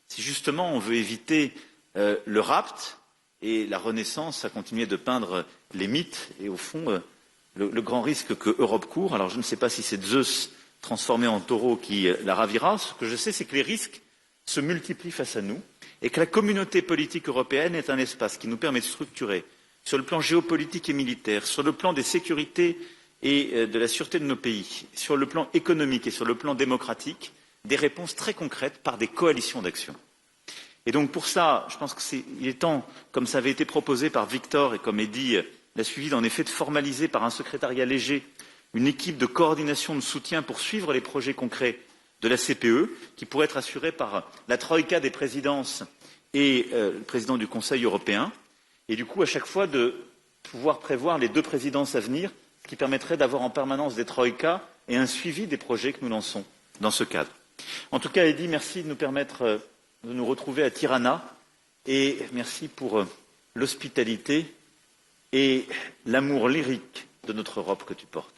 J: Si justement on veut éviter le rapt et la Renaissance a continué de peindre les mythes et au fond le grand risque que Europe court, alors je ne sais pas si c'est Zeus transformé en taureau qui la ravira, ce que je sais c'est que les risques se multiplient face à nous et que la communauté politique européenne est un espace qui nous permet de structurer sur le plan géopolitique et militaire, sur le plan des sécurités et de la sûreté de nos pays, sur le plan économique et sur le plan démocratique, des réponses très concrètes par des coalitions d'action. Et donc pour ça, je pense qu'il est temps, comme ça avait été proposé par Victor et comme Eddy l'a suivi, en effet, de formaliser par un secrétariat léger une équipe de coordination de soutien pour suivre les projets concrets de la CPE, qui pourrait être assurée par la troïka des présidences et le président du Conseil européen, et du coup à chaque fois de pouvoir prévoir les 2 présidences à venir, ce qui permettrait d'avoir en permanence des troïkas et un suivi des projets que nous lançons dans ce cadre. En tout cas, Eddy, merci de nous permettre de nous retrouver à Tirana et merci pour l'hospitalité et l'amour lyrique de notre Europe que tu portes.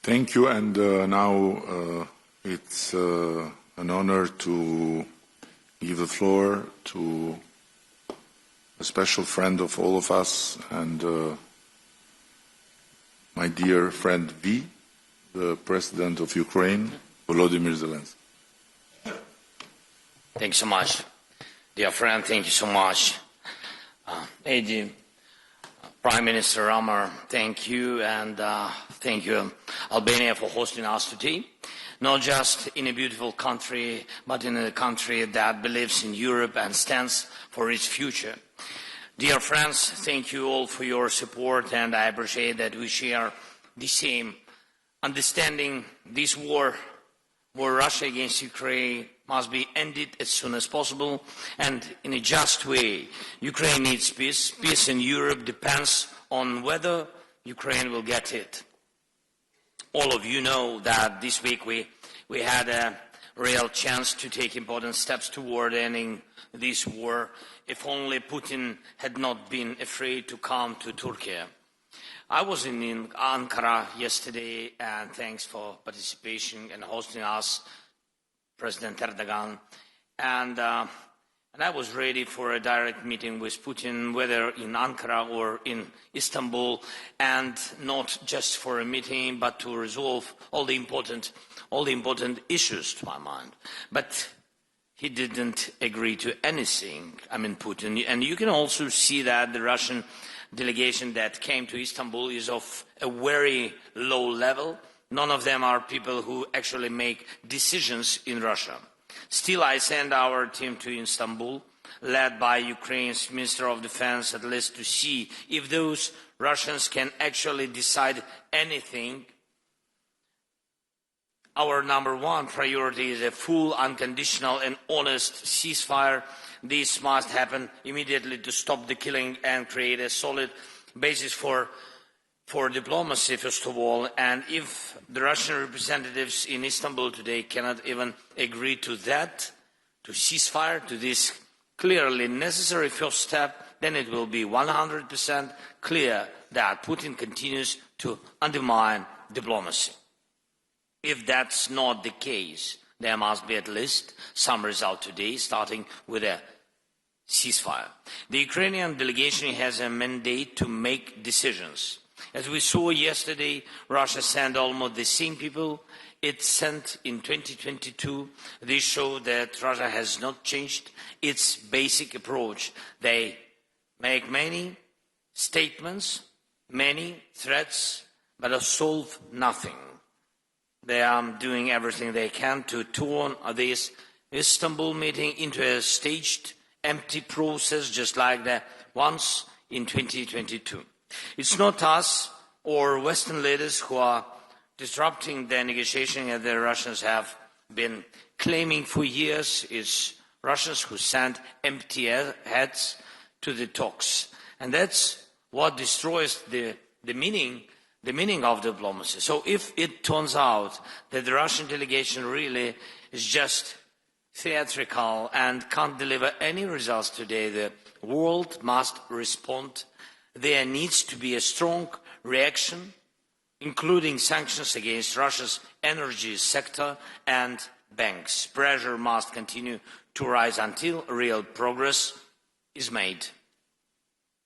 C: Thank you, and now it's an honor to give the floor to a special friend of all of us and my dear friend V, the President of Ukraine, Volodymyr Zelensky.
N: Thank you so much. Dear friend, thank you so much. Eddy, Prime Minister Ramar, thank you, and thank you, Albania, for hosting us today. Not just in a beautiful country, but in a country that believes in Europe and stands for its future. Dear friends, thank you all for your support, and I appreciate that we share the same understanding. This war Russia against Ukraine must be ended as soon as possible and in a just way. Ukraine needs peace. Peace in Europe depends on whether Ukraine will get it. All of you know that this week we had a real chance to take important steps toward ending this war, if only Putin had not been afraid to come to Turkey. I was in Ankara yesterday, and thanks for participation and hosting us, President Erdogan. And I was ready for a direct meeting with Putin, whether in Ankara or in Istanbul, and not just for a meeting, but to resolve all the important issues to my mind. But he didn't agree to anything, Putin. And you can also see that the Russian delegation that came to Istanbul is of a very low level. None of them are people who actually make decisions in Russia. Still, I send our team to Istanbul, led by Ukraine's Minister of Defense, at least to see if those Russians can actually decide anything. Our number one priority is a full, unconditional and honest ceasefire. This must happen immediately to stop the killing and create a solid basis for diplomacy, first of all. And if the Russian representatives in Istanbul today cannot even agree to that, to ceasefire, to this clearly necessary first step, then it will be 100% clear that Putin continues to undermine diplomacy. If that's not the case, there must be at least some result today, starting with a ceasefire. The Ukrainian delegation has a mandate to make decisions. As we saw yesterday, Russia sent almost the same people it sent in 2022. This shows that Russia has not changed its basic approach. They make many statements, many threats, but solve nothing. They are doing everything they can to turn this Istanbul meeting into a staged, empty process, just like the ones in 2022. It's not us or Western leaders who are disrupting the negotiation that the Russians have been claiming for years. It's Russians who send empty heads to the talks. And that's what destroys the meaning of diplomacy. So if it turns out that the Russian delegation really is just theatrical and can't deliver any results today, the world must respond. There needs to be a strong reaction, including sanctions against Russia's energy sector and banks. Pressure must continue to rise until real progress is made.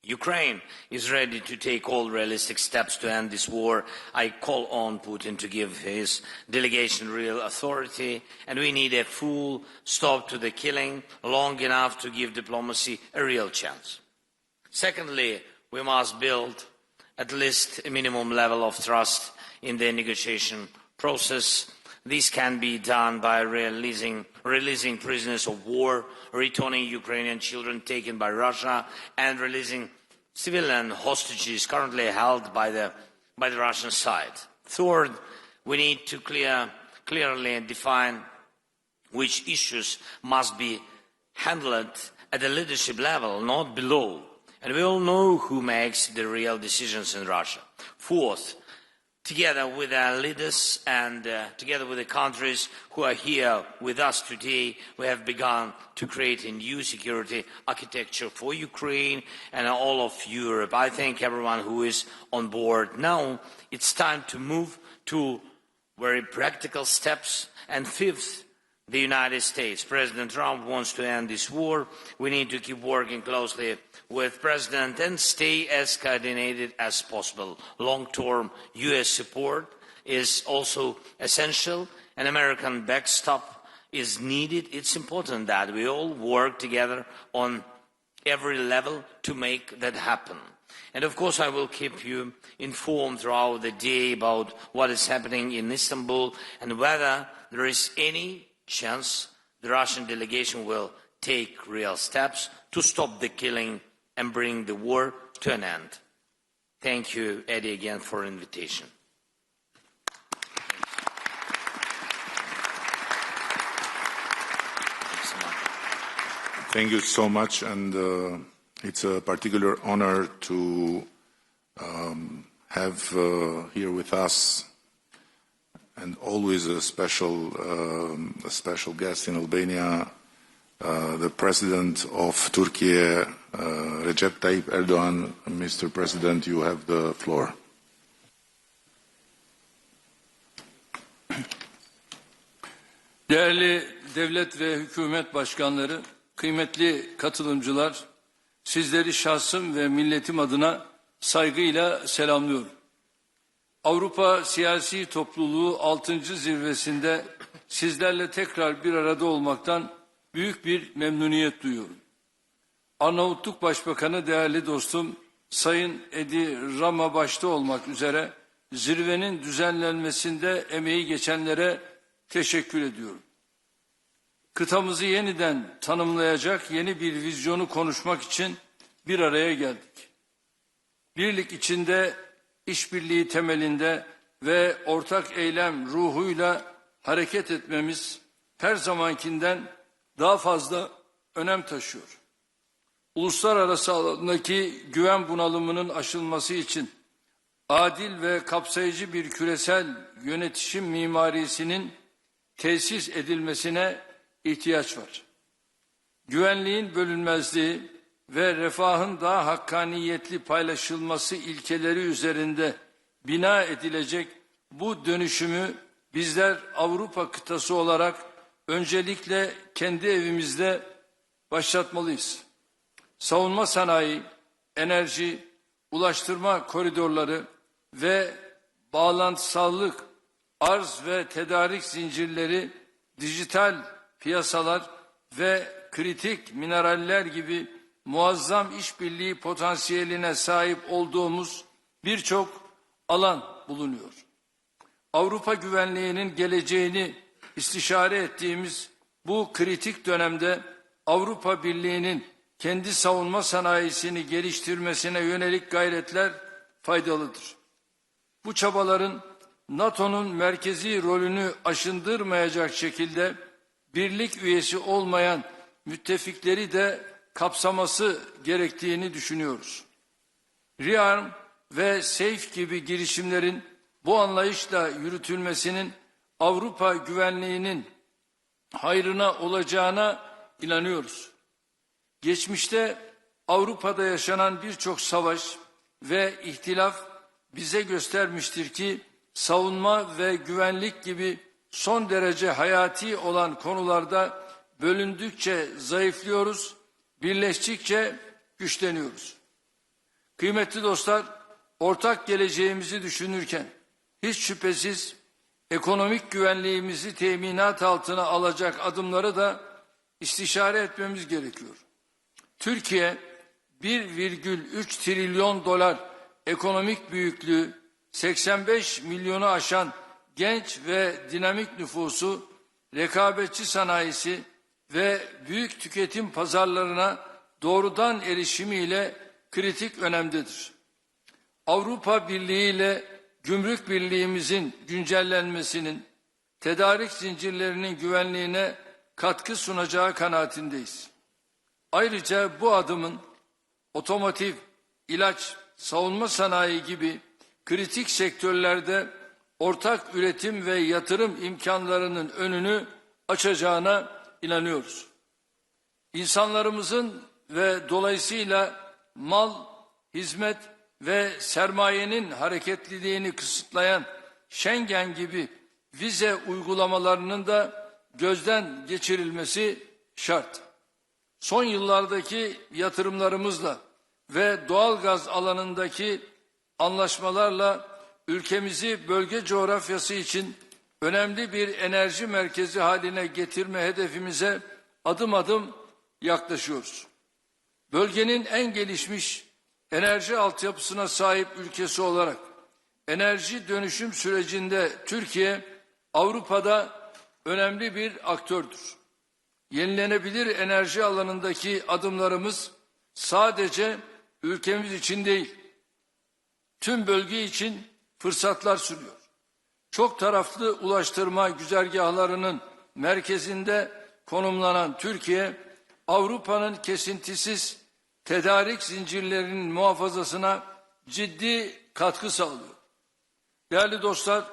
N: Ukraine is ready to take all realistic steps to end this war. I call on Putin to give his delegation real authority, and we need a full stop to the killing, long enough to give diplomacy a real chance. Secondly, we must build at least a minimum level of trust in the negotiation process. This can be done by releasing prisoners of war, returning Ukrainian children taken by Russia, and releasing civilian hostages currently held by the Russian side. Third, we need to clearly define which issues must be handled at the leadership level, not below. And we all know who makes the real decisions in Russia. Fourth, together with our leaders and together with the countries who are here with us today, we have begun to create a new security architecture for Ukraine and all of Europe. I thank everyone who is on board. Now it's time to move to very practical steps. And fifth, the United States. President Trump wants to end this war. We need to keep working closely with President and stay as coordinated as possible. Long-term US support is also essential. An American backstop is needed. It's important that we all work together on every level to make that happen. And of course, I will keep you informed throughout the day about what is happening in Istanbul and whether there is any chance the Russian delegation will take real steps to stop the killing and bring the war to an end. Thank you, Eddie, again for the invitation.
C: Thank you so much, and it's a particular honor to have here with us, and always a special guest in Albania, the President of Turkey, Recep Tayyip Erdogan. Mr. President, you have the floor.
M: Değerli devlet ve hükümet başkanları, kıymetli katılımcılar, sizleri şahsım ve milletim adına saygıyla selamlıyorum. Avrupa Siyasi Topluluğu 6. zirvesinde sizlerle tekrar bir arada olmaktan büyük bir memnuniyet duyuyorum. Arnavutluk Başbakanı değerli dostum Sayın Edi Rama başta olmak üzere zirvenin düzenlenmesinde emeği geçenlere teşekkür ediyorum. Kıtamızı yeniden tanımlayacak yeni bir vizyonu konuşmak için bir araya geldik. Birlik içinde, işbirliği temelinde ve ortak eylem ruhuyla hareket etmemiz her zamankinden daha fazla önem taşıyor. Uluslararası alandaki güven bunalımının aşılması için adil ve kapsayıcı bir küresel yönetişim mimarisinin tesis edilmesine ihtiyaç var. Güvenliğin bölünmezliği ve refahın daha hakkaniyetli paylaşılması ilkeleri üzerinde bina edilecek bu dönüşümü bizler Avrupa kıtası olarak öncelikle kendi evimizde başlatmalıyız. savunma sanayi, enerji, ulaştırma koridorları ve bağlantısallık, arz ve tedarik zincirleri, dijital piyasalar ve kritik mineraller gibi muazzam işbirliği potansiyeline sahip olduğumuz birçok alan bulunuyor. Avrupa güvenliğinin geleceğini istişare ettiğimiz bu kritik dönemde Avrupa Birliği'nin kendi savunma sanayisini geliştirmesine yönelik gayretler faydalıdır. Bu çabaların NATO'nun merkezi rolünü aşındırmayacak şekilde birlik üyesi olmayan müttefikleri de kapsaması gerektiğini düşünüyoruz. REARM ve SAFE gibi girişimlerin bu anlayışla yürütülmesinin Avrupa güvenliğinin hayrına olacağına inanıyoruz. Geçmişte Avrupa'da yaşanan birçok savaş ve ihtilaf bize göstermiştir ki savunma ve güvenlik gibi son derece hayati olan konularda bölündükçe zayıflıyoruz, birleştikçe güçleniyoruz. Kıymetli dostlar, ortak geleceğimizi düşünürken hiç şüphesiz ekonomik güvenliğimizi teminat altına alacak adımları da istişare etmemiz gerekiyor. Türkiye 1,3 trilyon dolar ekonomik büyüklüğü, 85 milyonu aşan genç ve dinamik nüfusu, rekabetçi sanayisi ve büyük tüketim pazarlarına doğrudan erişimiyle kritik önemdedir. Avrupa Birliği ile gümrük birliğimizin güncellenmesinin tedarik zincirlerinin güvenliğine katkı sunacağı kanaatindeyiz. Ayrıca bu adımın otomotiv, ilaç, savunma sanayi gibi kritik sektörlerde ortak üretim ve yatırım imkanlarının önünü açacağına inanıyoruz. İnsanlarımızın ve dolayısıyla mal, hizmet ve sermayenin hareketliliğini kısıtlayan Schengen gibi vize uygulamalarının da gözden geçirilmesi şart. Son yıllardaki yatırımlarımızla ve doğalgaz alanındaki anlaşmalarla ülkemizi bölge coğrafyası için önemli bir enerji merkezi haline getirme hedefimize adım adım yaklaşıyoruz. Bölgenin en gelişmiş enerji altyapısına sahip ülkesi olarak enerji dönüşüm sürecinde Türkiye Avrupa'da önemli bir aktördür. Yenilenebilir enerji alanındaki adımlarımız sadece ülkemiz için değil, tüm bölge için fırsatlar sunuyor. Çok taraflı ulaştırma güzergahlarının merkezinde konumlanan Türkiye, Avrupa'nın kesintisiz tedarik zincirlerinin muhafazasına ciddi katkı sağlıyor. Değerli dostlar,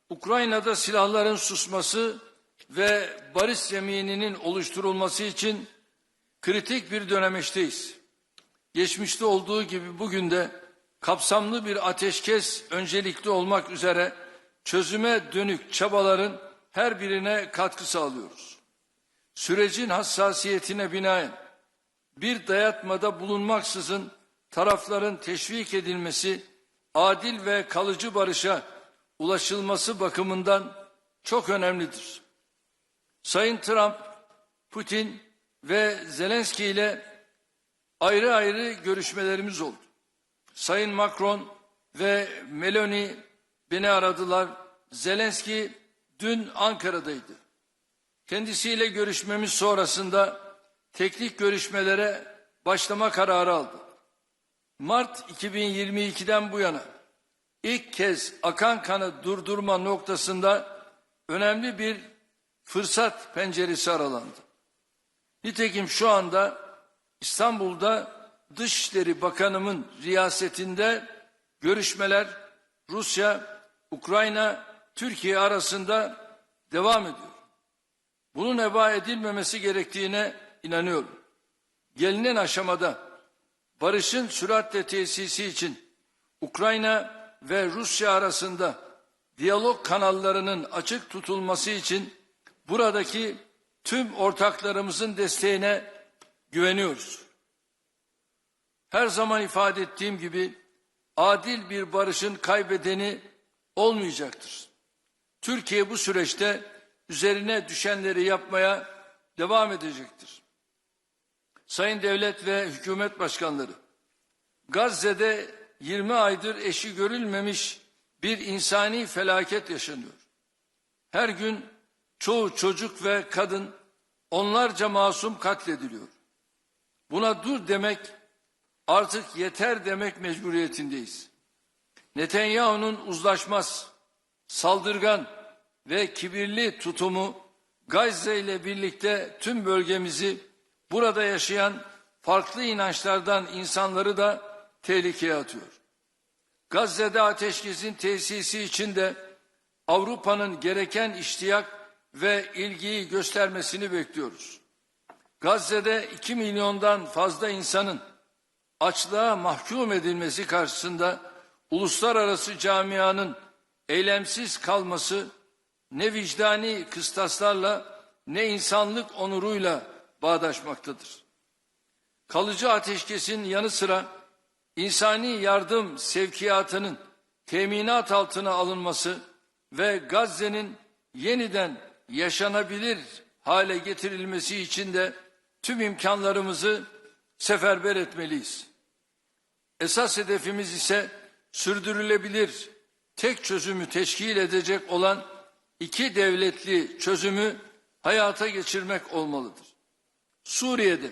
M: Ukrayna'da silahların susması ve barış zemininin oluşturulması için kritik bir dönemeçteyiz. Geçmişte olduğu gibi bugün de kapsamlı bir ateşkes öncelikli olmak üzere çözüme dönük çabaların her birine katkı sağlıyoruz. Sürecin hassasiyetine binaen bir dayatmada bulunmaksızın tarafların teşvik edilmesi, adil ve kalıcı barışa ulaşılması bakımından çok önemlidir. Sayın Trump, Putin ve Zelenskiy ile ayrı ayrı görüşmelerimiz oldu. Sayın Macron ve Meloni beni aradılar. Zelenskiy dün Ankara'daydı. Kendisiyle görüşmemiz sonrasında teknik görüşmelere başlama kararı aldı. Mart 2022'den bu yana ilk kez akan kanı durdurma noktasında önemli bir fırsat penceresi aralandı. Nitekim şu anda İstanbul'da Dışişleri Bakanımın riyasetinde görüşmeler Rusya, Ukrayna, Türkiye arasında devam ediyor. Bunun heba edilmemesi gerektiğine inanıyorum. Gelinen aşamada barışın süratle tesisi için Ukrayna ve Rusya arasında diyalog kanallarının açık tutulması için buradaki tüm ortaklarımızın desteğine güveniyoruz. her zaman ifade ettiğim gibi adil bir barışın kaybedeni olmayacaktır. Türkiye bu süreçte üzerine düşenleri yapmaya devam edecektir. Sayın devlet ve hükümet başkanları, Gazze'de 20 aydır eşi görülmemiş bir insani felaket yaşanıyor. Her gün çoğu çocuk ve kadın, onlarca masum katlediliyor. Buna dur demek, artık yeter demek mecburiyetindeyiz. Netanyahu'nun uzlaşmaz, saldırgan ve kibirli tutumu Gazze ile birlikte tüm bölgemizi, burada yaşayan farklı inançlardan insanları da tehlikeye atıyor. Gazze'de ateşkesin tesisi için de Avrupa'nın gereken iştiyak ve ilgiyi göstermesini bekliyoruz. Gazze'de 2 milyondan fazla insanın açlığa mahkum edilmesi karşısında uluslararası camianın eylemsiz kalması ne vicdani kıstaslarla ne insanlık onuruyla bağdaşmaktadır. Kalıcı ateşkesin yanı sıra insani yardım sevkiyatının teminat altına alınması ve Gazze'nin yeniden yaşanabilir hale getirilmesi için de tüm imkanlarımızı seferber etmeliyiz. Esas hedefimiz ise sürdürülebilir tek çözümü teşkil edecek olan 2 devletli çözümü hayata geçirmek olmalıdır. Suriye'de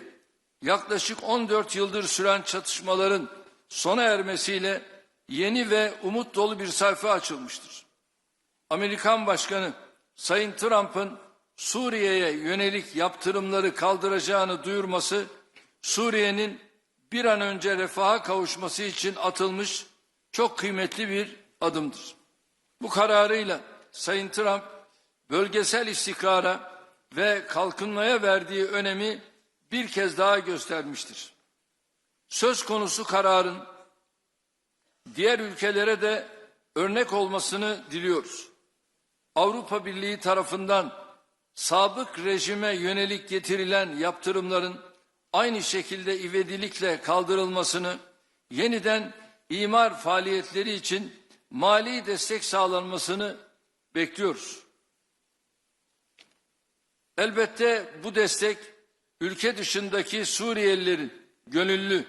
M: yaklaşık 14 yıldır süren çatışmaların sona ermesiyle yeni ve umut dolu bir sayfa açılmıştır. Amerikan Başkanı Sayın Trump'ın Suriye'ye yönelik yaptırımları kaldıracağını duyurması, Suriye'nin bir an önce refaha kavuşması için atılmış çok kıymetli bir adımdır. Bu kararıyla Sayın Trump, bölgesel istikrara ve kalkınmaya verdiği önemi bir kez daha göstermiştir. Söz konusu kararın diğer ülkelere de örnek olmasını diliyoruz. Avrupa Birliği tarafından sabık rejime yönelik getirilen yaptırımların aynı şekilde ivedilikle kaldırılmasını, yeniden imar faaliyetleri için mali destek sağlanmasını bekliyoruz. Elbette bu destek ülke dışındaki Suriyelilerin gönüllü,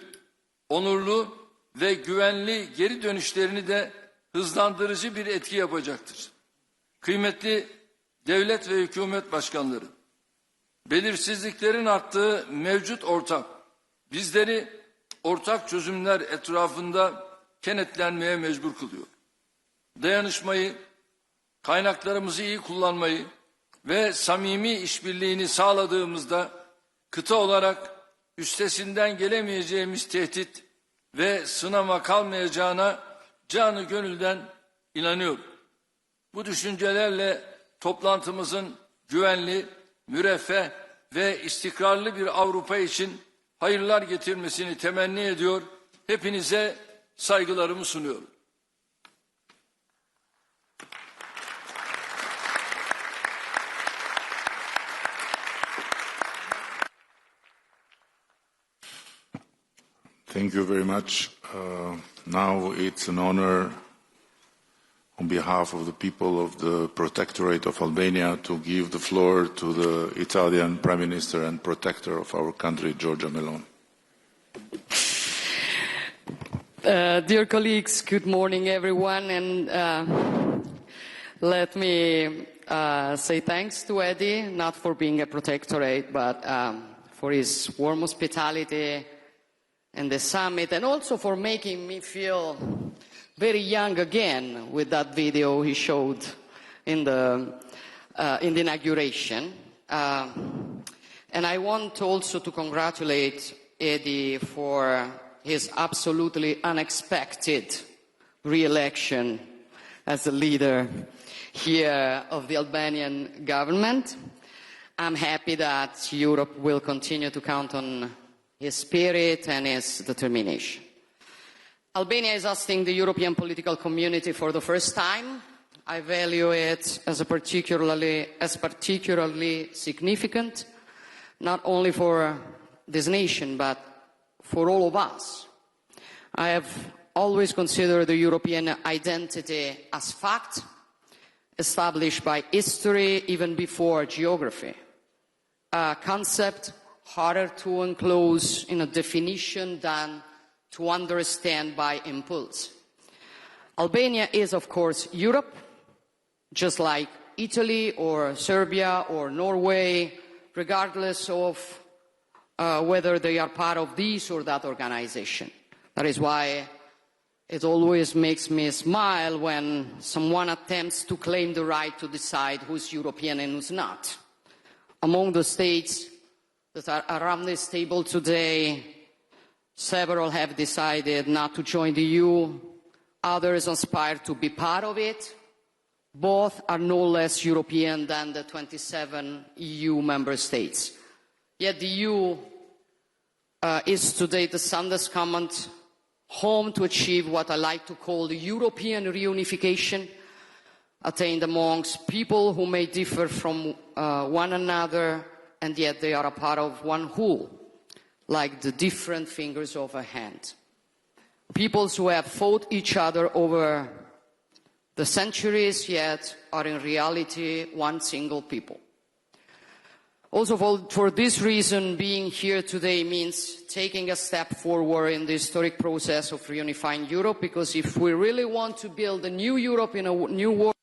M: onurlu ve güvenli geri dönüşlerini de hızlandırıcı bir etki yapacaktır. Kıymetli devlet ve hükümet başkanları, belirsizliklerin arttığı mevcut ortam bizleri ortak çözümler etrafında kenetlenmeye mecbur kılıyor. Dayanışmayı, kaynaklarımızı iyi kullanmayı ve samimi işbirliğini sağladığımızda kıta olarak üstesinden gelemeyeceğimiz tehdit ve sınama kalmayacağına canı gönülden inanıyorum. Bu düşüncelerle toplantımızın güvenli, müreffeh ve istikrarlı bir Avrupa için hayırlar getirmesini temenni ediyor. Hepinize saygılarımı sunuyorum.
C: Thank you very much. Now it's an honor on behalf of the people of the Protectorate of Albania to give the floor to the Italian Prime Minister and Protector of our country, Giorgia Meloni.
O: Dear colleagues, good morning everyone, and let me say thanks to Eddie, not for being a protectorate, but for his warm hospitality and the summit, and also for making me feel very young again with that video he showed in the inauguration. And I want also to congratulate Eddie for his absolutely unexpected re-election as the leader here of the Albanian government. I'm happy that Europe will continue to count on his spirit and his determination. Albania is hosting the European political community for the first time. I value it as particularly significant, not only for this nation, but for all of us I have always considered the European identity as fact, established by history even before geography. A concept harder to enclose in a definition than to understand by impulse. Albania is, of course, Europe, just like Italy or Serbia or Norway, regardless of whether they are part of this or that organization. That is why it always makes me smile when someone attempts to claim the right to decide who's European and who's not. Among the states that are around this table today, several have decided not to join the EU, others aspire to be part of it. Both are no less European than the 27 EU member states. Yet the EU is today the soundest common home to achieve what I like to call the European reunification, attained amongst people who may differ from one another, and yet they are a part of one whole, like the different fingers of a hand. Peoples who have fought each other over the centuries, yet are in reality one single people. Also, for this reason, being here today means taking a step forward in the historic process of reunifying Europe, because if we really want to build a new Europe in a new world,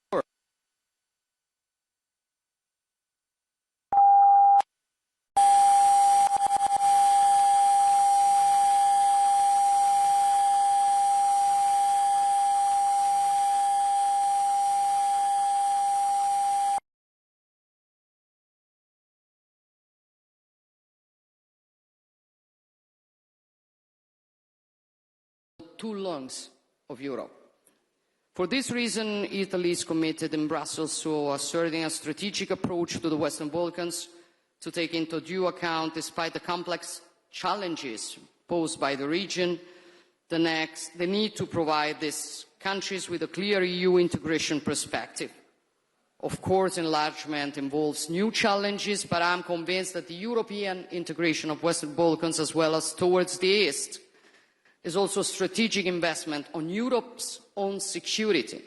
O: two lungs of Europe. For this reason, Italy is committed in Brussels to asserting a strategic approach to the Western Balkans to take into due account, despite the complex challenges posed by the region, the need to provide these countries with a clear EU integration perspective. Of course, enlargement involves new challenges, but I'm convinced that the European integration of Western Balkans, as well as towards the East, is also strategic investment on Europe's own security.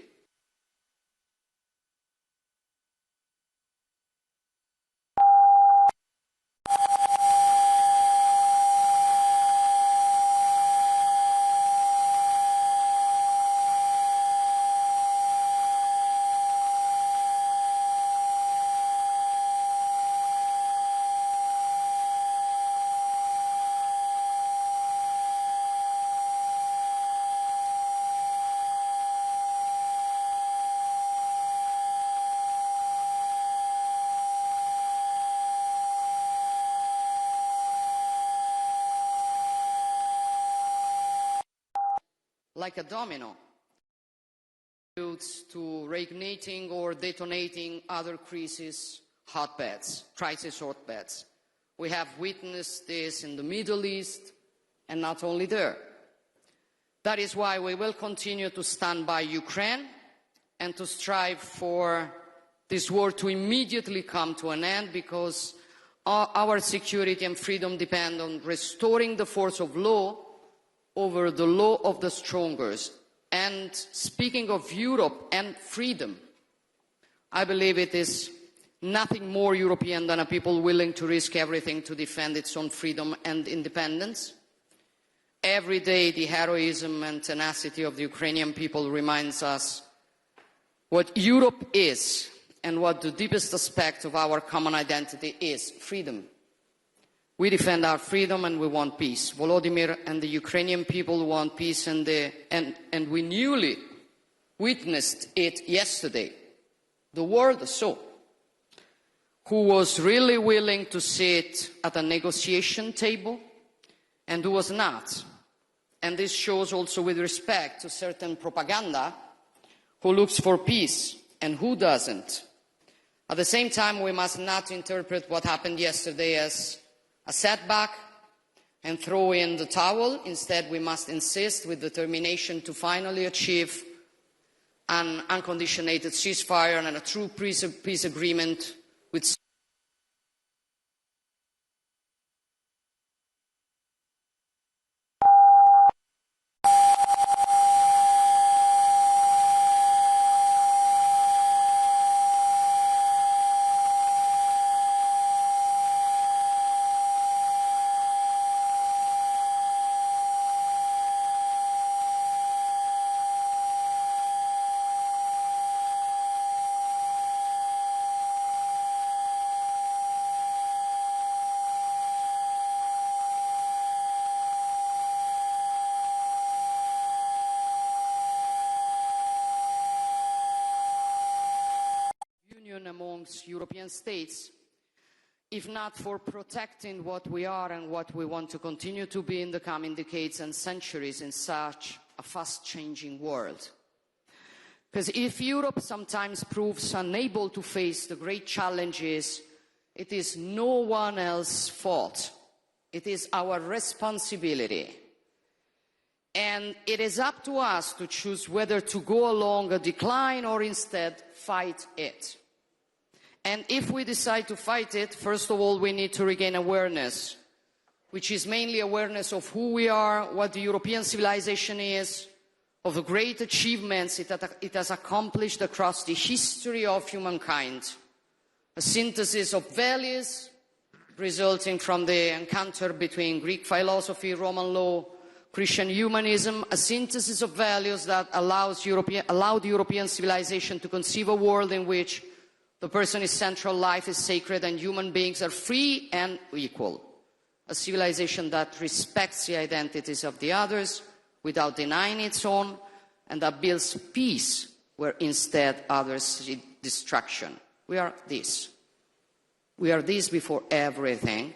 O: Like a domino, to reigniting or detonating other crisis hotbeds. We have witnessed this in the Middle East, and not only there. That is why we will continue to stand by Ukraine and to strive for this war to immediately come to an end, because our security and freedom depend on restoring the force of law over the law of the strongest. And speaking of Europe and freedom, I believe it is nothing more European than a people willing to risk everything to defend its own freedom and independence. Every day, the heroism and tenacity of the Ukrainian people reminds us what Europe is and what the deepest aspect of our common identity is: freedom. We defend our freedom and we want peace. Volodymyr and the Ukrainian people want peace, and we newly witnessed it yesterday. The world saw who was really willing to sit at a negotiation table and who was not. And this shows also with respect to certain propaganda who looks for peace and who doesn't. At the same time, we must not interpret what happened yesterday as a setback and throw in the towel. Instead, we must insist with determination to finally achieve an unconditional ceasefire and a true peace agreement with amongst European states, if not for protecting what we are and what we want to continue to be in the coming decades and centuries in such a fast-changing world. Because if Europe sometimes proves unable to face the great challenges, it is no one else's fault. It is our responsibility. And it is up to us to choose whether to go along a decline or instead fight it. And if we decide to fight it, first of all, we need to regain awareness, which is mainly awareness of who we are, what the European civilization is, of the great achievements it has accomplished across the history of humankind. A synthesis of values resulting from the encounter between Greek philosophy, Roman law, Christian humanism, a synthesis of values that allowed European civilization to conceive a world in which the person is central, life is sacred, and human beings are free and equal. A civilization that respects the identities of the others without denying its own, and that builds peace where instead others see destruction. We are this. We are this before everything.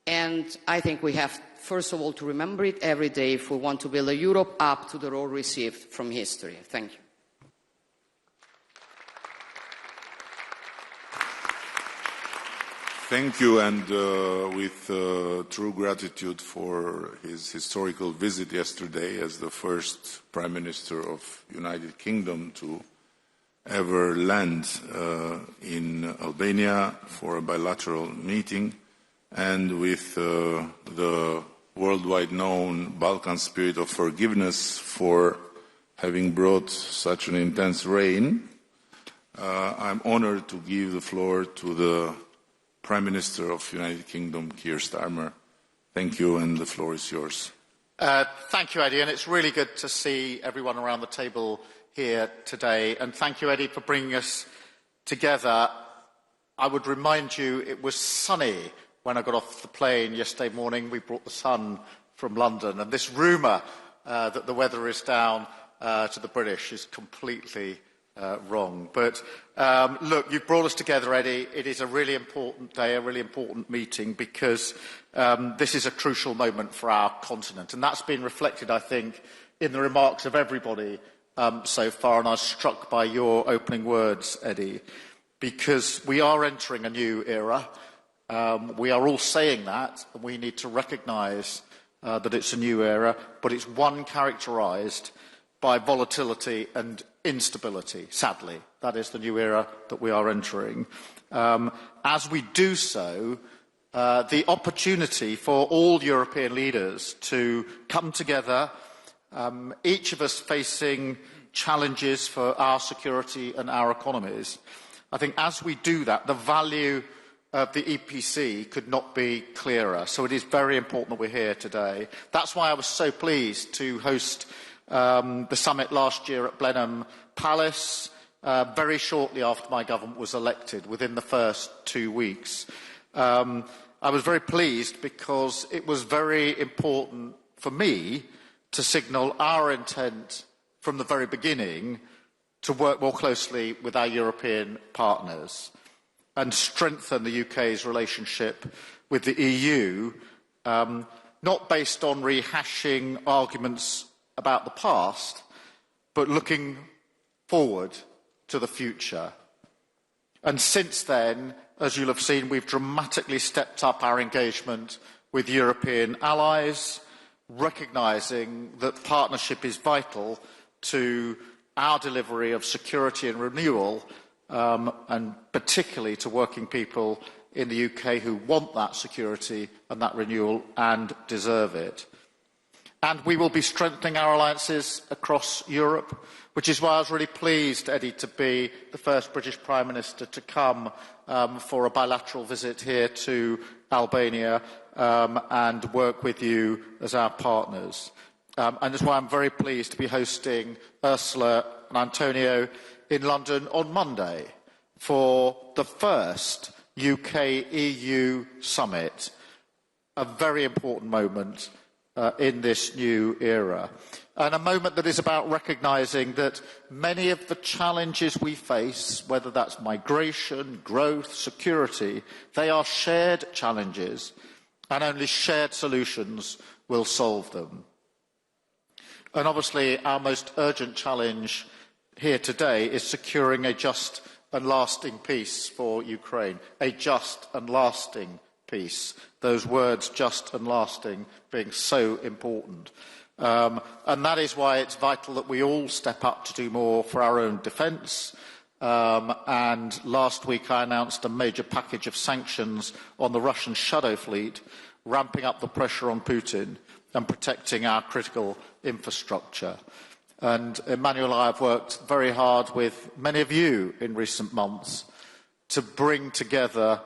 O: And I think we have, first of all, to remember it every day if we want to build a Europe up to the role received from history. Thank you.
C: Thank you, and with true gratitude for his historical visit yesterday as the first Prime Minister of United Kingdom to ever land in Albania for a bilateral meeting, and with the worldwide known Balkan spirit of forgiveness for having brought such an intense rain. I'm honored to give the floor to the Prime Minister of United Kingdom, Keir Starmer. Thank you, and the floor is yours.
B: Thank you, Eddie, and it's really good to see everyone around the table here today. And thank you, Eddie, for bringing us together. I would remind you it was sunny when I got off the plane yesterday morning. We brought the sun from London, and this rumour that the weather is down to the British is completely wrong. But look, you've brought us together, Eddie. It is a really important day, a really important meeting, because this is a crucial moment for our continent. And that's been reflected, I think, in the remarks of everybody so far. And I was struck by your opening words, Eddie, because we are entering a new era. We are all saying that, and we need to recognise that it's a new era, but it's one characterised by volatility and instability, sadly. That is the new era that we are entering. As we do so, the opportunity for all European leaders to come together, each of us facing challenges for our security and our economies. I think as we do that, the value of the EPC could not be clearer. So it is very important that we're here today. That's why I was so pleased to host the summit last year at Blenheim Palace, very shortly after my government was elected, within the first 2 weeks. I was very pleased because it was very important for me to signal our intent from the very beginning to work more closely with our European partners and strengthen the UK's relationship with the EU, not based on rehashing arguments about the past, but looking forward to the future. And since then, as you'll have seen, we've dramatically stepped up our engagement with European allies, recognising that partnership is vital to our delivery of security and renewal, and particularly to working people in the UK who want that security and that renewal and deserve it. And we will be strengthening our alliances across Europe, which is why I was really pleased, Eddie, to be the first British Prime Minister to come for a bilateral visit here to Albania and work with you as our partners. And that's why I'm very pleased to be hosting Ursula and Antonio in London on Monday for the first UK-EU summit, a very important moment in this new era. And a moment that is about recognising that many of the challenges we face, whether that's migration, growth, security, they are shared challenges, and only shared solutions will solve them. And obviously, our most urgent challenge here today is securing a just and lasting peace for Ukraine, a just and lasting peace. Those words, just and lasting, being so important. And that is why it's vital that we all step up to do more for our own defence. And last week I announced a major package of sanctions on the Russian shadow fleet, ramping up the pressure on Putin and protecting our critical infrastructure. And Emmanuel and I have worked very hard with many of you in recent months to bring together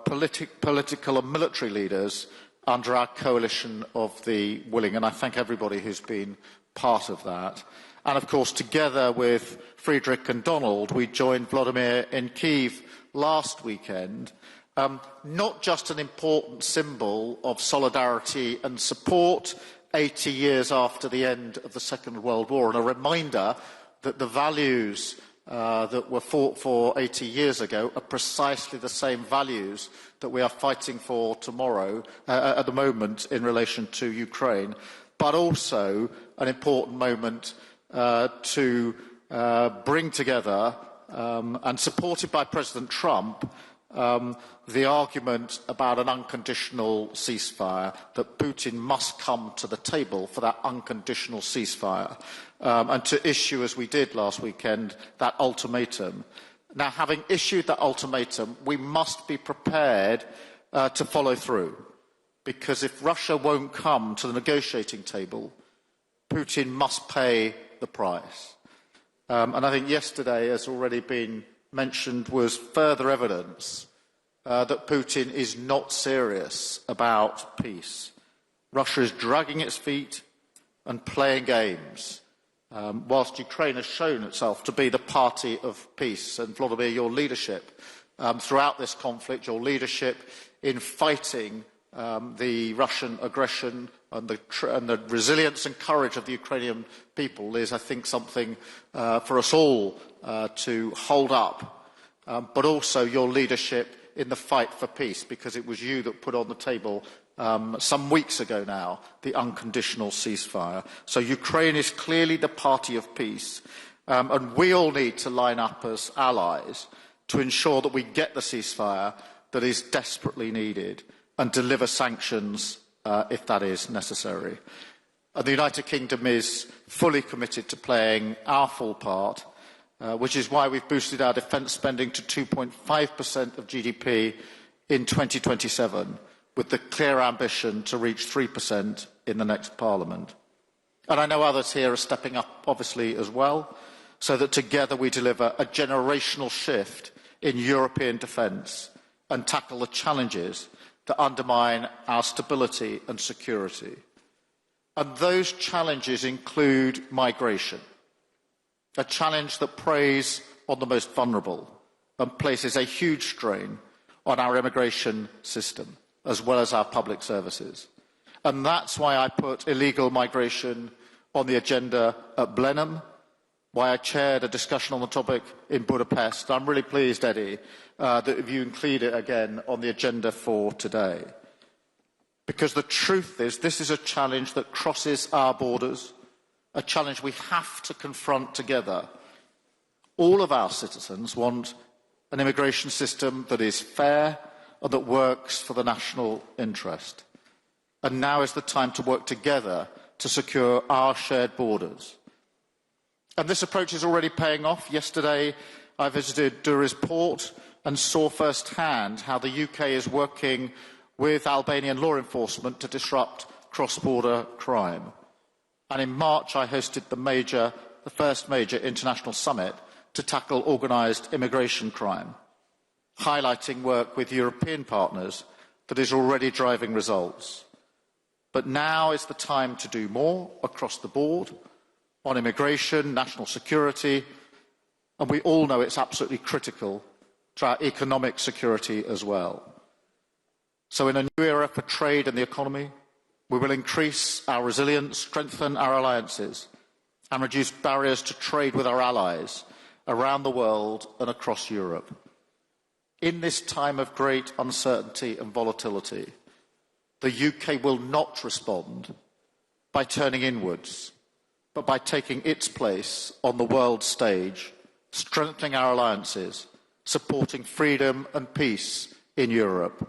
B: political and military leaders under our coalition of the willing. And I thank everybody who's been part of that. And of course, together with Friedrich and Donald, we joined Vladimir in Kyiv last weekend. Not just an important symbol of solidarity and support 80 years after the end of the Second World War, and a reminder that the values that were fought for 80 years ago are precisely the same values that we are fighting for tomorrow, at the moment, in relation to Ukraine, but also an important moment to bring together, and supported by President Trump, the argument about an unconditional ceasefire, that Putin must come to the table for that unconditional ceasefire, and to issue, as we did last weekend, that ultimatum. Now, having issued that ultimatum, we must be prepared to follow through, because if Russia won't come to the negotiating table, Putin must pay the price. And I think yesterday, as already been mentioned, was further evidence that Putin is not serious about peace. Russia is dragging its feet and playing games, whilst Ukraine has shown itself to be the party of peace. And Vladimir, your leadership throughout this conflict, your leadership in fighting the Russian aggression and the resilience and courage of the Ukrainian people is, I think, something for us all to hold up, but also your leadership in the fight for peace, because it was you that put on the table some weeks ago now the unconditional ceasefire. So Ukraine is clearly the party of peace, and we all need to line up as allies to ensure that we get the ceasefire that is desperately needed and deliver sanctions if that is necessary. And the United Kingdom is fully committed to playing our full part, which is why we've boosted our defence spending to 2.5% of GDP in 2027, with the clear ambition to reach 3% in the next Parliament. And I know others here are stepping up, obviously, as well, so that together we deliver a generational shift in European defence and tackle the challenges that undermine our stability and security. And those challenges include migration, a challenge that preys on the most vulnerable and places a huge strain on our immigration system, as well as our public services. And that's why I put illegal migration on the agenda at Blenheim, why I chaired a discussion on the topic in Budapest. I'm really pleased, Eddie, that you include it again on the agenda for today. Because the truth is, this is a challenge that crosses our borders, a challenge we have to confront together. All of our citizens want an immigration system that is fair and that works for the national interest. And now is the time to work together to secure our shared borders. And this approach is already paying off. Yesterday, I visited Durrës port and saw firsthand how the UK is working with Albanian law enforcement to disrupt cross-border crime. And in March, I hosted the first major international summit to tackle organised immigration crime, highlighting work with European partners that is already driving results. But now is the time to do more across the board on immigration, national security, and we all know it's absolutely critical to our economic security as well. So in a new era for trade and the economy, We will increase our resilience, strengthen our alliances, and reduce barriers to trade with our allies around the world and across Europe. In this time of great uncertainty and volatility, the UK will not respond by turning inwards, but by taking its place on the world stage, strengthening our alliances, supporting freedom and peace in Europe.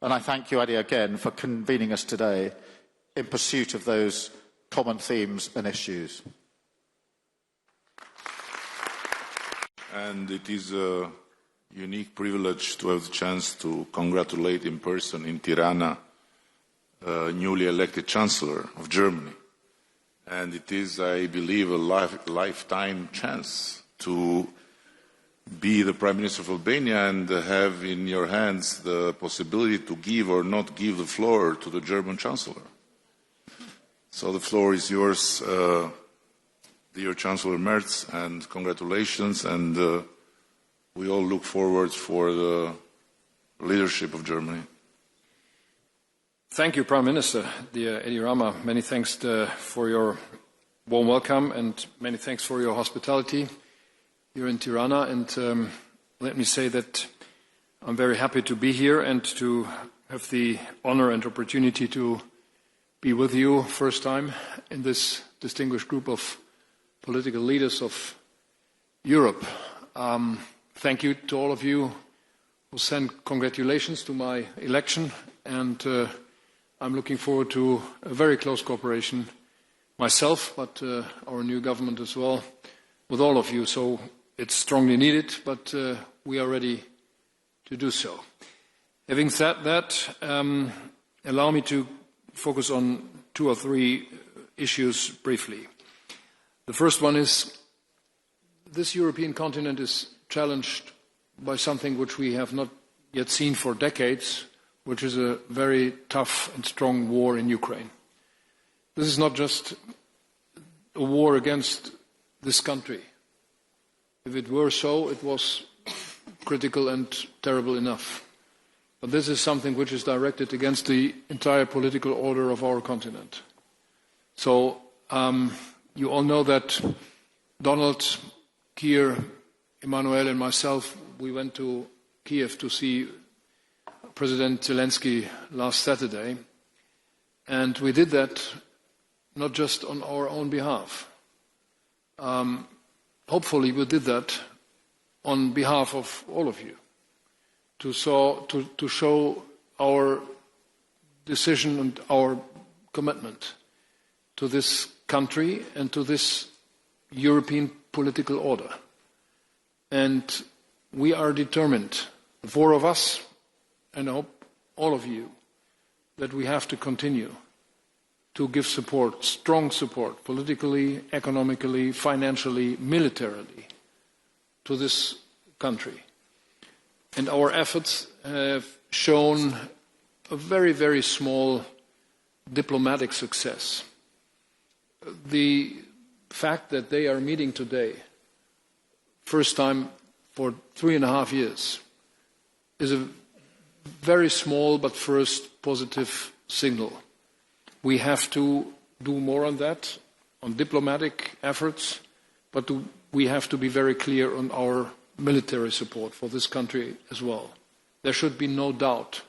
B: And I thank you, Adi, again for convening us today in pursuit of those common themes and issues.
C: And it is a unique privilege to have the chance to congratulate in person in Tirana newly elected Chancellor of Germany. And it is, I believe, a lifetime chance to be the Prime Minister of Albania and have in your hands the possibility to give or not give the floor to the German Chancellor. So the floor is yours, dear Chancellor Merz, and congratulations, and we all look forward for the leadership of Germany.
P: Thank you, Prime Minister, dear Edi Rama. Many thanks for your warm welcome and many thanks for your hospitality here in Tirana. And let me say that I'm very happy to be here and to have the honor and opportunity to be with you first time in this distinguished group of political leaders of Europe. Thank you to all of you who sent congratulations to my election, and I'm looking forward to a very close cooperation myself, but our new government as well, with all of you. So it's strongly needed, but we are ready to do so. Having said that, allow me to focus on 2 or 3 issues briefly. The first one is this European continent is challenged by something which we have not yet seen for decades, which is a very tough and strong war in Ukraine. This is not just a war against this country. If it were so, it was critical and terrible enough. But this is something which is directed against the entire political order of our continent. So you all know that Donald, Keir, Emmanuel and myself, we went to Kiev to see President Zelenskiy last Saturday. And we did that not just on our own behalf. Hopefully we did that on behalf of all of you, to show our decision and our commitment to this country and to this European political order. And we are determined, the 4 of us, and I hope all of you, that we have to continue to give support, strong support, politically, economically, financially, militarily, to this country. And our efforts have shown a very, very small diplomatic success. The fact that they are meeting today, first time for 3.5 years, is a very small but first positive signal. We have to do more on that, on diplomatic efforts, but we have to be very clear on our military support for this country as well. There should be no doubt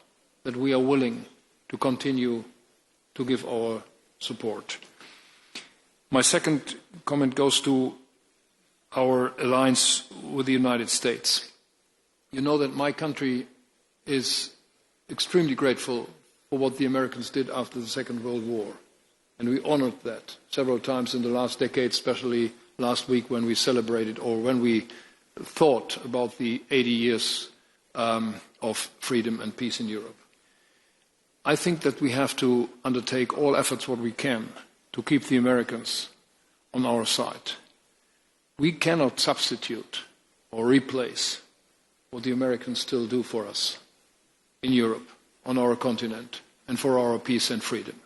P: that we are willing to continue to give our support. My second comment goes to our alliance with the United States. You know that my country is extremely grateful for what the Americans did after the Second World War. And we honored that several times in the last decade, especially last week when we celebrated, or when we thought about the 80 years of freedom and peace in Europe. I think that we have to undertake all efforts what we can to keep the Americans on our side. We cannot substitute or replace what the Americans still do for us in Europe, on our continent, and for our peace and freedom.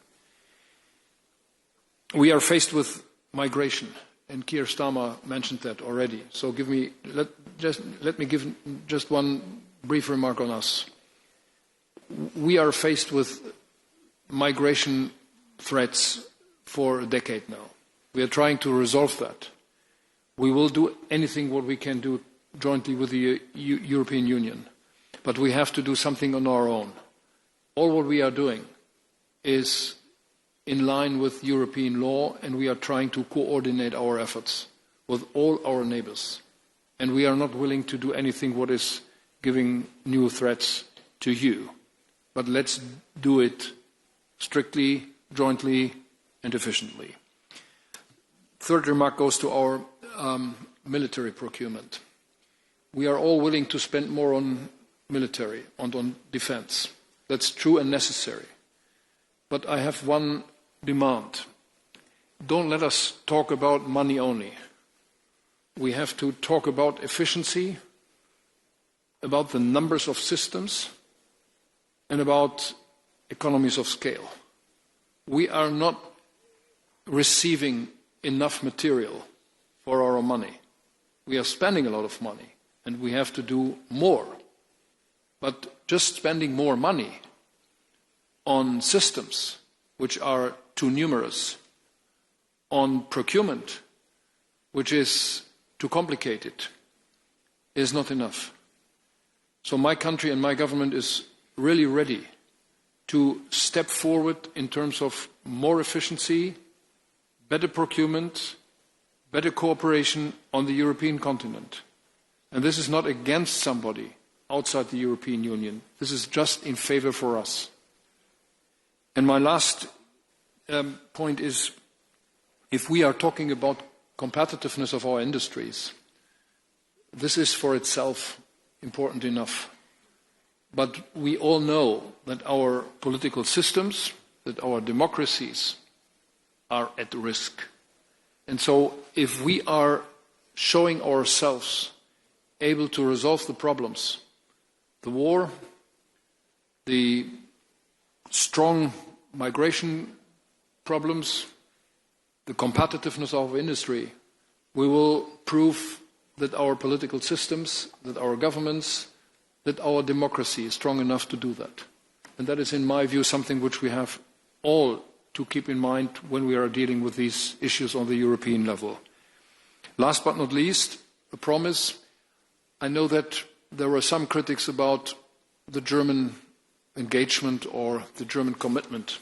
P: We are faced with migration, and Keir Starmer mentioned that already. So let me give just one brief remark on us. We are faced with migration threats for a decade now. We are trying to resolve that. We will do anything what we can do jointly with the European Union, but we have to do something on our own. All what we are doing is in line with European law, and we are trying to coordinate our efforts with all our neighbors. And we are not willing to do anything what is giving new threats to you. But let's do it strictly, jointly, and efficiently. Third remark goes to our military procurement. We are all willing to spend more on military, on defense. That's true and necessary. But I have one demand. Don't let us talk about money only. We have to talk about efficiency, about the numbers of systems, and about economies of scale. We are not receiving enough material for our money. We are spending a lot of money, and we have to do more. But just spending more money on systems which are too numerous, on procurement which is too complicated, is not enough. So my country and my government is really ready to step forward in terms of more efficiency, better procurement, better cooperation on the European continent. And this is not against somebody outside the European Union. This is just in favor for us. And my last point is, if we are talking about competitiveness of our industries, this is for itself important enough. But we all know that our political systems, that our democracies are at risk. And so if we are showing ourselves able to resolve the problems, the war, the strong migration problems, the competitiveness of our industry, we will prove that our political systems, that our governments, that our democracy is strong enough to do that. And that is, in my view, something which we have all to keep in mind when we are dealing with these issues on the European level. Last but not least, a promise. I know that there were some critics about the German engagement or the German commitment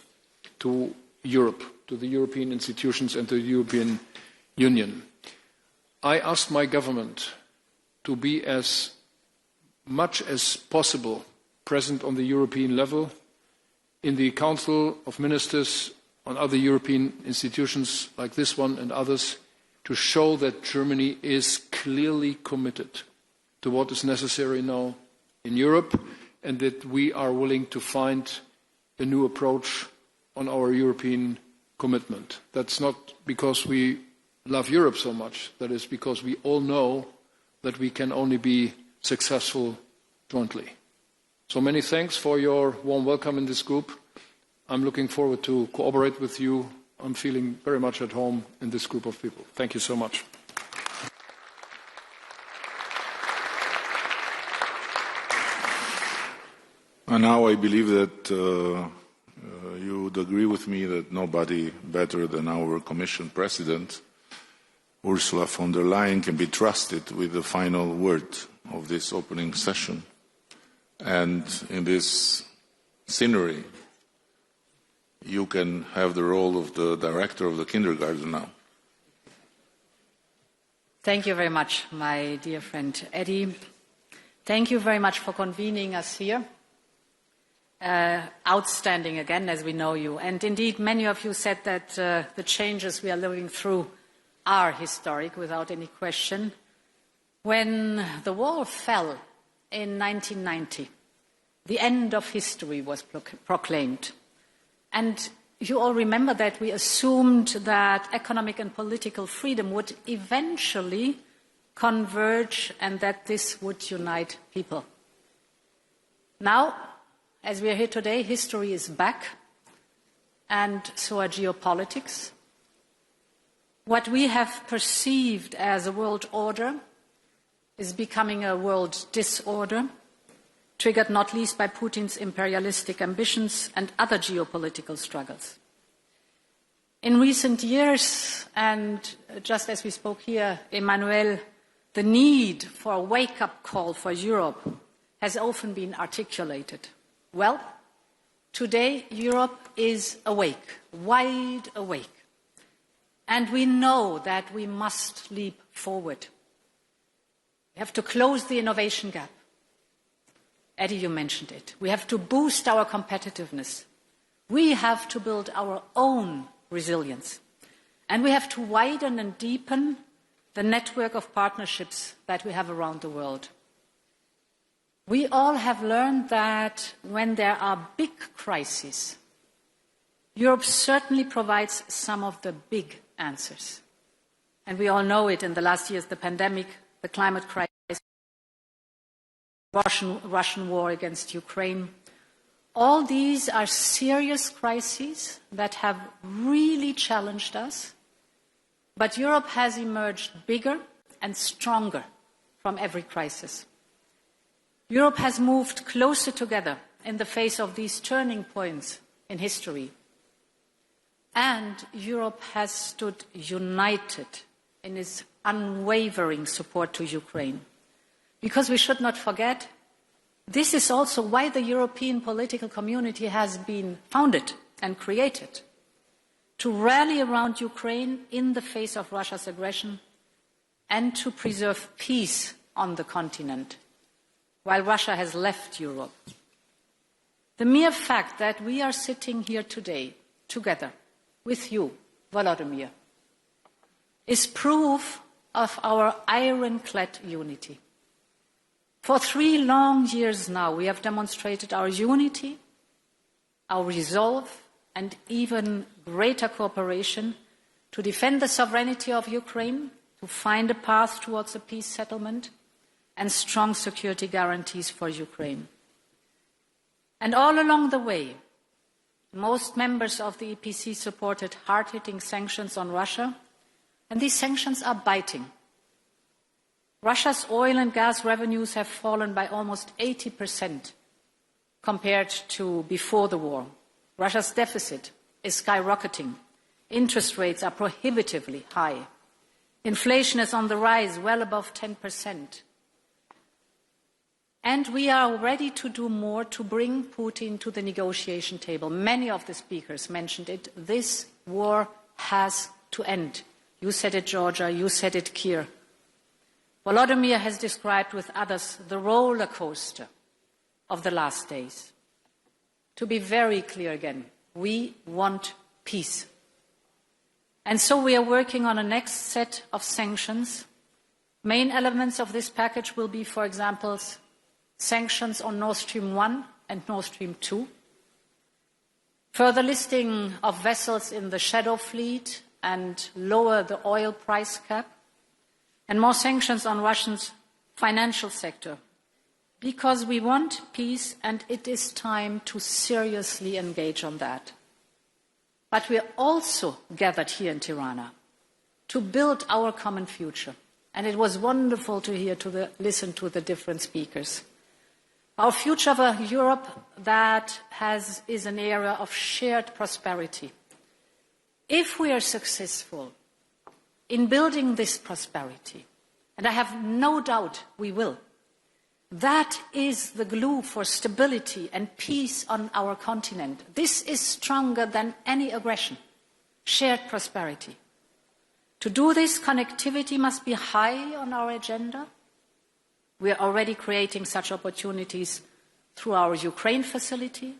P: to Europe, to the European institutions and to the European Union. I asked my government to be as much as possible present on the European level, in the Council of Ministers, on other European institutions like this one and others, to show that Germany is clearly committed to what is necessary now in Europe, and that we are willing to find a new approach on our European commitment. That's not because we love Europe so much. That is because we all know that we can only be successful jointly. So many thanks for your warm welcome in this group. I'm looking forward to cooperate with you. I'm feeling very much at home in this group of people. Thank you so much.
C: And now I believe that you would agree with me that nobody better than our Commission President, Ursula von der Leyen, can be trusted with the final word of this opening session. And in this scenery, you can have the role of the director of the kindergarten now.
A: Thank you very much, my dear friend Eddie. Thank you very much for convening us here. Outstanding again, as we know you. And indeed, many of you said that the changes we are living through are historic, without any question. When the wall fell in 1990, the end of history was proclaimed. And you all remember that we assumed that economic and political freedom would eventually converge and that this would unite people. Now, as we are here today, history is back, and so are geopolitics. What we have perceived as a world order is becoming a world disorder, triggered not least by Putin's imperialistic ambitions and other geopolitical struggles. In recent years, and just as we spoke here, Emmanuel, the need for a wake-up call for Europe has often been articulated. Well, today Europe is awake, wide awake. And we know that we must leap forward. We have to close the innovation gap. Eddie, you mentioned it. We have to boost our competitiveness. We have to build our own resilience. And we have to widen and deepen the network of partnerships that we have around the world. We all have learned that when there are big crises, Europe certainly provides some of the big answers. And we all know it in the last years, the pandemic, the climate crisis, Russian war against Ukraine. All these are serious crises that have really challenged us, but Europe has emerged bigger and stronger from every crisis. Europe has moved closer together in the face of these turning points in history. And Europe has stood united in its unwavering support to Ukraine. Because we should not forget, this is also why the European political community has been founded and created, to rally around Ukraine in the face of Russia's aggression and to preserve peace on the continent, while Russia has left Europe. The mere fact that we are sitting here today, together, with you, Volodymyr, is proof of our ironclad unity. For 3 long years now, we have demonstrated our unity, our resolve, and even greater cooperation to defend the sovereignty of Ukraine, to find a path towards a peace settlement, and strong security guarantees for Ukraine. And all along the way, most members of the EPC supported hard-hitting sanctions on Russia, and these sanctions are biting. Russia's oil and gas revenues have fallen by almost 80% compared to before the war. Russia's deficit is skyrocketing. Interest rates are prohibitively high. Inflation is on the rise, well above 10%. And we are ready to do more to bring Putin to the negotiation table. Many of the speakers mentioned it. This war has to end. You said it, Georgia. You said it, Keir. Volodymyr has described with others the roller coaster of the last days. To be very clear again, we want peace. And so we are working on a next set of sanctions. Main elements of this package will be, for example, sanctions on Nord Stream 1 and Nord Stream 2, further listing of vessels in the shadow fleet and lower the oil price cap, and more sanctions on Russia's financial sector, because we want peace and it is time to seriously engage on that. But we are also gathered here in Tirana to build our common future. And it was wonderful to listen to the different speakers. Our future of a Europe that is an era of shared prosperity. If we are successful in building this prosperity, and I have no doubt we will, that is the glue for stability and peace on our continent. This is stronger than any aggression, shared prosperity. To do this, connectivity must be high on our agenda. We are already creating such opportunities through our Ukraine facility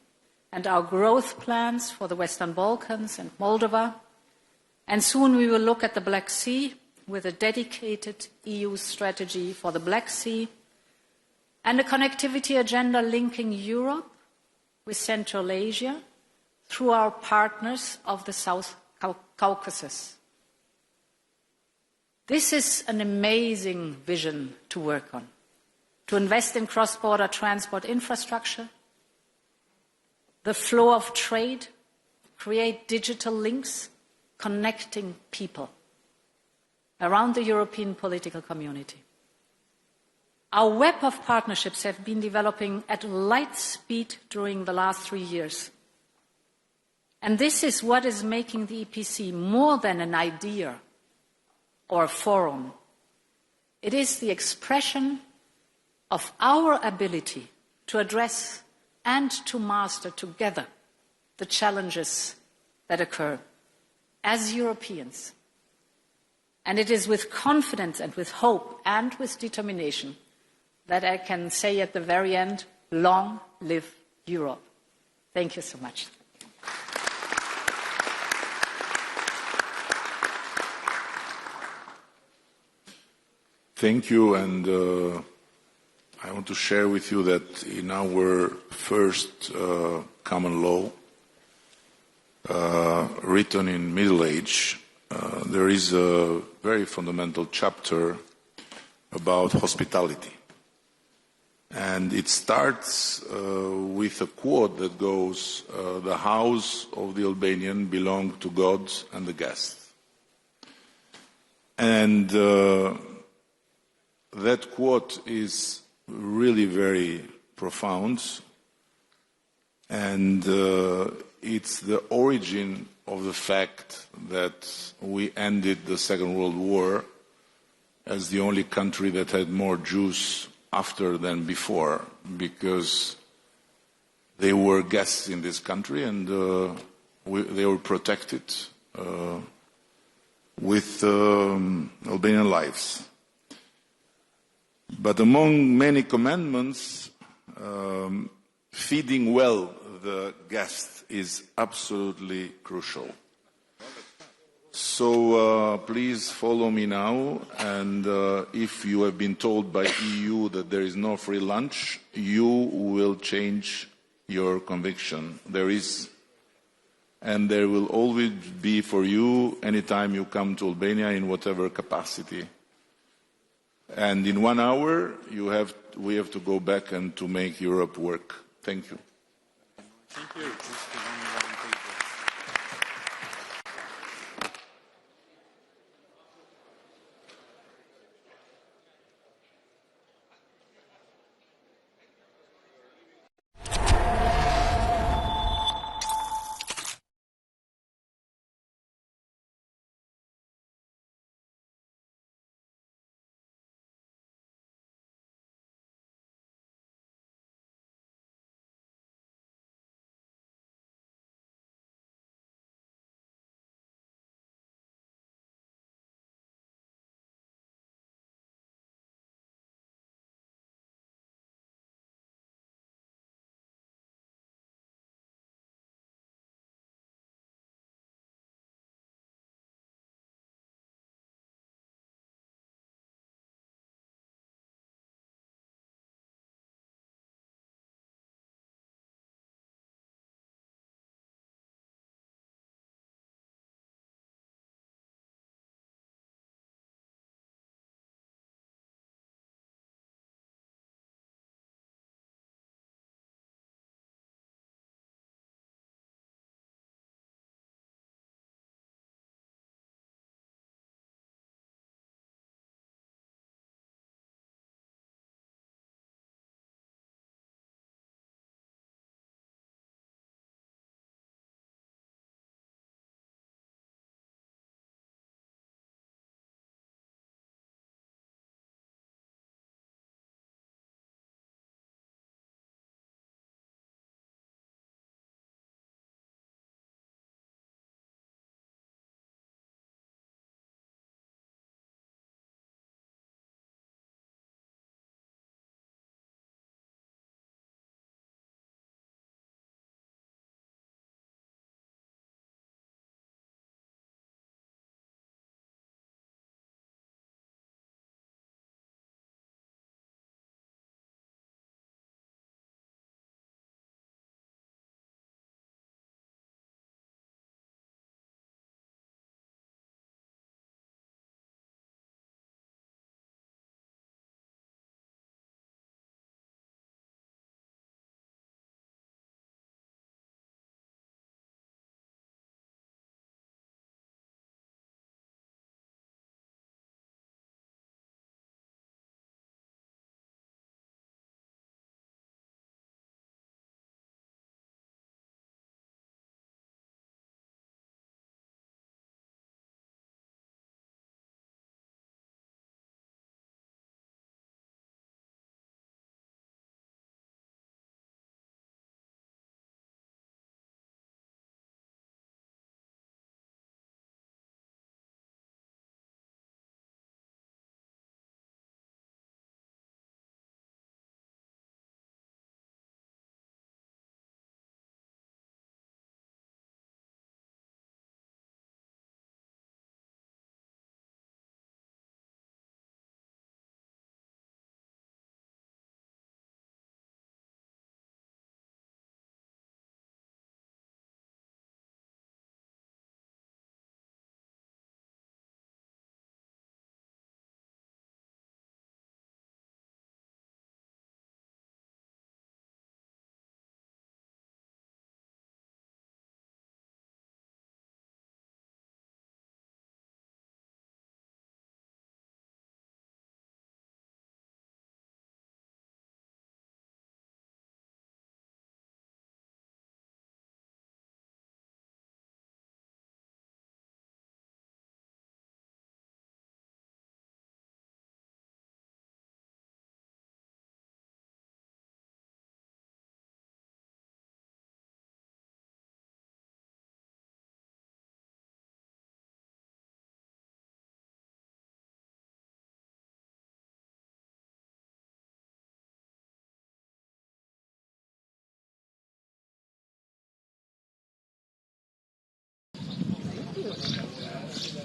A: and our growth plans for the Western Balkans and Moldova. And soon we will look at the Black Sea with a dedicated EU strategy for the Black Sea and a connectivity agenda linking Europe with Central Asia through our partners of the South Caucasus. This is an amazing vision to work on, to invest in cross-border transport infrastructure, the flow of trade, create digital links, connecting people around the European political community. Our web of partnerships have been developing at light speed during the last 3 years. And this is what is making the EPC more than an idea or a forum. It is the expression of our ability to address and to master together the challenges that occur as Europeans. And it is with confidence and with hope and with determination that I can say at the very end, long live Europe. Thank you so much.
C: Thank you, and I want to share with you that in our first common law, written in Middle Age, there is a very fundamental chapter about hospitality. And it starts with a quote that goes, "The house of the Albanian belongs to God and the guest." And that quote is really very profound, and it's the origin of the fact that we ended the Second World War as the only country that had more Jews after than before, because they were guests in this country and they were protected with Albanian lives. But among many commandments, feeding well the guest is absolutely crucial. So please follow me now, and if you have been told by EU that there is no free lunch, you will change your conviction. There is, and there will always be for you anytime you come to Albania in whatever capacity. And in 1 hour, we have to go back and to make Europe work. Thank you.
S: Thank you.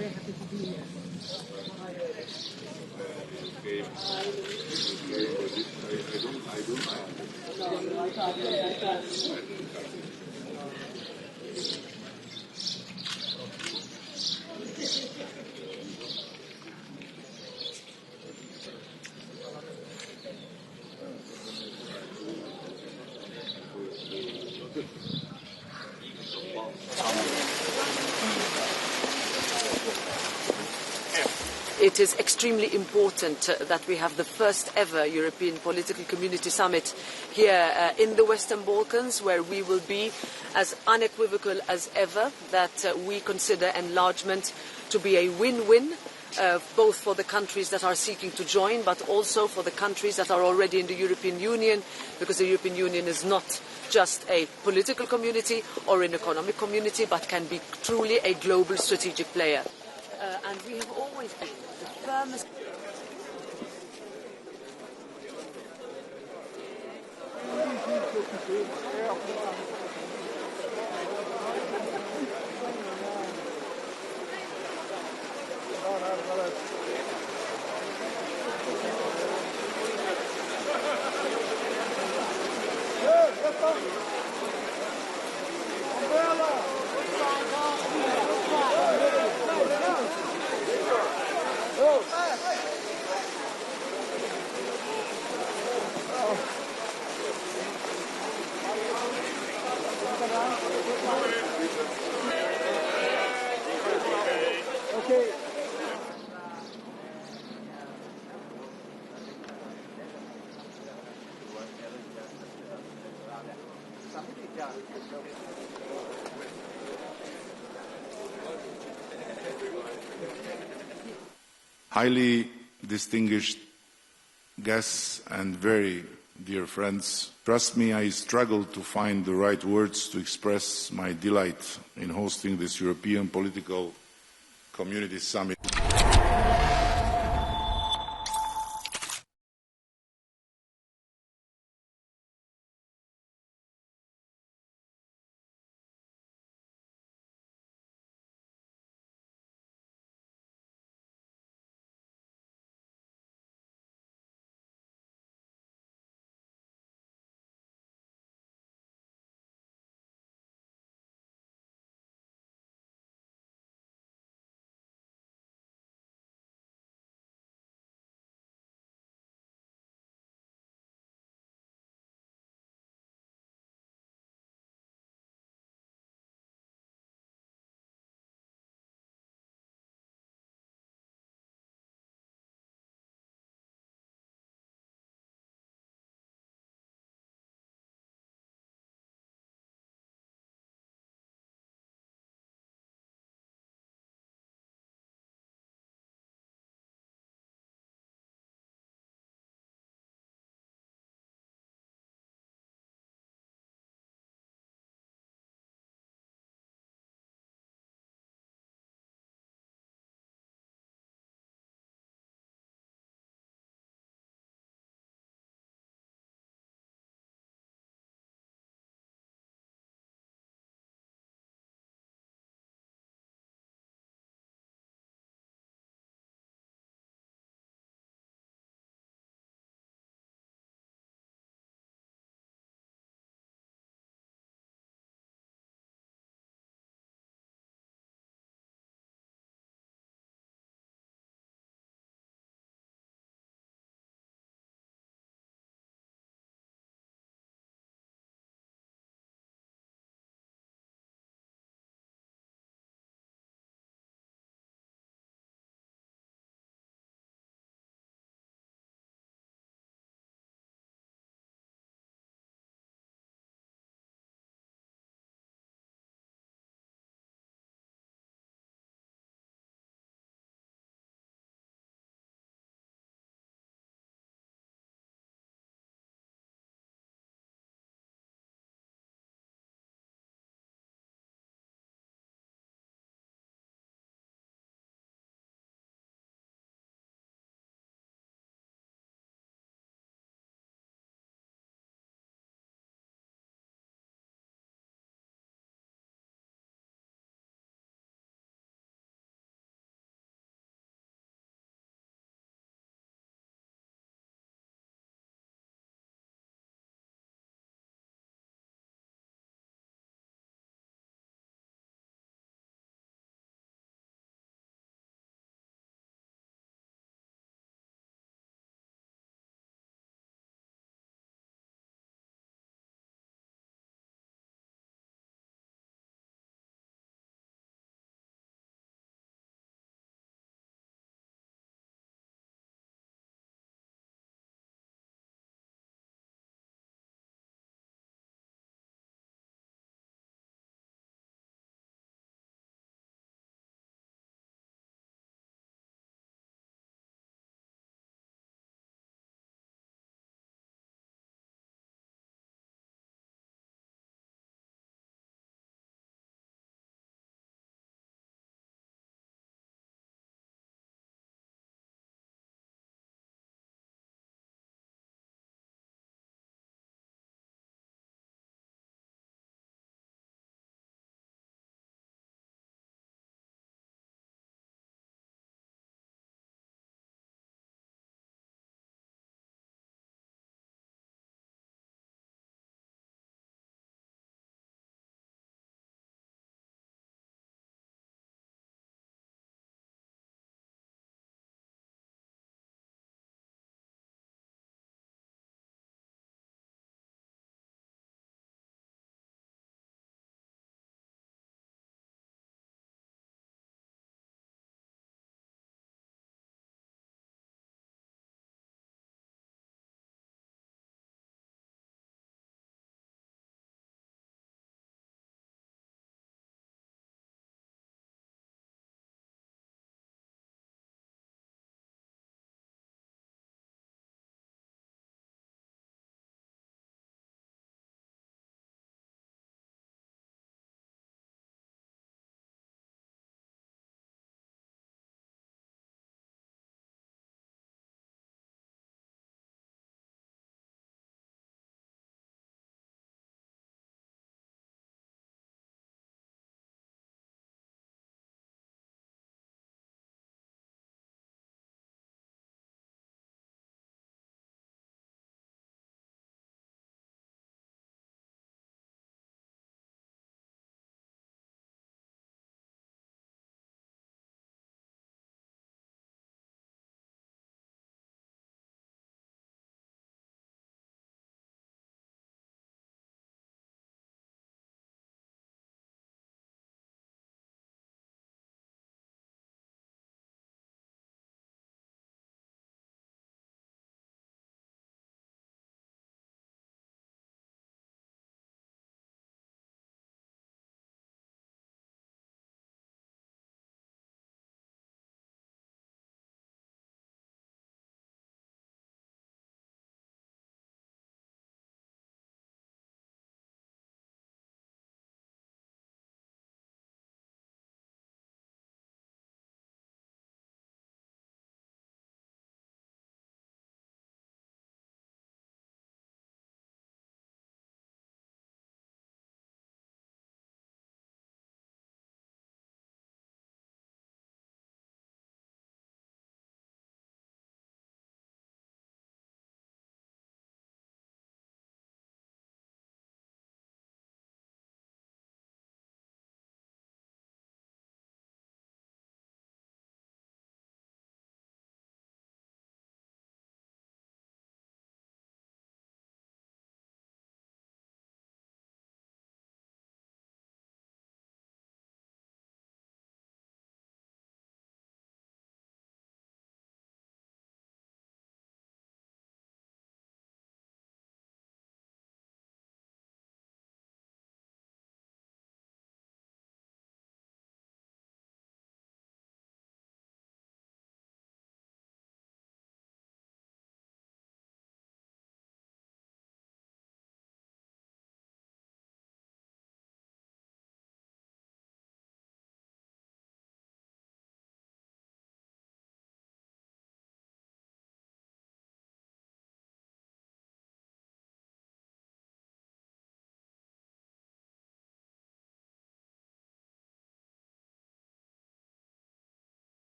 A: very happy to be here.
G: It is extremely important that we have the first ever European Political Community Summit here in the Western Balkans, where we will be as unequivocal as ever that we consider enlargement to be a win-win, both for the countries that are seeking to join, but also for the countries that are already in the European Union, because the European Union is not just a political community or an economic community, but can be truly a global strategic player. And we have always been the firmest.
C: Highly distinguished guests and very dear friends, trust me, I struggled to find the right words to express my delight in hosting this European Political Community Summit.